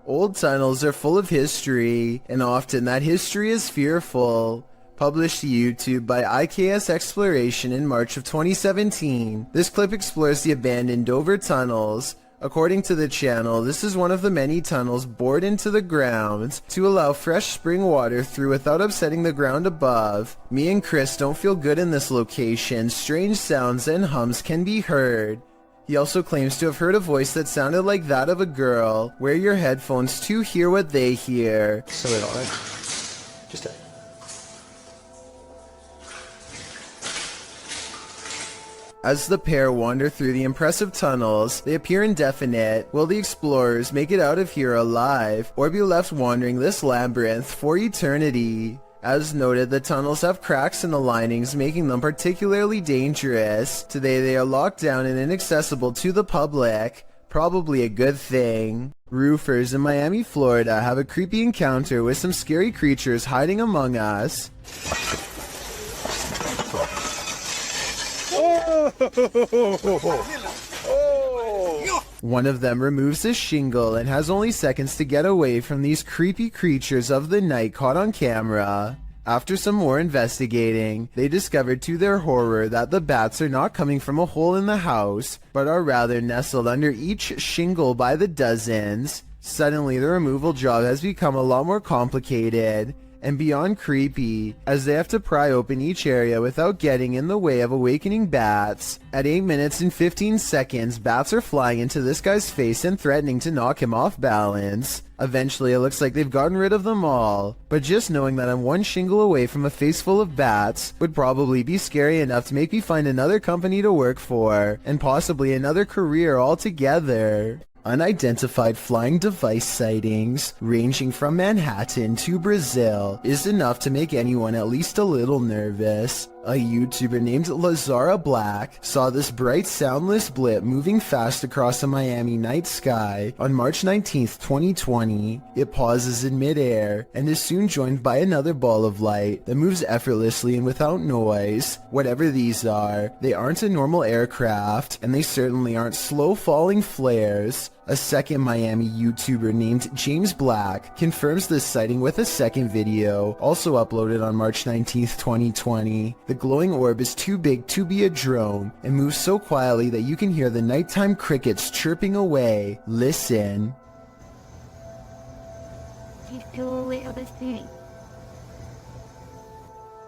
Old tunnels are full of history, and often that history is fearful. Published to YouTube by IKS Exploration in March of 2017, this clip explores the abandoned Dover tunnels. According to the channel, this is one of the many tunnels bored into the ground to allow fresh spring water through without upsetting the ground above. Me and Chris don't feel good in this location. Strange sounds and hums can be heard. He also claims to have heard a voice that sounded like that of a girl. Wear your headphones to hear what they hear. So it all right. Just As the pair wander through the impressive tunnels, they appear indefinite. Will the explorers make it out of here alive, or be left wandering this labyrinth for eternity? As noted, the tunnels have cracks in the linings, making them particularly dangerous. Today they are locked down and inaccessible to the public. Probably a good thing. Roofers in Miami, Florida have a creepy encounter with some scary creatures hiding among us. One of them removes his shingle and has only seconds to get away from these creepy creatures of the night caught on camera. After some more investigating, they discovered to their horror that the bats are not coming from a hole in the house, but are rather nestled under each shingle by the dozens. Suddenly, the removal job has become a lot more complicated and beyond creepy, as they have to pry open each area without getting in the way of awakening bats. At 8 minutes and 15 seconds, bats are flying into this guy's face and threatening to knock him off balance. Eventually, it looks like they've gotten rid of them all, but just knowing that I'm one shingle away from a face full of bats would probably be scary enough to make me find another company to work for, and possibly another career altogether. Unidentified flying device sightings, ranging from Manhattan to Brazil, is enough to make anyone at least a little nervous. A YouTuber named Lazara Black saw this bright soundless blip moving fast across a Miami night sky on March 19th, 2020. It pauses in midair and is soon joined by another ball of light that moves effortlessly and without noise. Whatever these are, they aren't a normal aircraft, and they certainly aren't slow falling flares. A second Miami YouTuber named James Black confirms this sighting with a second video, also uploaded on March 19th, 2020. The glowing orb is too big to be a drone and moves so quietly that you can hear the nighttime crickets chirping away. Listen.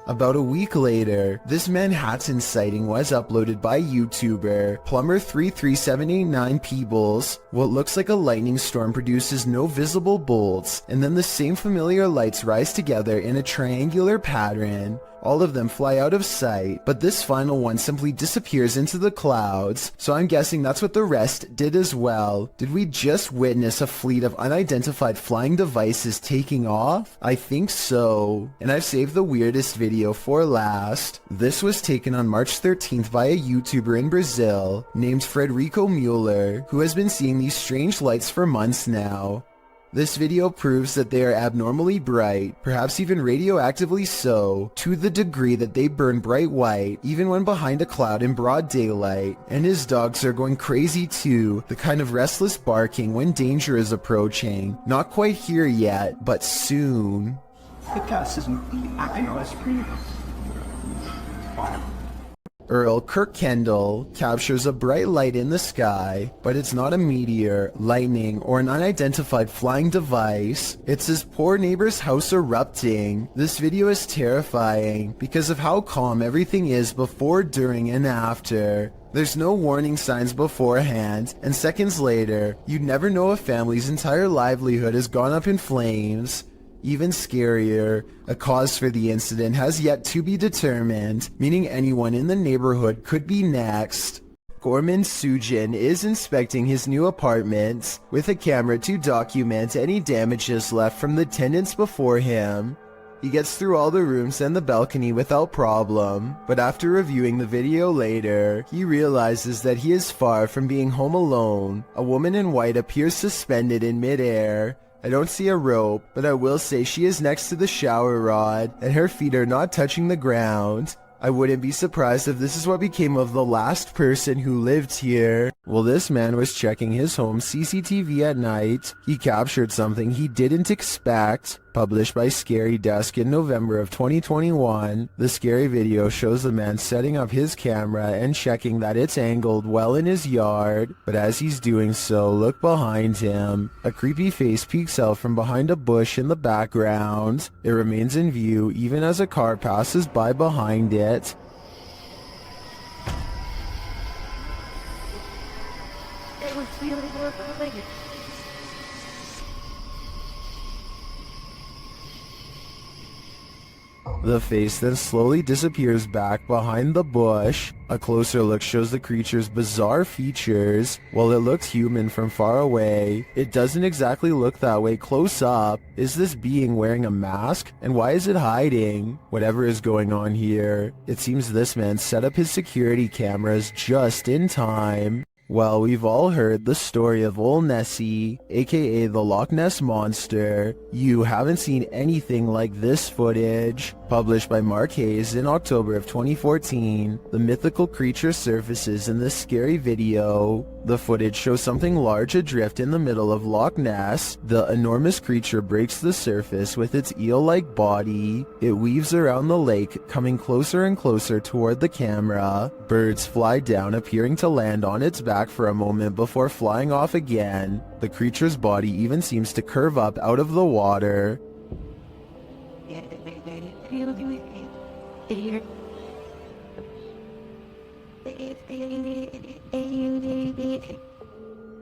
About a week later, this Manhattan sighting was uploaded by YouTuber Plumber33789 Peebles. What looks like a lightning storm produces no visible bolts, and then the same familiar lights rise together in a triangular pattern. All of them fly out of sight, but this final one simply disappears into the clouds, so I'm guessing that's what the rest did as well. Did we just witness a fleet of unidentified flying devices taking off? I think so. And I've saved the weirdest video for last. This was taken on March 13th by a YouTuber in Brazil named Frederico Mueller, who has been seeing these strange lights for months now. This video proves that they are abnormally bright, perhaps even radioactively so, to the degree that they burn bright white even when behind a cloud in broad daylight. And his dogs are going crazy too, the kind of restless barking when danger is approaching. Not quite here yet, but soon. Earl Kirkendall captures a bright light in the sky, but it's not a meteor, lightning, or an unidentified flying device. It's his poor neighbor's house erupting. This video is terrifying because of how calm everything is before, during, and after. There's no warning signs beforehand, and seconds later, you'd never know a family's entire livelihood has gone up in flames. Even scarier, a cause for the incident has yet to be determined, meaning anyone in the neighborhood could be next. Gorman Sujin is inspecting his new apartment with a camera to document any damages left from the tenants before him. He gets through all the rooms and the balcony without problem, but after reviewing the video later, he realizes that he is far from being home alone. A woman in white appears suspended in midair. I don't see a rope, but I will say she is next to the shower rod, and her feet are not touching the ground. I wouldn't be surprised if this is what became of the last person who lived here. While this man was checking his home CCTV at night, he captured something he didn't expect. Published by Scary Desk in November of 2021, the scary video shows the man setting up his camera and checking that it's angled well in his yard. But as he's doing so, look behind him. A creepy face peeks out from behind a bush in the background. It remains in view even as a car passes by behind it. The face then slowly disappears back behind the bush. A closer look shows the creature's bizarre features. While it looks human from far away, it doesn't exactly look that way close up. Is this being wearing a mask? And why is it hiding? Whatever is going on here, it seems this man set up his security cameras just in time. Well, we've all heard the story of Old Nessie, aka the Loch Ness Monster. You haven't seen anything like this footage. Published by Mark Hayes in October of 2014, the mythical creature surfaces in this scary video. The footage shows something large adrift in the middle of Loch Ness. The enormous creature breaks the surface with its eel-like body. It weaves around the lake, coming closer and closer toward the camera. Birds fly down, appearing to land on its back for a moment before flying off again. The creature's body even seems to curve up out of the water.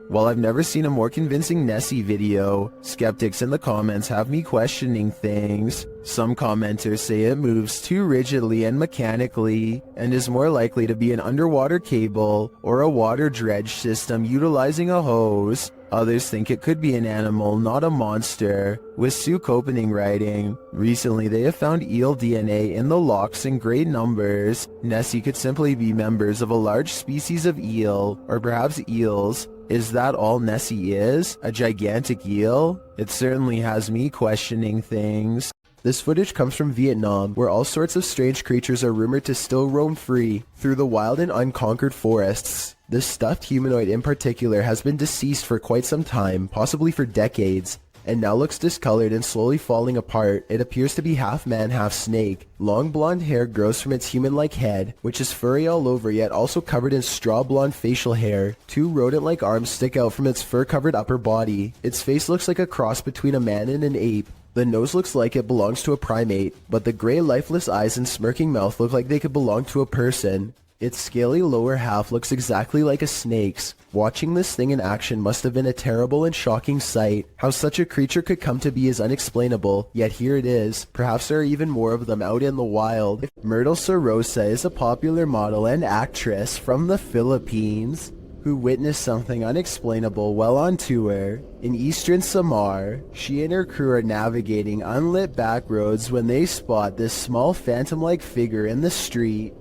While I've never seen a more convincing Nessie video, skeptics in the comments have me questioning things. Some commenters say it moves too rigidly and mechanically, and is more likely to be an underwater cable or a water dredge system utilizing a hose. Others think it could be an animal, not a monster. With Sue Copening writing, recently they have found eel DNA in the lochs in great numbers. Nessie could simply be members of a large species of eel, or perhaps eels. Is that all Nessie is? A gigantic eel? It certainly has me questioning things. This footage comes from Vietnam, where all sorts of strange creatures are rumored to still roam free through the wild and unconquered forests. This stuffed humanoid in particular has been deceased for quite some time, possibly for decades, and now looks discolored and slowly falling apart. It appears to be half man, half snake. Long blonde hair grows from its human-like head, which is furry all over yet also covered in straw blonde facial hair. Two rodent-like arms stick out from its fur-covered upper body. Its face looks like a cross between a man and an ape. The nose looks like it belongs to a primate, but the gray lifeless eyes and smirking mouth look like they could belong to a person. Its scaly lower half looks exactly like a snake's. Watching this thing in action must have been a terrible and shocking sight. How such a creature could come to be is unexplainable, yet here it is. Perhaps there are even more of them out in the wild. Myrtle Sorosa is a popular model and actress from the Philippines who witnessed something unexplainable while on tour. In eastern Samar, she and her crew are navigating unlit back roads when they spot this small phantom-like figure in the street.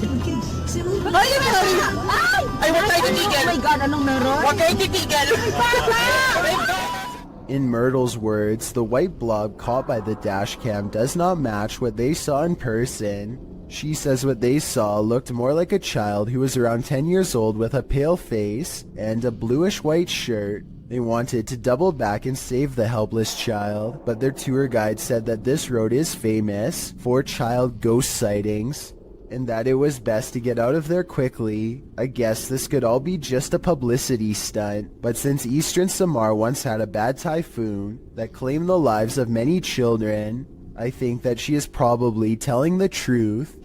Ay, huwag tayo titigil! Oh my God, anong meron? Huwag kayo titigil! In Myrtle's words, the white blob caught by the dash cam does not match what they saw in person. She says what they saw looked more like a child who was around 10 years old with a pale face and a bluish-white shirt. They wanted to double back and save the helpless child, but their tour guide said that this road is famous for child ghost sightings, and that it was best to get out of there quickly. I guess this could all be just a publicity stunt, but since eastern Samar once had a bad typhoon that claimed the lives of many children, I think that she is probably telling the truth.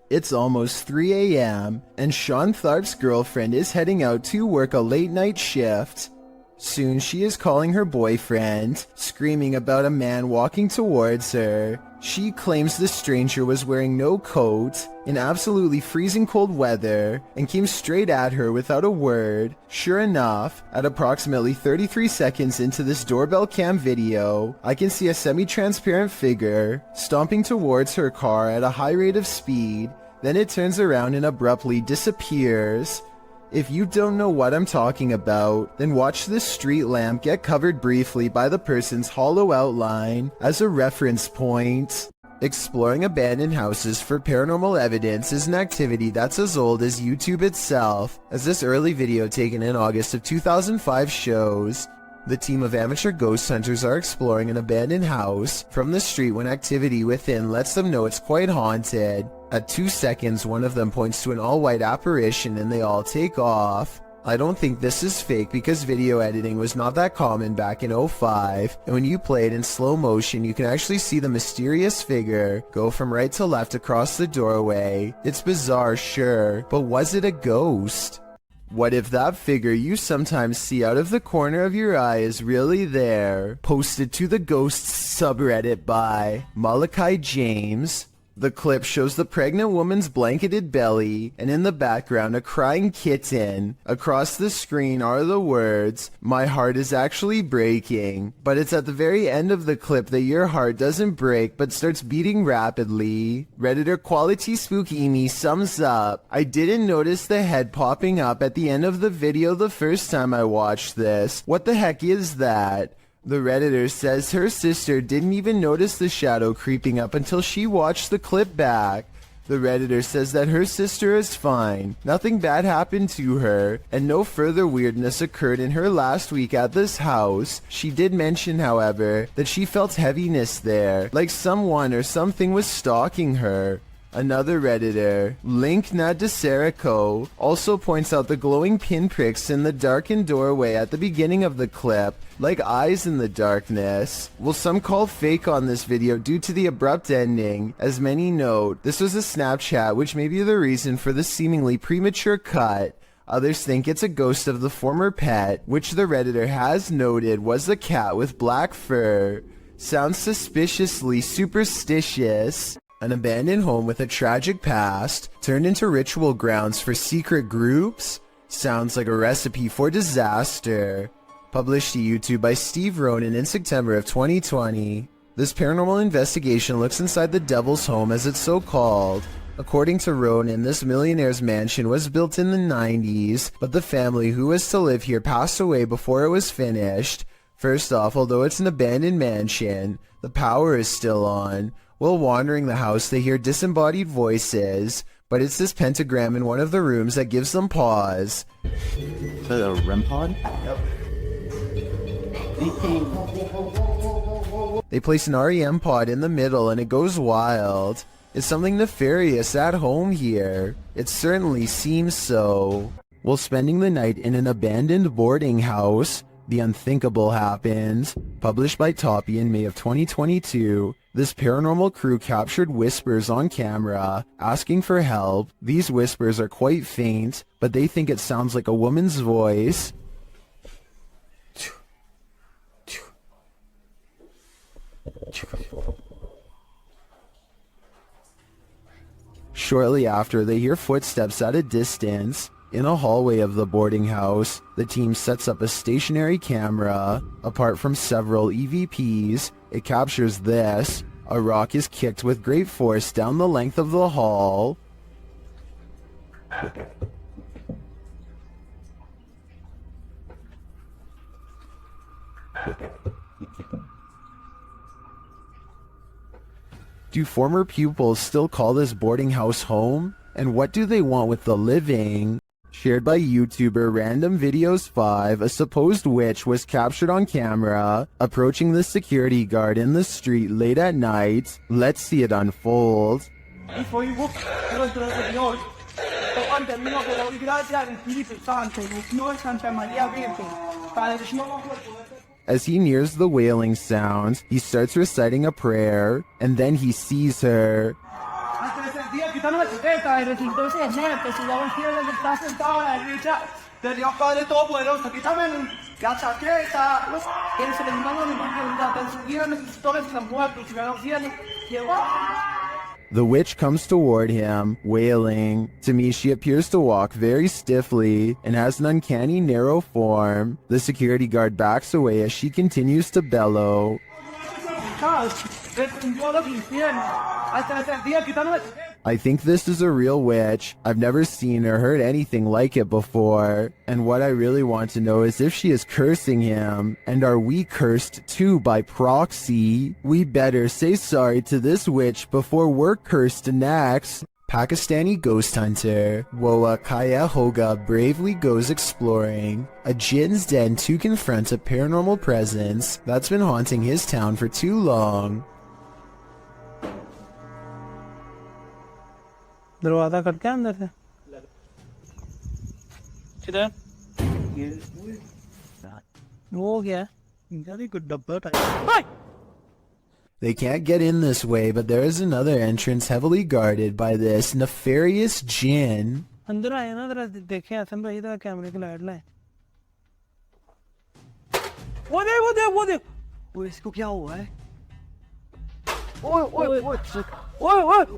It's almost 3 a.m. and Sean Tharp's girlfriend is heading out to work a late night shift. Soon she is calling her boyfriend, screaming about a man walking towards her. She claims the stranger was wearing no coat in absolutely freezing cold weather and came straight at her without a word. Sure enough, at approximately 33 seconds into this doorbell cam video, I can see a semi-transparent figure stomping towards her car at a high rate of speed. Then it turns around and abruptly disappears. If you don't know what I'm talking about, then watch this street lamp get covered briefly by the person's hollow outline as a reference point. Exploring abandoned houses for paranormal evidence is an activity that's as old as YouTube itself, as this early video taken in August of 2005 shows. The team of amateur ghost hunters are exploring an abandoned house from the street when activity within lets them know it's quite haunted. At 2 seconds, one of them points to an all-white apparition and they all take off. I don't think this is fake because video editing was not that common back in 2005, and when you play it in slow motion you can actually see the mysterious figure go from right to left across the doorway. It's bizarre, sure, but was it a ghost? What if that figure you sometimes see out of the corner of your eye is really there? Posted to the Ghosts subreddit by Malachi James. The clip shows the pregnant woman's blanketed belly, and in the background a crying kitten. Across the screen are the words, "My heart is actually breaking." But it's at the very end of the clip that your heart doesn't break but starts beating rapidly. Redditor Quality Spookimi sums up, "I didn't notice the head popping up at the end of the video the first time I watched this. What the heck is that?" The Redditor says her sister didn't even notice the shadow creeping up until she watched the clip back. The Redditor says that her sister is fine, nothing bad happened to her, and no further weirdness occurred in her last week at this house. She did mention, however, that she felt heaviness there, like someone or something was stalking her. Another Redditor, Linkna Deserico, also points out the glowing pinpricks in the darkened doorway at the beginning of the clip, like eyes in the darkness. Well, some call fake on this video due to the abrupt ending. As many note, this was a Snapchat, which may be the reason for the seemingly premature cut. Others think it's a ghost of the former pet, which the Redditor has noted was a cat with black fur. Sounds suspiciously superstitious. An abandoned home with a tragic past turned into ritual grounds for secret groups? Sounds like a recipe for disaster. Published to YouTube by Steve Ronan in September of 2020. This paranormal investigation looks inside the Devil's Home, as it's so called. According to Ronan, this millionaire's mansion was built in the 90s, but the family who was to live here passed away before it was finished. First off, although it's an abandoned mansion, the power is still on. While wandering the house, they hear disembodied voices, but it's this pentagram in one of the rooms that gives them pause. Is that a REM pod? Yep. They place an REM pod in the middle and it goes wild. Is something nefarious at home here? It certainly seems so. While spending the night in an abandoned boarding house, the unthinkable happens. Published by Toppy in May of 2022, this paranormal crew captured whispers on camera, asking for help. These whispers are quite faint, but they think it sounds like a woman's voice. Shortly after, they hear footsteps at a distance. In a hallway of the boarding house, the team sets up a stationary camera. Apart from several EVPs, it captures this. A rock is kicked with great force down the length of the hall. Do former pupils still call this boarding house home? And what do they want with the living? Shared by YouTuber Random Videos 5, a supposed witch was captured on camera approaching the security guard in the street late at night. Let's see it unfold. As he nears the wailing sound, he starts reciting a prayer, and then he sees her. The witch comes toward him, wailing. To me, she appears to walk very stiffly and has an uncanny narrow form. The security guard backs away as she continues to bellow. I think this is a real witch. I've never seen or heard anything like it before. And what I really want to know is if she is cursing him. And are we cursed too by proxy? We better say sorry to this witch before we're cursed next. Pakistani ghost hunter Woa Kaya Hoga bravely goes exploring a jinn's den to confront a paranormal presence that's been haunting his town for too long. दरवाजा खटका अंदर से किधर वो क्या इनका कुछ डब्बा type They can't get in this way, but there is another entrance heavily guarded by this nefarious jinn. अंदर आए ना जरा देखें असम भाई इधर कैमरे की लाइट लाए वो देख वो इसको क्या हुआ है ओए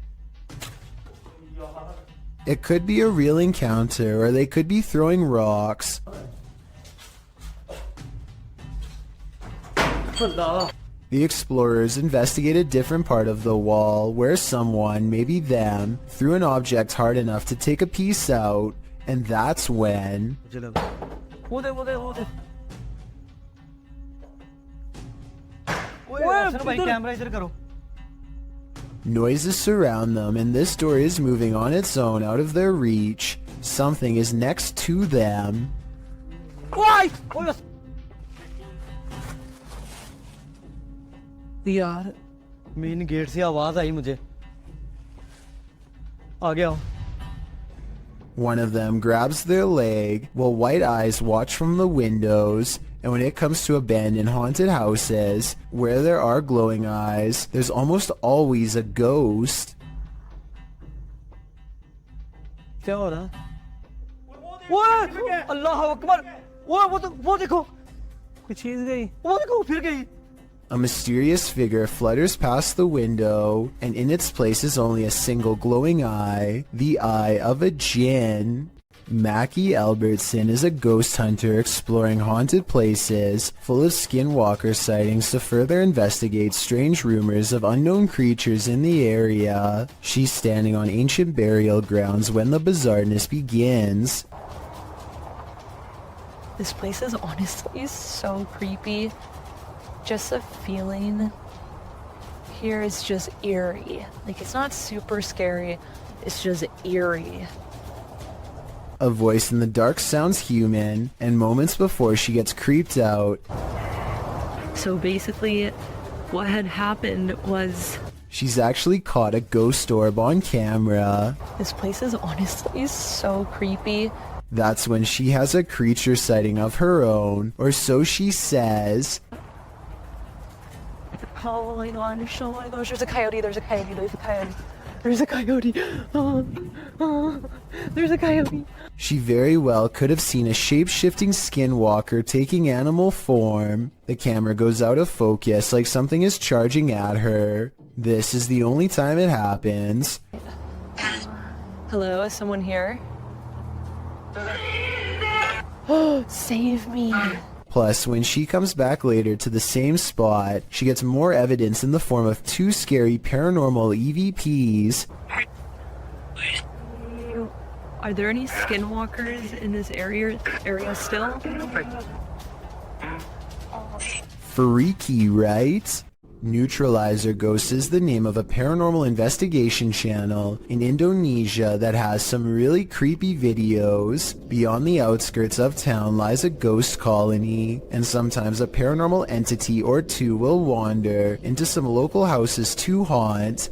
It could be a real encounter, or they could be throwing rocks. The explorers investigate a different part of the wall where someone, maybe them, threw an object hard enough to take a piece out, and that's when... Noises surround them, and this door is moving on its own out of their reach. Something is next to them. यार main gate से आवाज आई मुझे आ गया One of them grabs their leg, while white eyes watch from the windows. And when it comes to abandoned haunted houses, where there are glowing eyes, there's almost always a ghost. क्या हो रहा वो अल्लाह अकबर वो देखो कोई चीज गई वो देखो फिर गई A mysterious figure flutters past the window, and in its place is only a single glowing eye, the eye of a djinn. Mackie Albertson is a ghost hunter exploring haunted places, full of skinwalker sightings to further investigate strange rumors of unknown creatures in the area. She's standing on ancient burial grounds when the bizarreness begins. This place is honestly so creepy. Just a feeling here is just eerie. Like, it's not super scary, it's just eerie. A voice in the dark sounds human, and moments before she gets creeped out. So basically, what had happened was... She's actually caught a ghost orb on camera. This place is honestly so creepy. That's when she has a creature sighting of her own, or so she says. Oh my gosh, oh my gosh, there's a coyote, there's a coyote, there's a coyote. There's a coyote. There's a coyote. She very well could have seen a shape-shifting skinwalker taking animal form. The camera goes out of focus like something is charging at her. This is the only time it happens. Hello, is someone here? Oh, save me. Plus, when she comes back later to the same spot, she gets more evidence in the form of 2 scary paranormal EVPs. Are there any skinwalkers in this area still? Freaky, right? Neutralizer Ghost is the name of a paranormal investigation channel in Indonesia that has some really creepy videos. Beyond the outskirts of town lies a ghost colony, and sometimes a paranormal entity or two will wander into some local houses to haunt.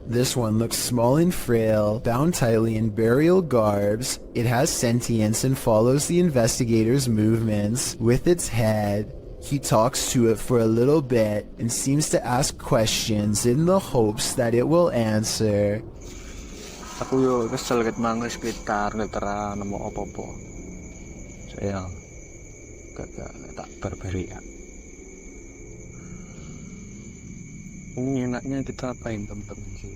This one looks small and frail, bound tightly in burial garbs. It has sentience and follows the investigator's movements with its head. He talks to it for a little bit and seems to ask questions in the hopes that it will answer. Aku yo kesel ket mangga sekitar netera nemu opo-opo. Saya gak tak berberi ya. Ini enaknya kita apain temen-temen sih.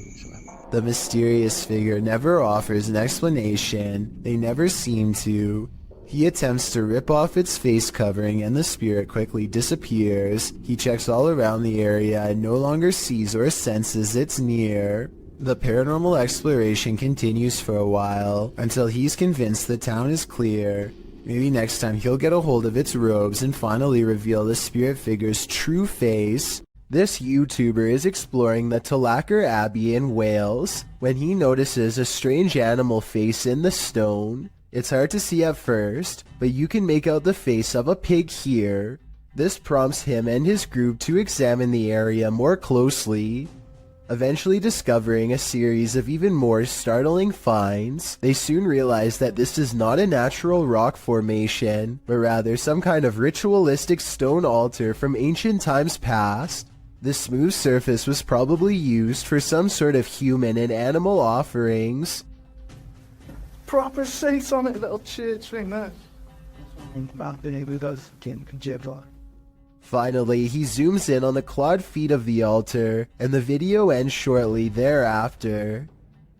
The mysterious figure never offers an explanation. They never seem to. He attempts to rip off its face covering and the spirit quickly disappears. He checks all around the area and no longer sees or senses it's near. The paranormal exploration continues for a while until he's convinced the town is clear. Maybe next time he'll get a hold of its robes and finally reveal the spirit figure's true face. This YouTuber is exploring the Tulacker Abbey in Wales when he notices a strange animal face in the stone. It's hard to see at first, but you can make out the face of a pig here. This prompts him and his group to examine the area more closely. Eventually discovering a series of even more startling finds, they soon realize that this is not a natural rock formation, but rather some kind of ritualistic stone altar from ancient times past. The smooth surface was probably used for some sort of human and animal offerings. Proper seats on it, little church thing, that. Finally, he zooms in on the clawed feet of the altar, and the video ends shortly thereafter.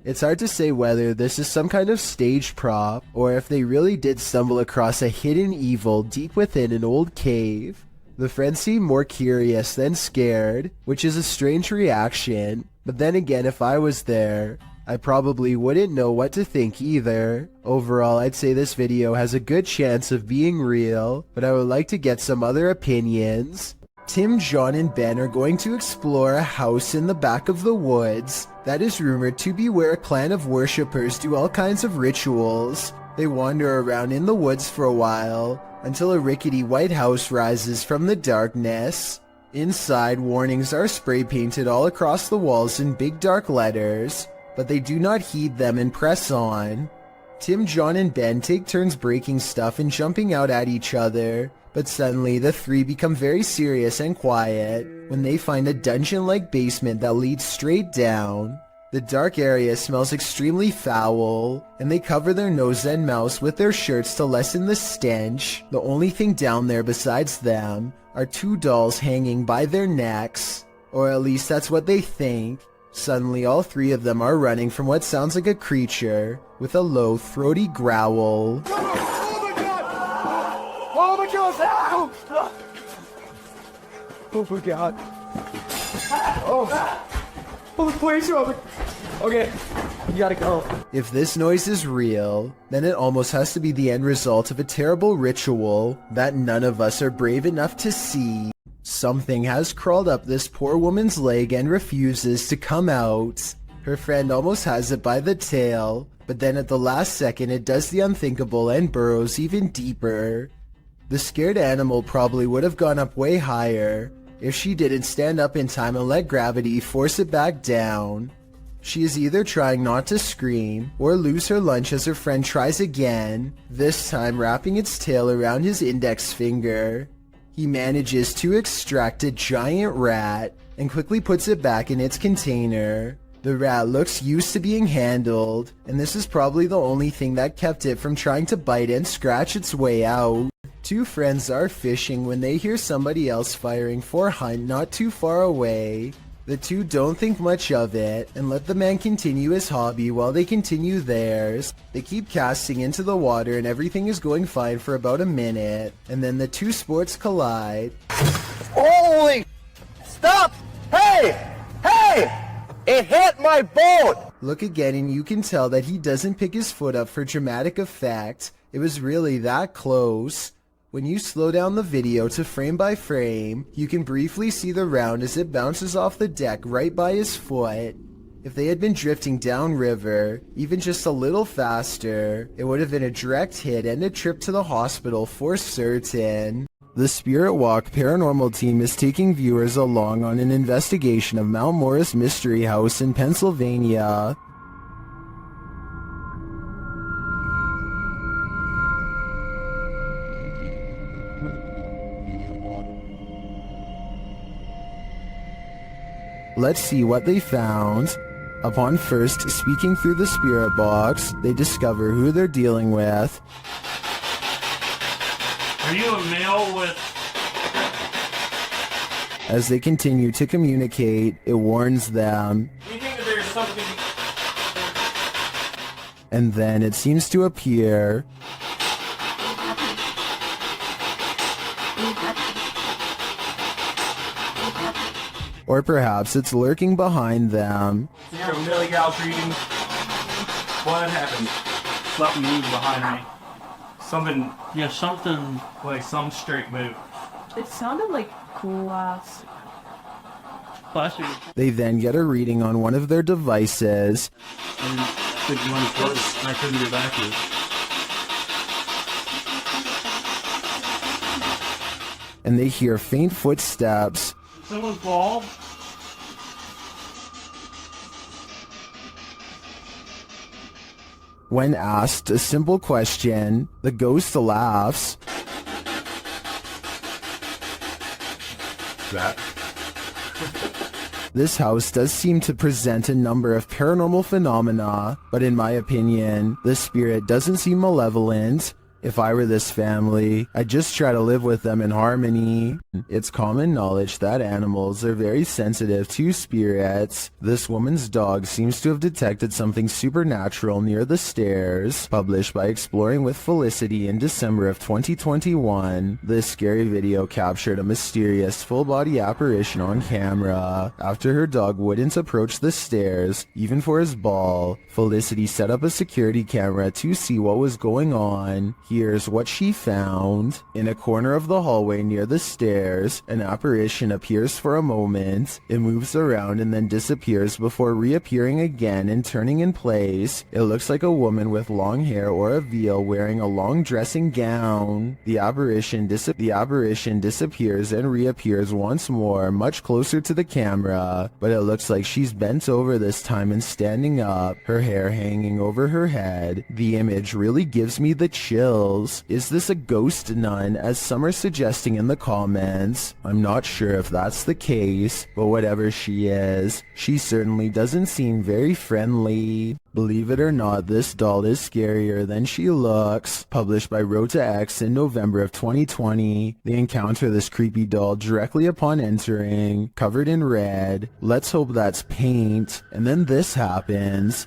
It's hard to say whether this is some kind of stage prop, or if they really did stumble across a hidden evil deep within an old cave. The friends seem more curious than scared, which is a strange reaction, but then again, if I was there, I probably wouldn't know what to think either. Overall, I'd say this video has a good chance of being real, but I would like to get some other opinions. Tim, John, and Ben are going to explore a house in the back of the woods that is rumored to be where a clan of worshippers do all kinds of rituals. They wander around in the woods for a while, until a rickety white house rises from the darkness. Inside, warnings are spray painted all across the walls in big dark letters, but they do not heed them and press on. Tim, John, and Ben take turns breaking stuff and jumping out at each other, but suddenly the three become very serious and quiet when they find a dungeon-like basement that leads straight down. The dark area smells extremely foul, and they cover their nose and mouths with their shirts to lessen the stench. The only thing down there besides them are 2 dolls hanging by their necks, or at least that's what they think. Suddenly, all 3 of them are running from what sounds like a creature with a low, throaty growl. Oh my god! Oh my god! Oh my god! Oh! Oh, please, Robert. Okay, you gotta go. If this noise is real, then it almost has to be the end result of a terrible ritual that none of us are brave enough to see. Something has crawled up this poor woman's leg and refuses to come out. Her friend almost has it by the tail, but then at the last second it does the unthinkable and burrows even deeper. The scared animal probably would have gone up way higher if she didn't stand up in time and let gravity force it back down. She is either trying not to scream or lose her lunch as her friend tries again, this time wrapping its tail around his index finger. He manages to extract a giant rat and quickly puts it back in its container. The rat looks used to being handled, and this is probably the only thing that kept it from trying to bite and scratch its way out. Two friends are fishing when they hear somebody else firing for a hunt not too far away. The two don't think much of it and let the man continue his hobby while they continue theirs. They keep casting into the water and everything is going fine for about a minute, and then the two sports collide. Holy! Stop! Hey! Hey! It hit my boat! Look again and you can tell that he doesn't pick his foot up for dramatic effect. It was really that close. When you slow down the video to frame by frame, you can briefly see the round as it bounces off the deck right by his foot. If they had been drifting downriver, even just a little faster, it would have been a direct hit and a trip to the hospital for certain. The Spirit Walk paranormal team is taking viewers along on an investigation of Mount Morris Mystery House in Pennsylvania. Let's see what they found. Upon first speaking through the spirit box, they discover who they're dealing with. Are you a male with... As they continue to communicate, it warns them. You think that there's something... And then it seems to appear. Or perhaps it's lurking behind them. You're a Millie Gal's reading. What happened? Something moved behind me. Something... Yeah, something... Like some straight move. It sounded like glass. Plastic. They then get a reading on one of their devices. And I couldn't get back to it. And they hear faint footsteps. Someone's bald. When asked a simple question, the ghost laughs. That? This house does seem to present a number of paranormal phenomena, but in my opinion, the spirit doesn't seem malevolent. If I were this family, I'd just try to live with them in harmony. It's common knowledge that animals are very sensitive to spirits. This woman's dog seems to have detected something supernatural near the stairs. Published by Exploring with Felicity in December of 2021, this scary video captured a mysterious full-body apparition on camera. After her dog wouldn't approach the stairs, even for his ball, Felicity set up a security camera to see what was going on. Here's what she found. In a corner of the hallway near the stairs, an apparition appears for a moment. It moves around and then disappears before reappearing again and turning in place. It looks like a woman with long hair or a veil wearing a long dressing gown. The apparition disappears and reappears once more, much closer to the camera, but it looks like she's bent over this time and standing up, her hair hanging over her head. The image really gives me the chills. Is this a ghost nun, as some are suggesting in the comments? I'm not sure if that's the case, but whatever she is, she certainly doesn't seem very friendly. Believe it or not, this doll is scarier than she looks. Published by Rota X in November of 2020. They encounter this creepy doll directly upon entering, covered in red. Let's hope that's paint. And then this happens.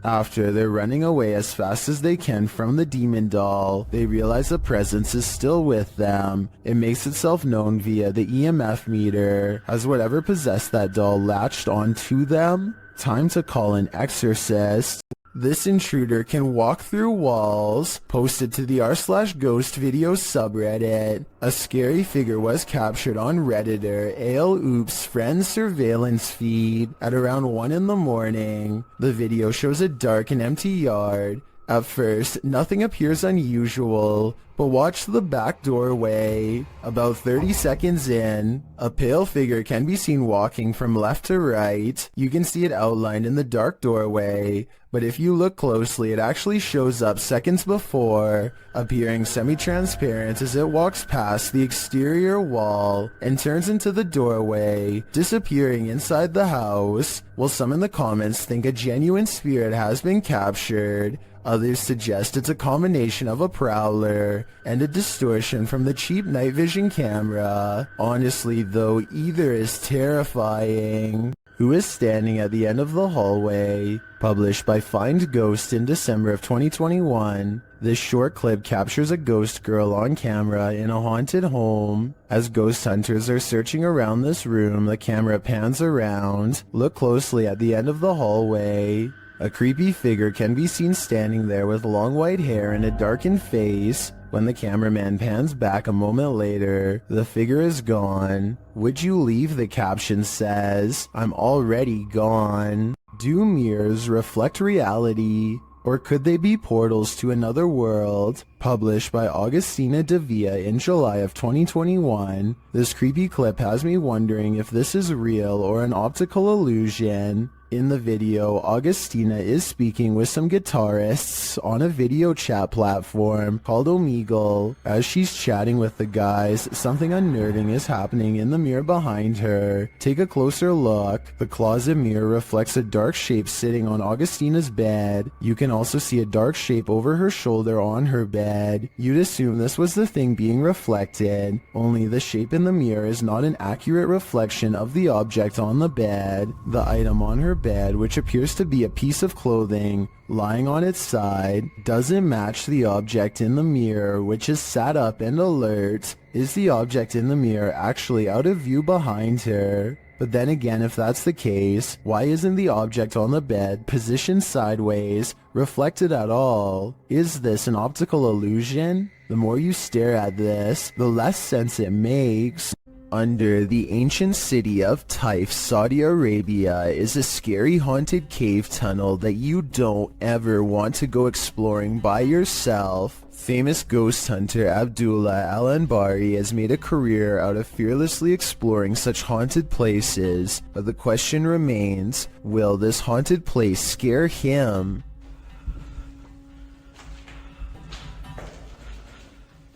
After they're running away as fast as they can from the demon doll, they realize a presence is still with them. It makes itself known via the EMF meter. Has whatever possessed that doll latched onto them? Time to call an exorcist. This intruder can walk through walls. Posted to the r/ghost video subreddit. A scary figure was captured on Redditor ALOOP's friend surveillance feed at around 1 in the morning. The video shows a dark and empty yard. At first, nothing appears unusual, but watch the back doorway. About 30 seconds in, a pale figure can be seen walking from left to right. You can see it outlined in the dark doorway, but if you look closely, it actually shows up seconds before, appearing semi-transparent as it walks past the exterior wall and turns into the doorway, disappearing inside the house. While some in the comments think a genuine spirit has been captured, others suggest it's a combination of a prowler and a distortion from the cheap night vision camera. Honestly though, either is terrifying. Who is standing at the end of the hallway? Published by Find Ghost in December of 2021. This short clip captures a ghost girl on camera in a haunted home. As ghost hunters are searching around this room, the camera pans around. Look closely at the end of the hallway. A creepy figure can be seen standing there with long white hair and a darkened face. When the cameraman pans back a moment later, the figure is gone. Would you leave? The caption says. I'm already gone. Do mirrors reflect reality? Or could they be portals to another world? Published by Augustina Devia in July of 2021. This creepy clip has me wondering if this is real or an optical illusion. In the video, Augustina is speaking with some guitarists on a video chat platform called Omegle. As she's chatting with the guys, something unnerving is happening in the mirror behind her. Take a closer look. The closet mirror reflects a dark shape sitting on Augustina's bed. You can also see a dark shape over her shoulder on her bed. You'd assume this was the thing being reflected, only the shape in the mirror is not an accurate reflection of the object on the bed. The item on her bed, which appears to be a piece of clothing lying on its side, doesn't match the object in the mirror, which is sat up and alert. Is the object in the mirror actually out of view behind her? But then again, if that's the case, why isn't the object on the bed positioned sideways, reflected at all? Is this an optical illusion? The more you stare at this, the less sense it makes. Under the ancient city of Taif, Saudi Arabia, is a scary haunted cave tunnel that you don't ever want to go exploring by yourself. Famous ghost hunter Abdullah Al-Anbari has made a career out of fearlessly exploring such haunted places, but the question remains, will this haunted place scare him?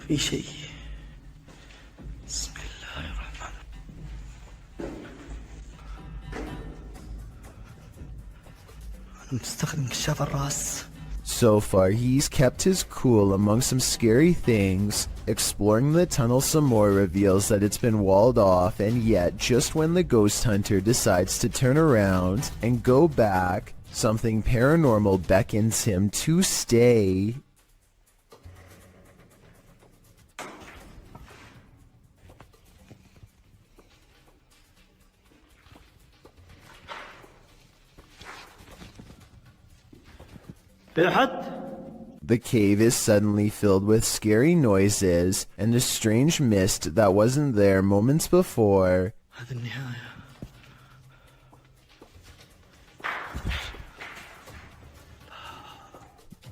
في شيء مستخدم كشاف الراس. So far, he's kept his cool among some scary things. Exploring the tunnel some more reveals that it's been walled off, and yet, just when the ghost hunter decides to turn around and go back, something paranormal beckons him to stay. The cave is suddenly filled with scary noises and a strange mist that wasn't there moments before.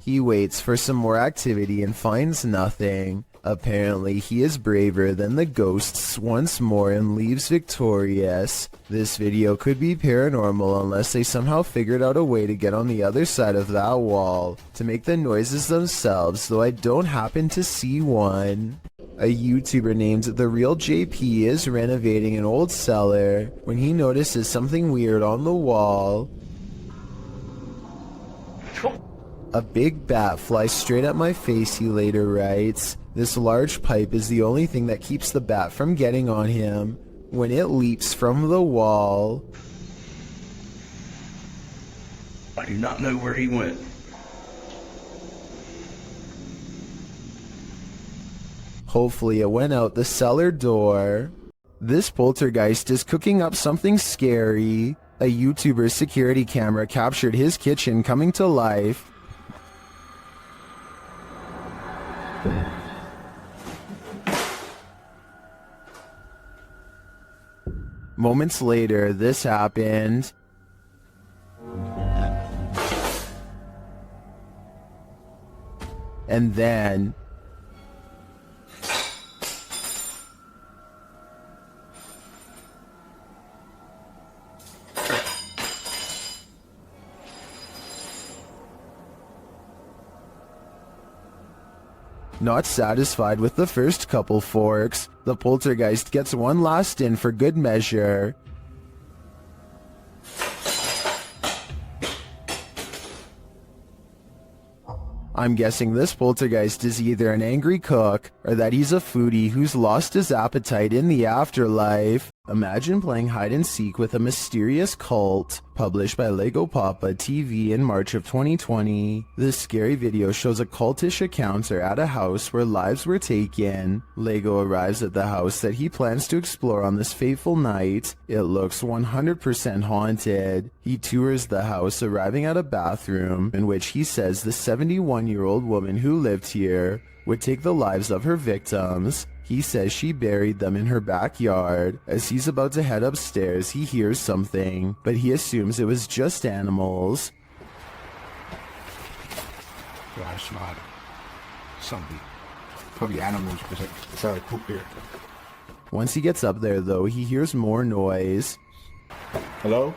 He waits for some more activity and finds nothing. Apparently, he is braver than the ghosts once more and leaves victorious. This video could be paranormal unless they somehow figured out a way to get on the other side of that wall to make the noises themselves, though I don't happen to see one. A YouTuber named The Real JP is renovating an old cellar when he notices something weird on the wall. A big bat flies straight at my face, he later writes. This large pipe is the only thing that keeps the bat from getting on him when it leaps from the wall. I do not know where he went. Hopefully it went out the cellar door. This poltergeist is cooking up something scary. A YouTuber's security camera captured his kitchen coming to life. Moments later, this happened. And then... Not satisfied with the first couple forks, the poltergeist gets one last in for good measure. I'm guessing this poltergeist is either an angry cook or that he's a foodie who's lost his appetite in the afterlife. Imagine playing hide and seek with a mysterious cult. Published by Lego Papa TV in March of 2020. This scary video shows a cultish encounter at a house where lives were taken. Lego arrives at the house that he plans to explore on this fateful night. It looks 100% haunted. He tours the house, arriving at a bathroom in which he says the 71-year-old woman who lived here would take the lives of her victims. He says she buried them in her backyard. As he's about to head upstairs, he hears something, but he assumes it was just animals. Yeah, it's not something. Probably animals because it's out of poop here. Once he gets up there, though, he hears more noise. Hello?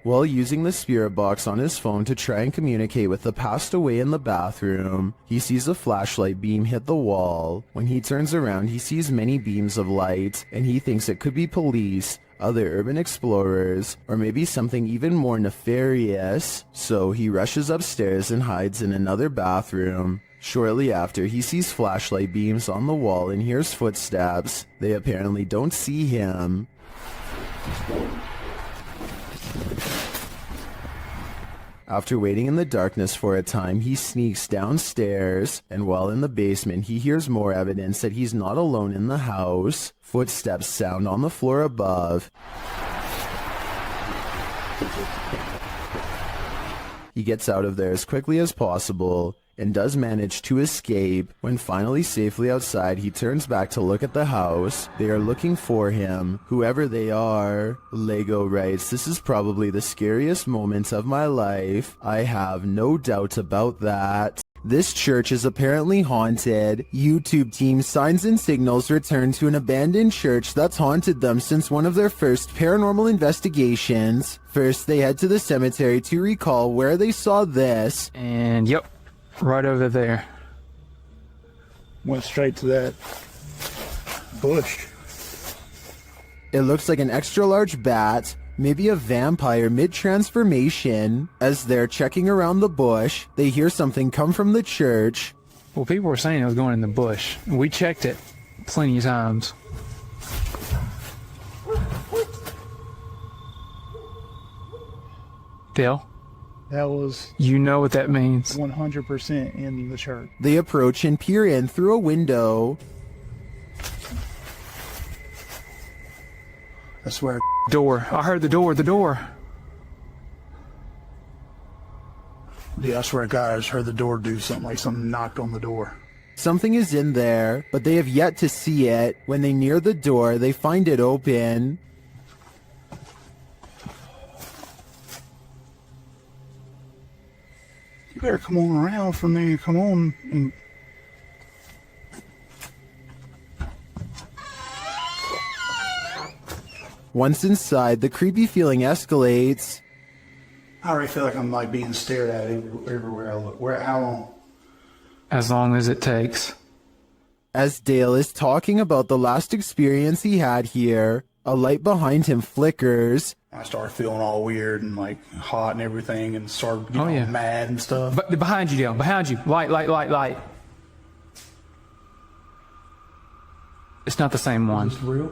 While using the spirit box on his phone to try and communicate with the passed away in the bathroom, he sees a flashlight beam hit the wall. When he turns around, he sees many beams of light, and he thinks it could be police, other urban explorers, or maybe something even more nefarious. So he rushes upstairs and hides in another bathroom. Shortly after, he sees flashlight beams on the wall and hears footsteps. They apparently don't see him. After waiting in the darkness for a time, he sneaks downstairs, and while in the basement, he hears more evidence that he's not alone in the house. Footsteps sound on the floor above. He gets out of there as quickly as possible, and does manage to escape. When finally safely outside, he turns back to look at the house. They are looking for him, whoever they are. Lego writes, "This is probably the scariest moment of my life. I have no doubt about that." This church is apparently haunted. YouTube team Signs and Signals return to an abandoned church that's haunted them since one of their first paranormal investigations. First, they head to the cemetery to recall where they saw this. And yep, right over there. Went straight to that bush. It looks like an extra large bat, maybe a vampire mid-transformation. As they're checking around the bush, they hear something come from the church. Well, people were saying it was going in the bush. We checked it plenty of times. Dale? That was... You know what that means. 100% in the church. They approach and peer in through a window. I swear. Door. I heard the door. The door. Yeah, I swear to God, I just heard the door do something, like something knocked on the door. Something is in there, but they have yet to see it. When they near the door, they find it open. You better come on around for me. Come on. And... Once inside, the creepy feeling escalates. I already feel like I'm like being stared at everywhere I look. How long? As long as it takes. As Dale is talking about the last experience he had here, a light behind him flickers. I started feeling all weird and like hot and everything, and started getting mad and stuff. But behind you, Dale. Behind you. Light. It's not the same one. real?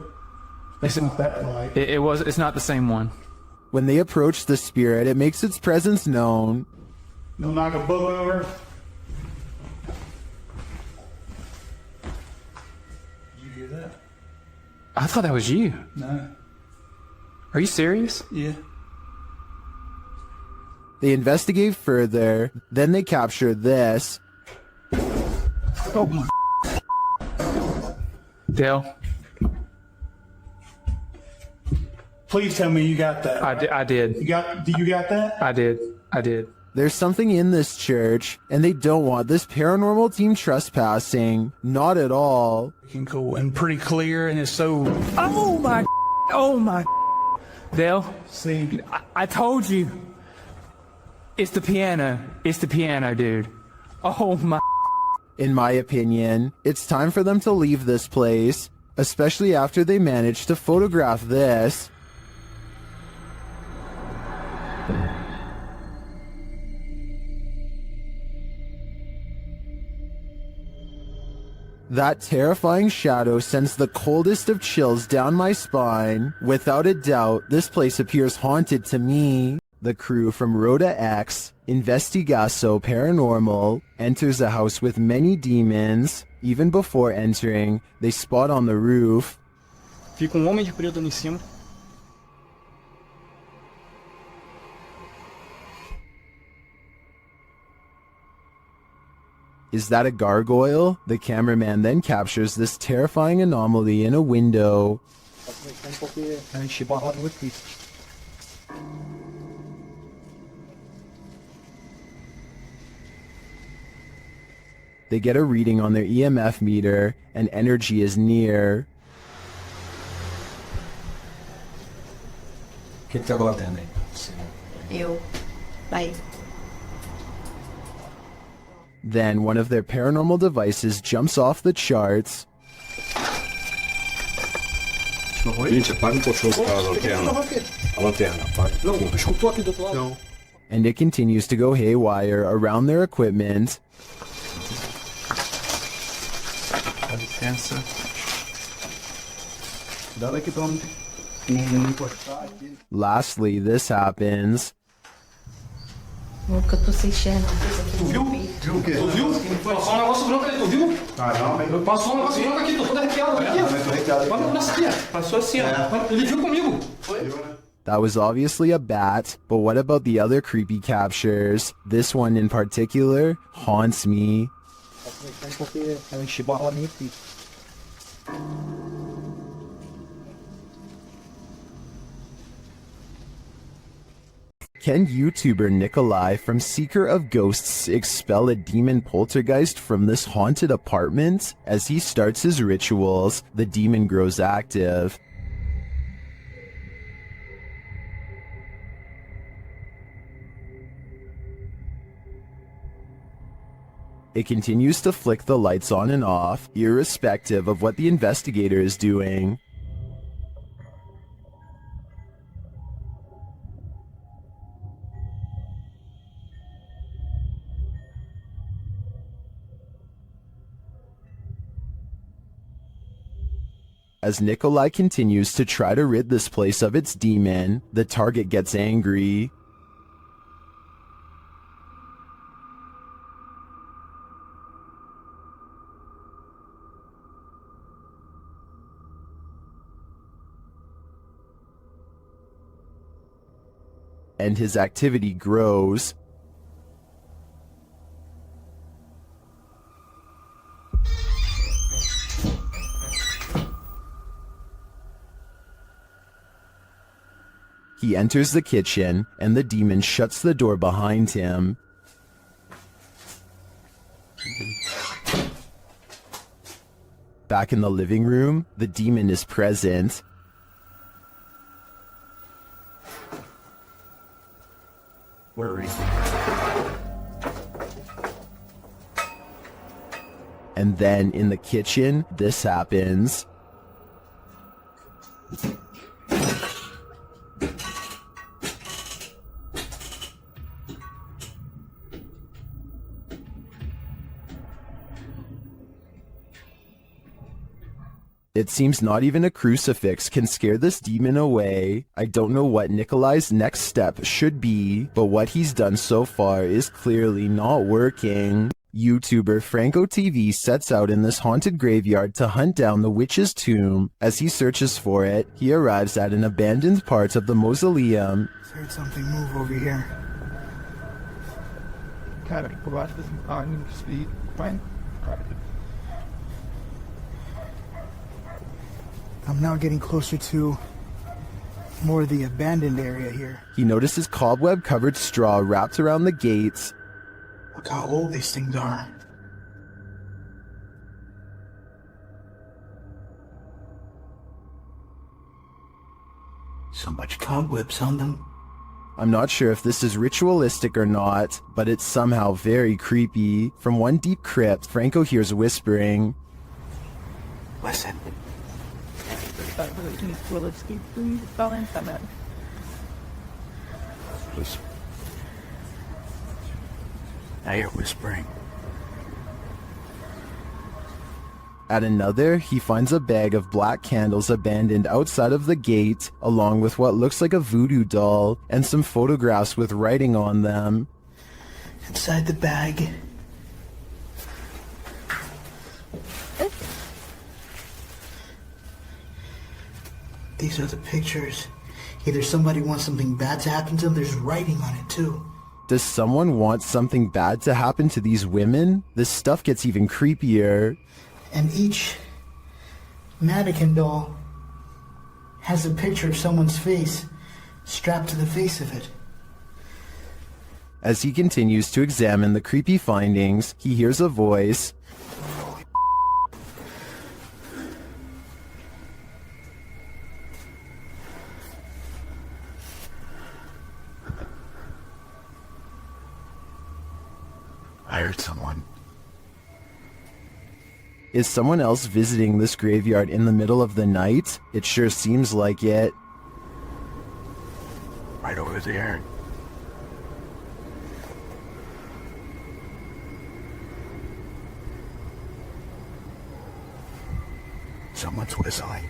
It's not that light. It's not the same one. When they approach the spirit, it makes its presence known. No knock a book over. You hear that? I thought that was you. No. Are you serious? Yeah. They investigate further, then they capture this. Oh my. Dale, Please tell me you got that. I did. You got that? I did. There's something in this church, and they don't want this paranormal team trespassing. Not at all. Cool and pretty clear, and it's so. Oh my. Oh my. Dale, See, I told you. It's the piano. It's the piano, dude. Oh my. In my opinion, it's time for them to leave this place, especially after they manage to photograph this. That terrifying shadow sends the coldest of chills down my spine. Without a doubt, this place appears haunted to me. The crew from Rhoda X, Investigaso Paranormal, enters a house with many demons. Even before entering, they spot on the roof. Fica homem de preto ali em cima. Is that a gargoyle? The cameraman then captures this terrifying anomaly in a window. They get a reading on their EMF meter, and energy is near. Che tá guardando aí? Eu. Vai. Then one of their paranormal devices jumps off the charts. Gente, apaga um pouco a lanterna. A lanterna, apaga. Não, tô aqui do outro lado. Não. And it continues to go haywire around their equipment. dá licença. Cuidado aqui pra não encostar aqui. Lastly, this happens. Nunca tô sem enxergar. Tu viu? Viu o quê? Tu viu? Passou um negócio branco ali, tu viu? Caramba. Passou um negócio branco aqui, tô todo arrepiado aqui. Olha nessa aqui, passou assim, ó. Ele viu comigo. Foi? That was obviously a bat, but what about the other creepy captures? This one in particular haunts me. Can YouTuber Nikolai from Seeker of Ghosts expel a demon poltergeist from this haunted apartment? As he starts his rituals, the demon grows active. It continues to flick the lights on and off, irrespective of what the investigator is doing. As Nikolai continues to try to rid this place of its demon, the target gets angry. And his activity grows. He enters the kitchen, and the demon shuts the door behind him. Back in the living room, the demon is present. And then in the kitchen, this happens. It seems not even a crucifix can scare this demon away. I don't know what Nikolai's next step should be, but what he's done so far is clearly not working. YouTuber Franco TV sets out in this haunted graveyard to hunt down the witch's tomb. As he searches for it, he arrives at an abandoned part of the mausoleum. Heard something move over here. I'm now getting closer to more of the abandoned area here. He notices cobweb-covered straw wrapped around the gates. Look how old these things are. So much cobwebs on them. I'm not sure if this is ritualistic or not, but it's somehow very creepy. From one deep crypt, Franco hears whispering. Listen. Now you're whispering. At another, he finds a bag of black candles abandoned outside of the gate, along with what looks like a voodoo doll, and some photographs with writing on them. Inside the bag. These are the pictures. Either somebody wants something bad to happen to them, there's writing on it too. Does someone want something bad to happen to these women? This stuff gets even creepier. And each mannequin doll has a picture of someone's face strapped to the face of it. As he continues to examine the creepy findings, he hears a voice. I heard someone. Is someone else visiting this graveyard in the middle of the night? It sure seems like it. Right over there. Someone's whistling.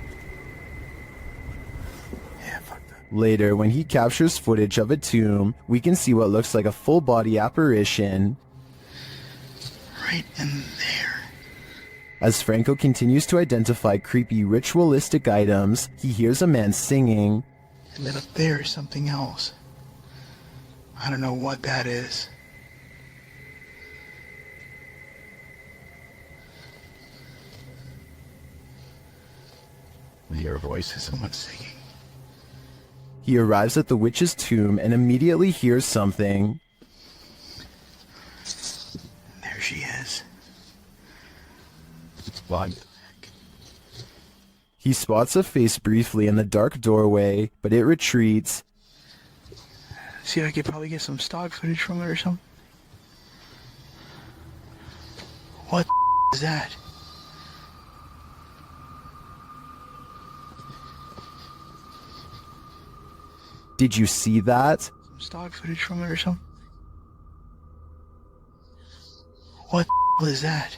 Yeah, fuck that. Later, when he captures footage of a tomb, we can see what looks like a full-body apparition. Right in there. As Franco continues to identify creepy ritualistic items, he hears a man singing. And then up there is something else. I don't know what that is. Your voice is someone singing. He arrives at the witch's tomb and immediately hears something. There she is. It's blind. He spots a face briefly in the dark doorway, but it retreats. See if I could probably get some stock footage from it or something. What is that? Did you see that? Some stock footage from it or something. What was that?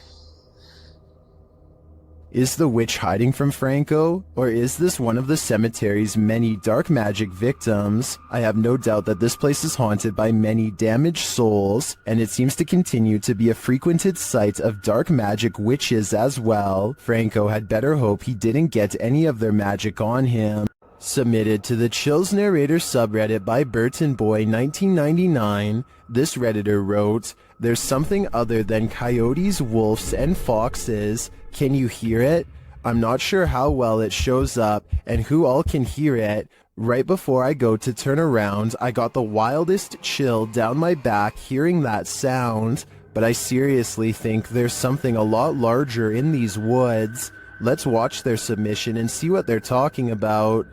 Is the witch hiding from Franco? Or is this one of the cemetery's many dark magic victims? I have no doubt that this place is haunted by many damaged souls, and it seems to continue to be a frequented site of dark magic witches as well. Franco had better hope he didn't get any of their magic on him. Submitted to the Chills Narrator subreddit by Burton Boy 1999, this Redditor wrote, "There's something other than coyotes, wolves, and foxes. Can you hear it? I'm not sure how well it shows up and who all can hear it. Right before I go to turn around, I got the wildest chill down my back hearing that sound. But I seriously think there's something a lot larger in these woods." Let's watch their submission and see what they're talking about.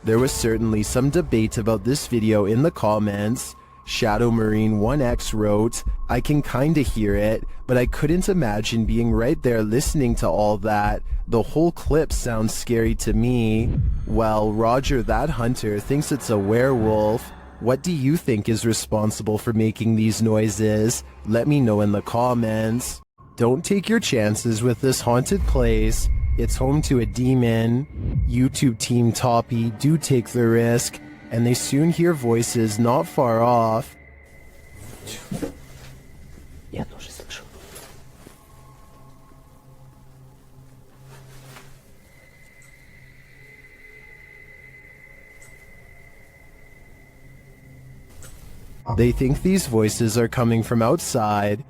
There was certainly some debate about this video in the comments. Shadow Marine 1X wrote, I can kinda hear it, but I couldn't imagine being right there listening to all that. The whole clip sounds scary to me. Well, Roger that hunter thinks it's a werewolf. What do you think is responsible for making these noises? Let me know in the comments. Don't take your chances with this haunted place. It's home to a demon. YouTube team Toppy do take the risk, and they soon hear voices not far off. Я тоже слышу. They think these voices are coming from outside.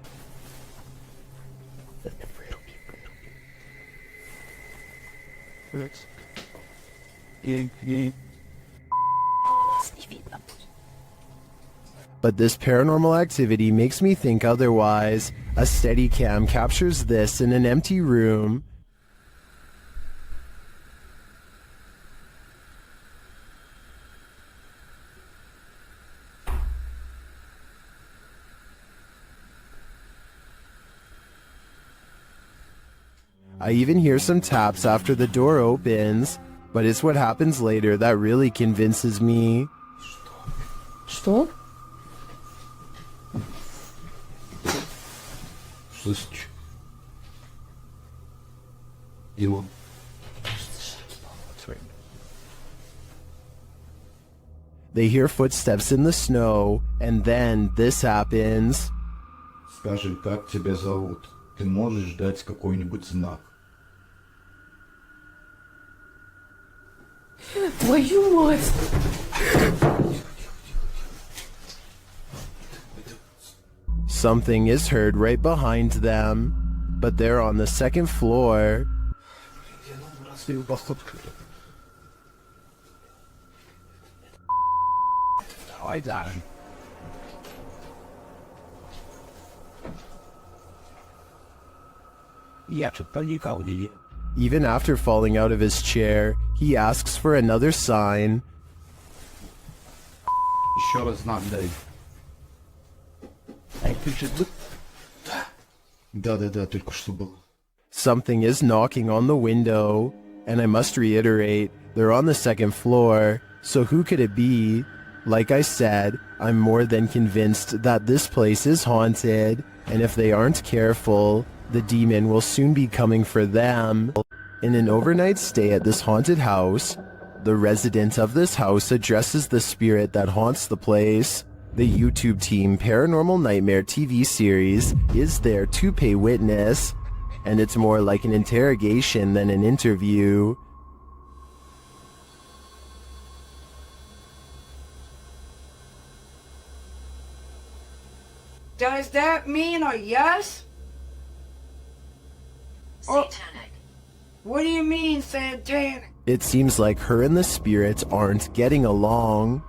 But this paranormal activity makes me think otherwise. A Steadicam captures this in an empty room. I even hear some taps after the door opens, but it's what happens later that really convinces me. Что? Слышишь? Его. They hear footsteps in the snow, and then this happens. Скажи, как тебя зовут? Ты можешь дать какой-нибудь знак? Твою мать! Something is heard right behind them, but they're on the second floor. Давай, да. Я что-то никого не видел. Even after falling out of his chair, he asks for another sign. Еще раз знак дай. Да, только что было. Something is knocking on the window, and I must reiterate, they're on the second floor, so who could it be? Like I said, I'm more than convinced that this place is haunted, and if they aren't careful, the demon will soon be coming for them. In an overnight stay at this haunted house, the resident of this house addresses the spirit that haunts the place. The YouTube team Paranormal Nightmare TV series is there to pay witness, and it's more like an interrogation than an interview. Does that mean a yes? Satanic. What do you mean, satanic? It seems like her and the spirit aren't getting along.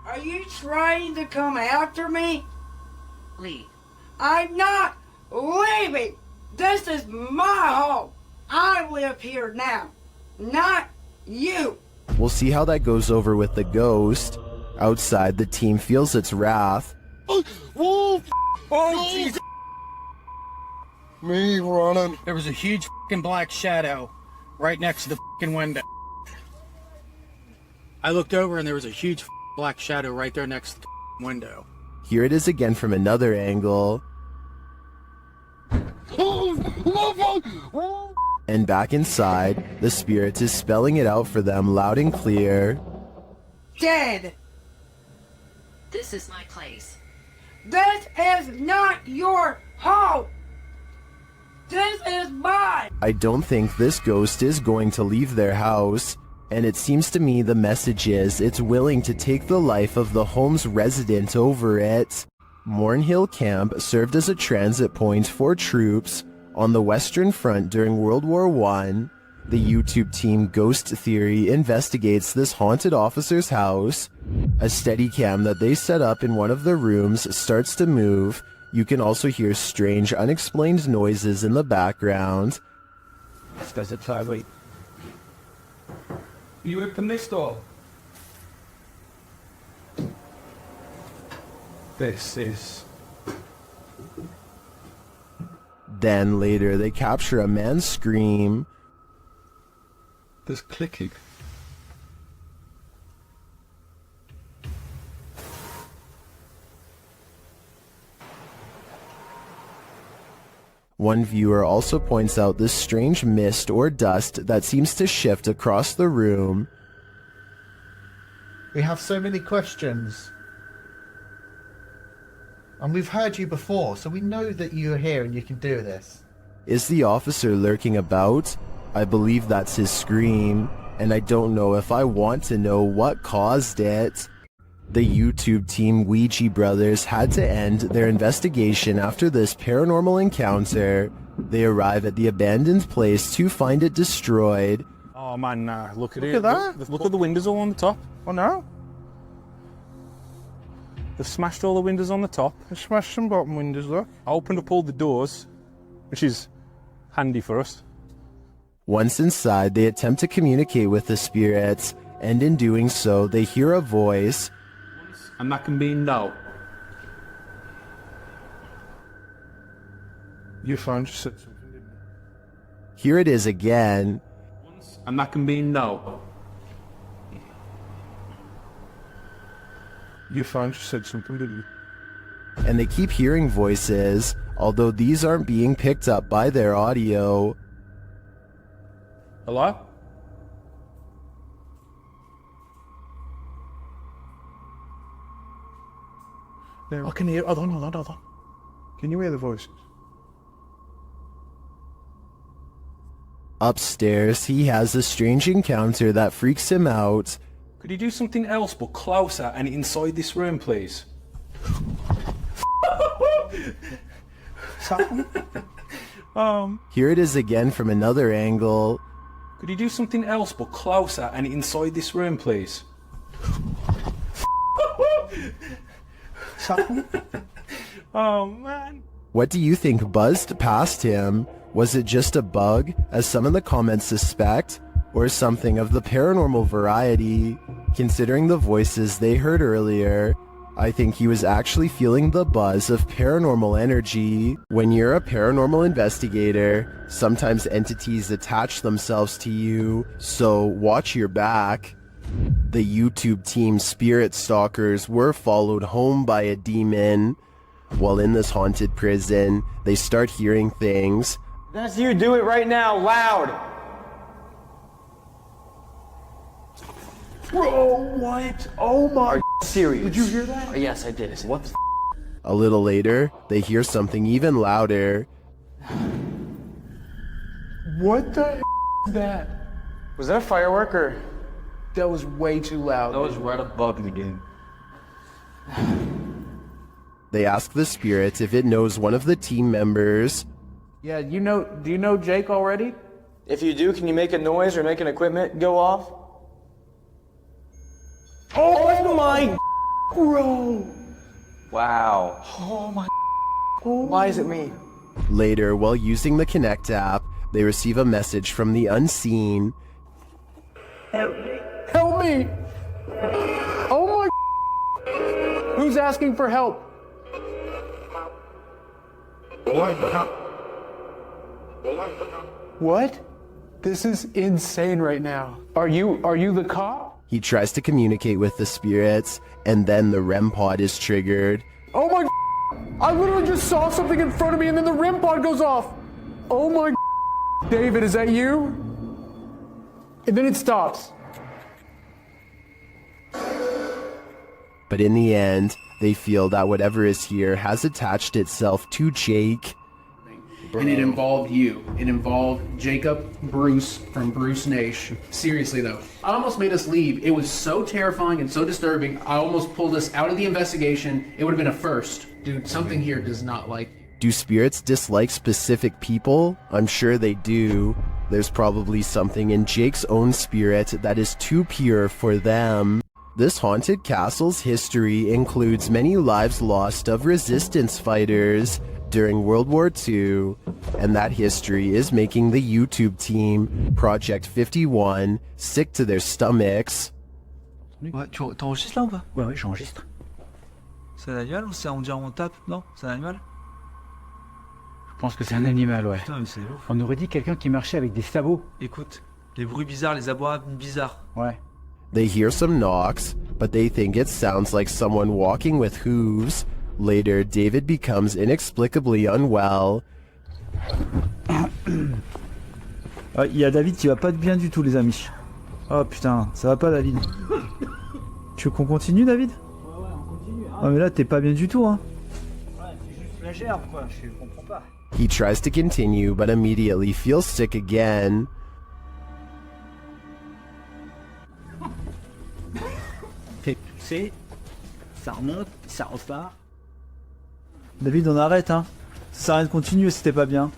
Are you trying to come after me? Leave. I'm not leaving. This is my home. I live here now, not you. We'll see how that goes over with the ghost. Outside, the team feels its wrath. Oh, Jesus. Me running. There was a huge fucking black shadow right next to the fucking window. I looked over and there was a huge black shadow right there next to the window. Here it is again from another angle. And back inside, the spirit is spelling it out for them loud and clear. Dead. This is my place. This is not your home. This is mine. I don't think this ghost is going to leave their house, and it seems to me the message is it's willing to take the life of the home's resident over it. Mornhill Camp served as a transit point for troops on the Western Front during World War I. The YouTube team Ghost Theory investigates this haunted officer's house. A Steadicam that they set up in one of the rooms starts to move. You can also hear strange, unexplained noises in the background. You open this door. This is... Then later they capture a man's scream. There's clicking. One viewer also points out this strange mist or dust that seems to shift across the room. We have so many questions. And we've heard you before, so we know that you're here and you can do this. Is the officer lurking about? I believe that's his scream, and I don't know if I want to know what caused it. The YouTube team Ouija Brothers had to end their investigation after this paranormal encounter. They arrive at the abandoned place to find it destroyed. Oh man, nah, look at Look it. at that. Look at the windows all on the top. Oh no? They've smashed all the windows on the top. They smashed some bottom windows, look. I opened up all the doors, which is handy for us. Once inside, they attempt to communicate with the spirits, and in doing so, they hear a voice. And that can be no. Your phone just said something, didn't it? Here it is again. And that can be no. Your phone just said something, didn't it? And they keep hearing voices, although these aren't being picked up by their audio. Hello? I can hear. Hold on. Can you hear the voices? Upstairs, he has a strange encounter that freaks him out. Could you do something else but closer and inside this room, please? Here it is again from another angle. Could you do something else but closer and inside this room, please? Oh man. What do you think buzzed past him? Was it just a bug, as some in the comments suspect, or something of the paranormal variety? Considering the voices they heard earlier, I think he was actually feeling the buzz of paranormal energy. When you're a paranormal investigator, sometimes entities attach themselves to you, so watch your back. The YouTube team Spirit Stalkers were followed home by a demon. While in this haunted prison, they start hearing things. That's you, do it right now, loud! Bro, what? Oh my... Are you serious? Did you hear that? Oh, yes, I did. What the A little later, they hear something even louder. What the is that? Was that a firework or? That was way too loud. That was right above me, dude. They ask the spirit if it knows one of the team members. Yeah, do you know Jake already? If you do, can you make a noise or make an equipment go off? Oh my bro! Wow. Oh my. Why is it me? Later, while using the Connect app, they receive a message from the unseen. Help me! Help me! Oh my. Who's asking for help? What? This is insane right now. Are you the cop? He tries to communicate with the spirits, and then the REM pod is triggered. Oh my. I literally just saw something in front of me and then the REM pod goes off. Oh my. David, is that you? And then it stops. But in the end, they feel that whatever is here has attached itself to Jake. And it involved you. It involved Jacob Bruce from Bruce Nation. Seriously though, I almost made us leave. It was so terrifying and so disturbing. I almost pulled us out of the investigation. It would have been a first. Dude, something here does not like you. Do spirits dislike specific people? I'm sure they do. There's probably something in Jake's own spirit that is too pure for them. This haunted castle's history includes many lives lost of resistance fighters during World War II, and that history is making the YouTube team, Project 51, sick to their stomachs. Ouais, tu enregistres là ou pas? Ouais, j'enregistre. C'est un animal ou c'est on dirait on tape? Non, c'est un animal? Je pense que c'est un animal, ouais. Putain, mais c'est ouf. On aurait dit quelqu'un qui marchait avec des sabots. Écoute, les bruits bizarres, les abois bizarres. Ouais. They hear some knocks, but they think it sounds like someone walking with hooves. Later, David becomes inexplicably unwell. Il y a David qui va pas bien du tout, les amis. Oh putain, ça va pas, David. Tu veux qu'on continue, David? Ouais, on continue. Hein. Ah mais là, t'es pas bien du tout, hein. Ouais, c'est juste la gerbe, quoi. Je comprends pas. He tries to continue, but immediately feels sick again. Fait pousser, ça remonte, ça repart. David, on arrête, hein. Ça sert à rien de continuer si t'es pas bien.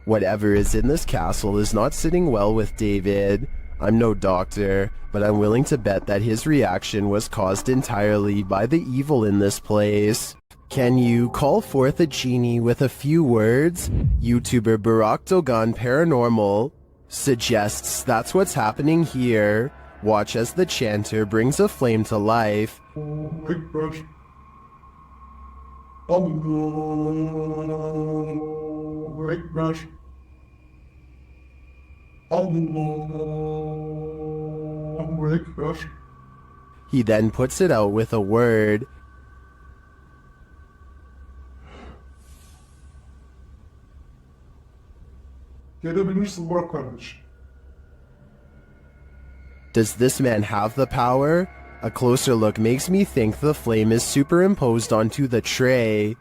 Whatever is in this castle is not sitting well with David. I'm no doctor, but I'm willing to bet that his reaction was caused entirely by the evil in this place. Can you call forth a genie with a few words? YouTuber Barack Dogan Paranormal suggests that's what's happening here. Watch as the chanter brings a flame to life. He then puts it out with a word. Does this man have the power? A closer look makes me think the flame is superimposed onto the tray.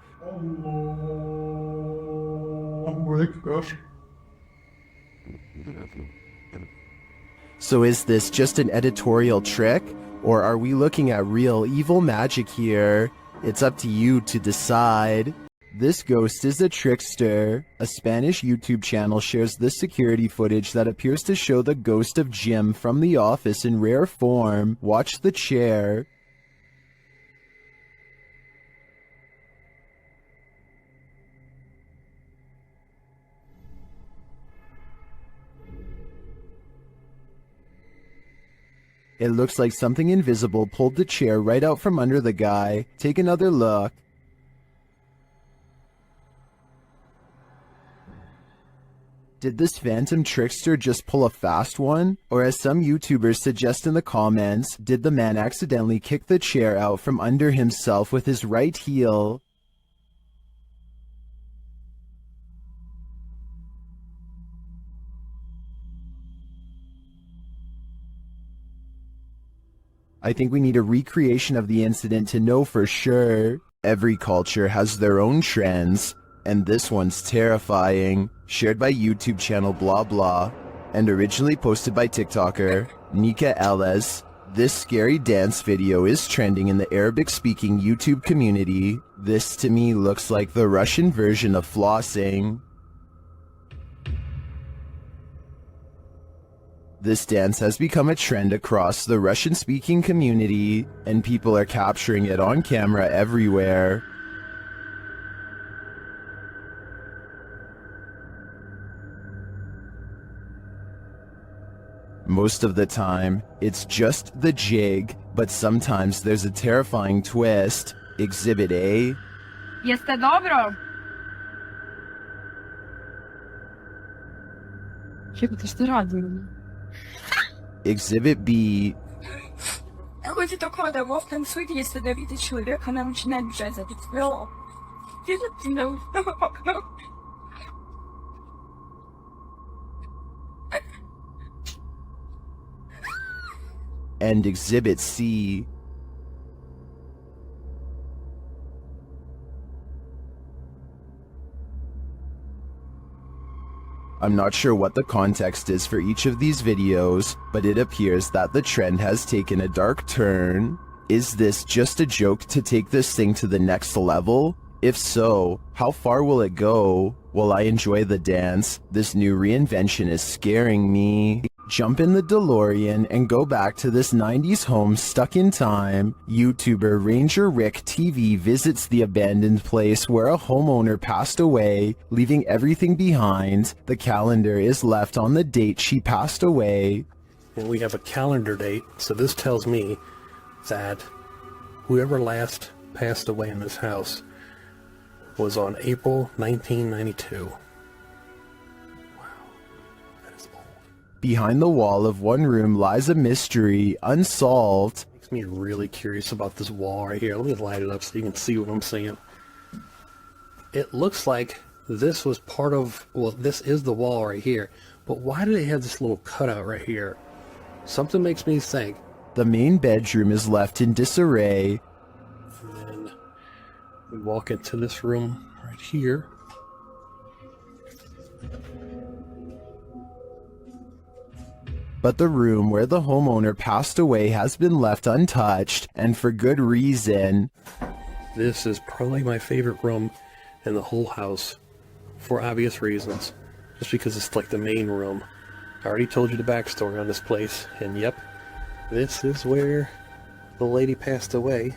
So is this just an editorial trick? Or are we looking at real evil magic here? It's up to you to decide. This ghost is a trickster. A Spanish YouTube channel shares this security footage that appears to show the ghost of Jim from The Office in rare form. Watch the chair. It looks like something invisible pulled the chair right out from under the guy. Take another look. Did this phantom trickster just pull a fast one? Or as some YouTubers suggest in the comments, did the man accidentally kick the chair out from under himself with his right heel? I think we need a recreation of the incident to know for sure. Every culture has their own trends, and this one's terrifying. Shared by YouTube channel blah blah, and originally posted by TikToker Nika Ellis. This scary dance video is trending in the Arabic-speaking YouTube community. This to me looks like the Russian version of flossing. This dance has become a trend across the Russian-speaking community, and people are capturing it on camera everywhere. Most of the time, it's just the jig, but sometimes there's a terrifying twist. Exhibit A. Jeste dobro? Jebote, šta radim? Exhibit B. Kako ti to kao da Wolfgang svidi jeste da vidi človeka na uči najbliže za biti bilo? Vidjeti na okno. And Exhibit C. I'm not sure what the context is for each of these videos, but it appears that the trend has taken a dark turn. Is this just a joke to take this thing to the next level? If so, how far will it go? Will I enjoy the dance? This new reinvention is scaring me. Jump in the DeLorean and go back to this 90s home stuck in time. YouTuber Ranger Rick TV visits the abandoned place where a homeowner passed away, leaving everything behind. The calendar is left on the date she passed away. And we have a calendar date, so this tells me that whoever last passed away in this house was on April 1992. Behind the wall of one room lies a mystery unsolved. Makes me really curious about this wall right here. Let me light it up so you can see what I'm seeing. It looks like this was part of, well, this is the wall right here, but why do they have this little cutout right here? Something makes me think. The main bedroom is left in disarray. And then we walk into this room right here. But the room where the homeowner passed away has been left untouched, and for good reason. This is probably my favorite room in the whole house, for obvious reasons. Just because it's like the main room. I already told you the backstory on this place, and yep, this is where the lady passed away.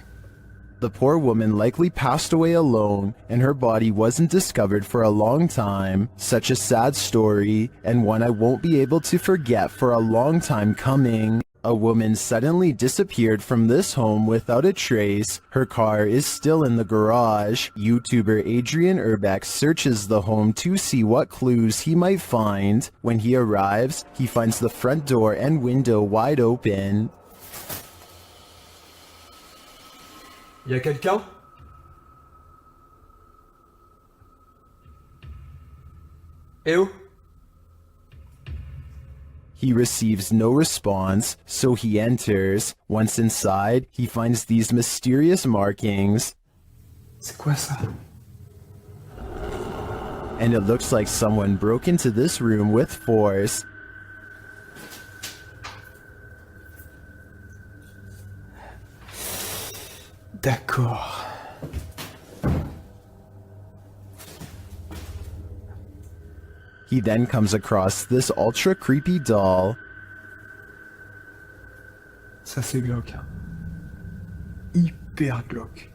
The poor woman likely passed away alone, and her body wasn't discovered for a long time. Such a sad story, and one I won't be able to forget for a long time coming. A woman suddenly disappeared from this home without a trace. Her car is still in the garage. YouTuber Adrian Urbeck searches the home to see what clues he might find. When he arrives, he finds the front door and window wide open. Y a quelqu'un? Eh oh? He receives no response, so he enters. Once inside, he finds these mysterious markings. C'est quoi ça? And it looks like someone broke into this room with force. D'accord. He then comes across this ultra creepy doll. Ça c'est glauque. Hein. Hyper glauque.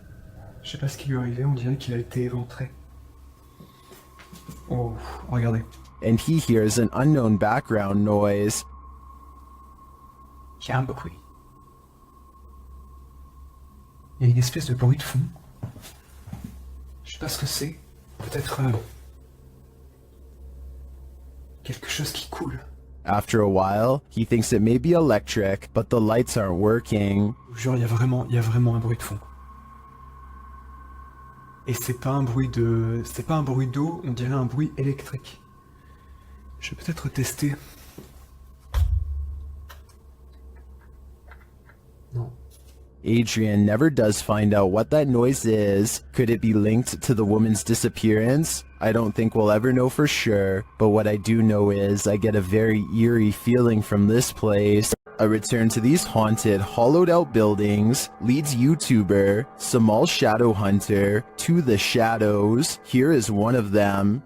Je sais pas ce qui lui est arrivé, on dirait qu'il a été éventré. Oh, regardez. And he hears an unknown background noise. Il y a un bruit. Il y a une espèce de bruit de fond. Je sais pas ce que c'est. Peut-être quelque chose qui coule. After a while, he thinks it may be electric, but the lights aren't working. Je vous jure, il y a vraiment un bruit de fond. Et c'est pas un bruit d'eau, on dirait un bruit électrique. Je vais peut-être tester. Non. Adrian never does find out what that noise is. Could it be linked to the woman's disappearance? I don't think we'll ever know for sure, but what I do know is I get a very eerie feeling from this place. A return to these haunted, hollowed-out buildings leads YouTuber Samal Shadow Hunter to the shadows. Here is one of them.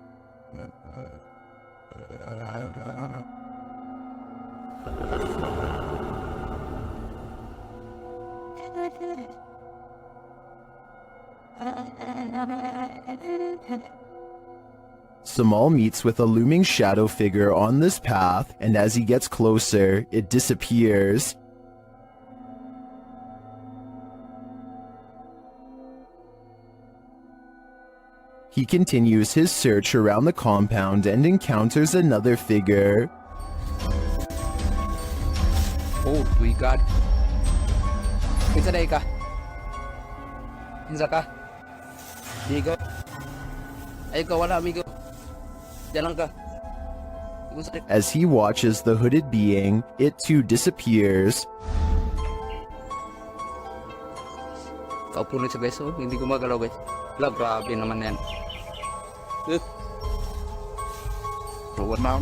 Samal meets with a looming shadow figure on this path, and as he gets closer, it disappears. He continues his search around the compound and encounters another figure. Oh, we got. Isa day ka. Insa ka. Digo. Ay ka wala amigo. Diyan lang ka. As he watches the hooded being, it too disappears. Kaupo na siya guys, oh. Hindi ko magalaw guys. Love, grabe naman yan. What now?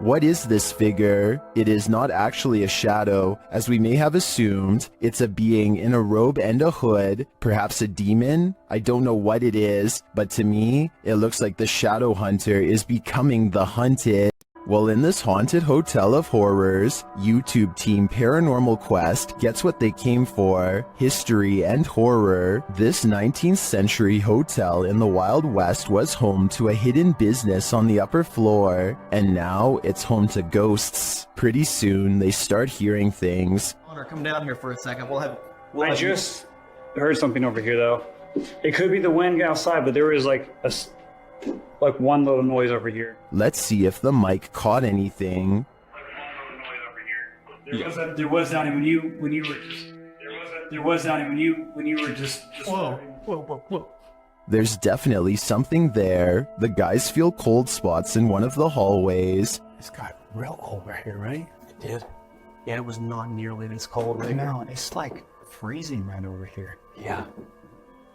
What is this figure? It is not actually a shadow, as we may have assumed. It's a being in a robe and a hood, perhaps a demon? I don't know what it is, but to me, it looks like the shadow hunter is becoming the hunted. Well, in this haunted hotel of horrors, YouTube team Paranormal Quest gets what they came for, history and horror. This 19th century hotel in the Wild West was home to a hidden business on the upper floor, and now it's home to ghosts. Pretty soon, they start hearing things. Come down here for a second. I just heard something over here, though. It could be the wind outside, but there is like one little noise over here. Let's see if the mic caught anything. There was Donnie when you were just. Whoa. There's definitely something there. The guys feel cold spots in one of the hallways. It's got real cold right here, right? It did. Yeah, it was not nearly this cold right now. It's like freezing right over here. Yeah.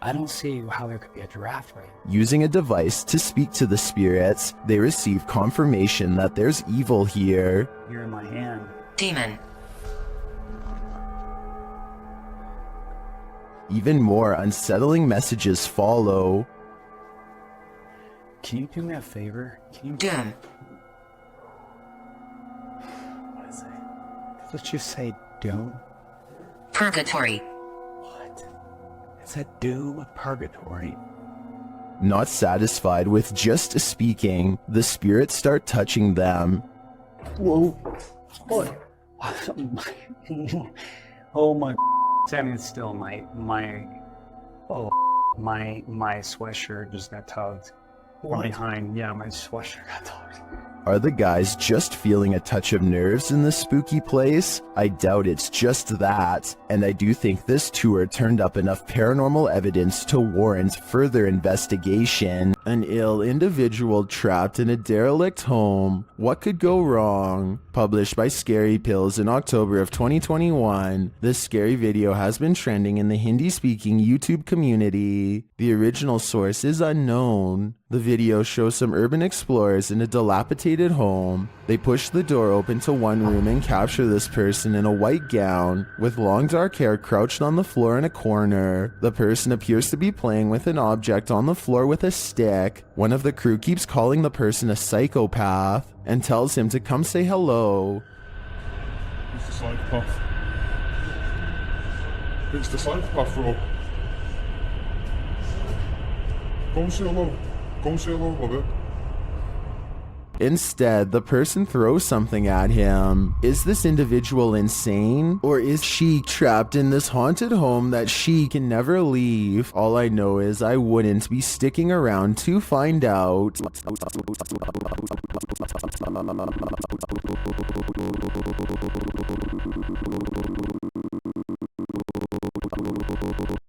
I don't see how there could be a draft right now. Using a device to speak to the spirits, they receive confirmation that there's evil here. You're in my hand. Demon. Even more unsettling messages follow. Can you do me a favor? Doom. What is it? Let's just say doom. Purgatory. It's a doom purgatory. Not satisfied with just speaking, the spirits start touching them. Whoa. What? Oh my. Standing still, my sweatshirt just got tugged. From behind, yeah, my sweatshirt got tugged. Are the guys just feeling a touch of nerves in this spooky place? I doubt it's just that, and I do think this tour turned up enough paranormal evidence to warrant further investigation. An ill individual trapped in a derelict home. What could go wrong? Published by Scary Pills in October of 2021, this scary video has been trending in the Hindi-speaking YouTube community. The original source is unknown. The video shows some urban explorers in a dilapidated home. They push the door open to one room and capture this person in a white gown with long dark hair crouched on the floor in a corner. The person appears to be playing with an object on the floor with a stick. One of the crew keeps calling the person a psychopath and tells him to come say hello. It's the psychopath. It's the psychopath, Rob. Go and say hello. Go and say hello, Robert. Instead, the person throws something at him. Is this individual insane? Or is she trapped in this haunted home that she can never leave? All I know is I wouldn't be sticking around to find out.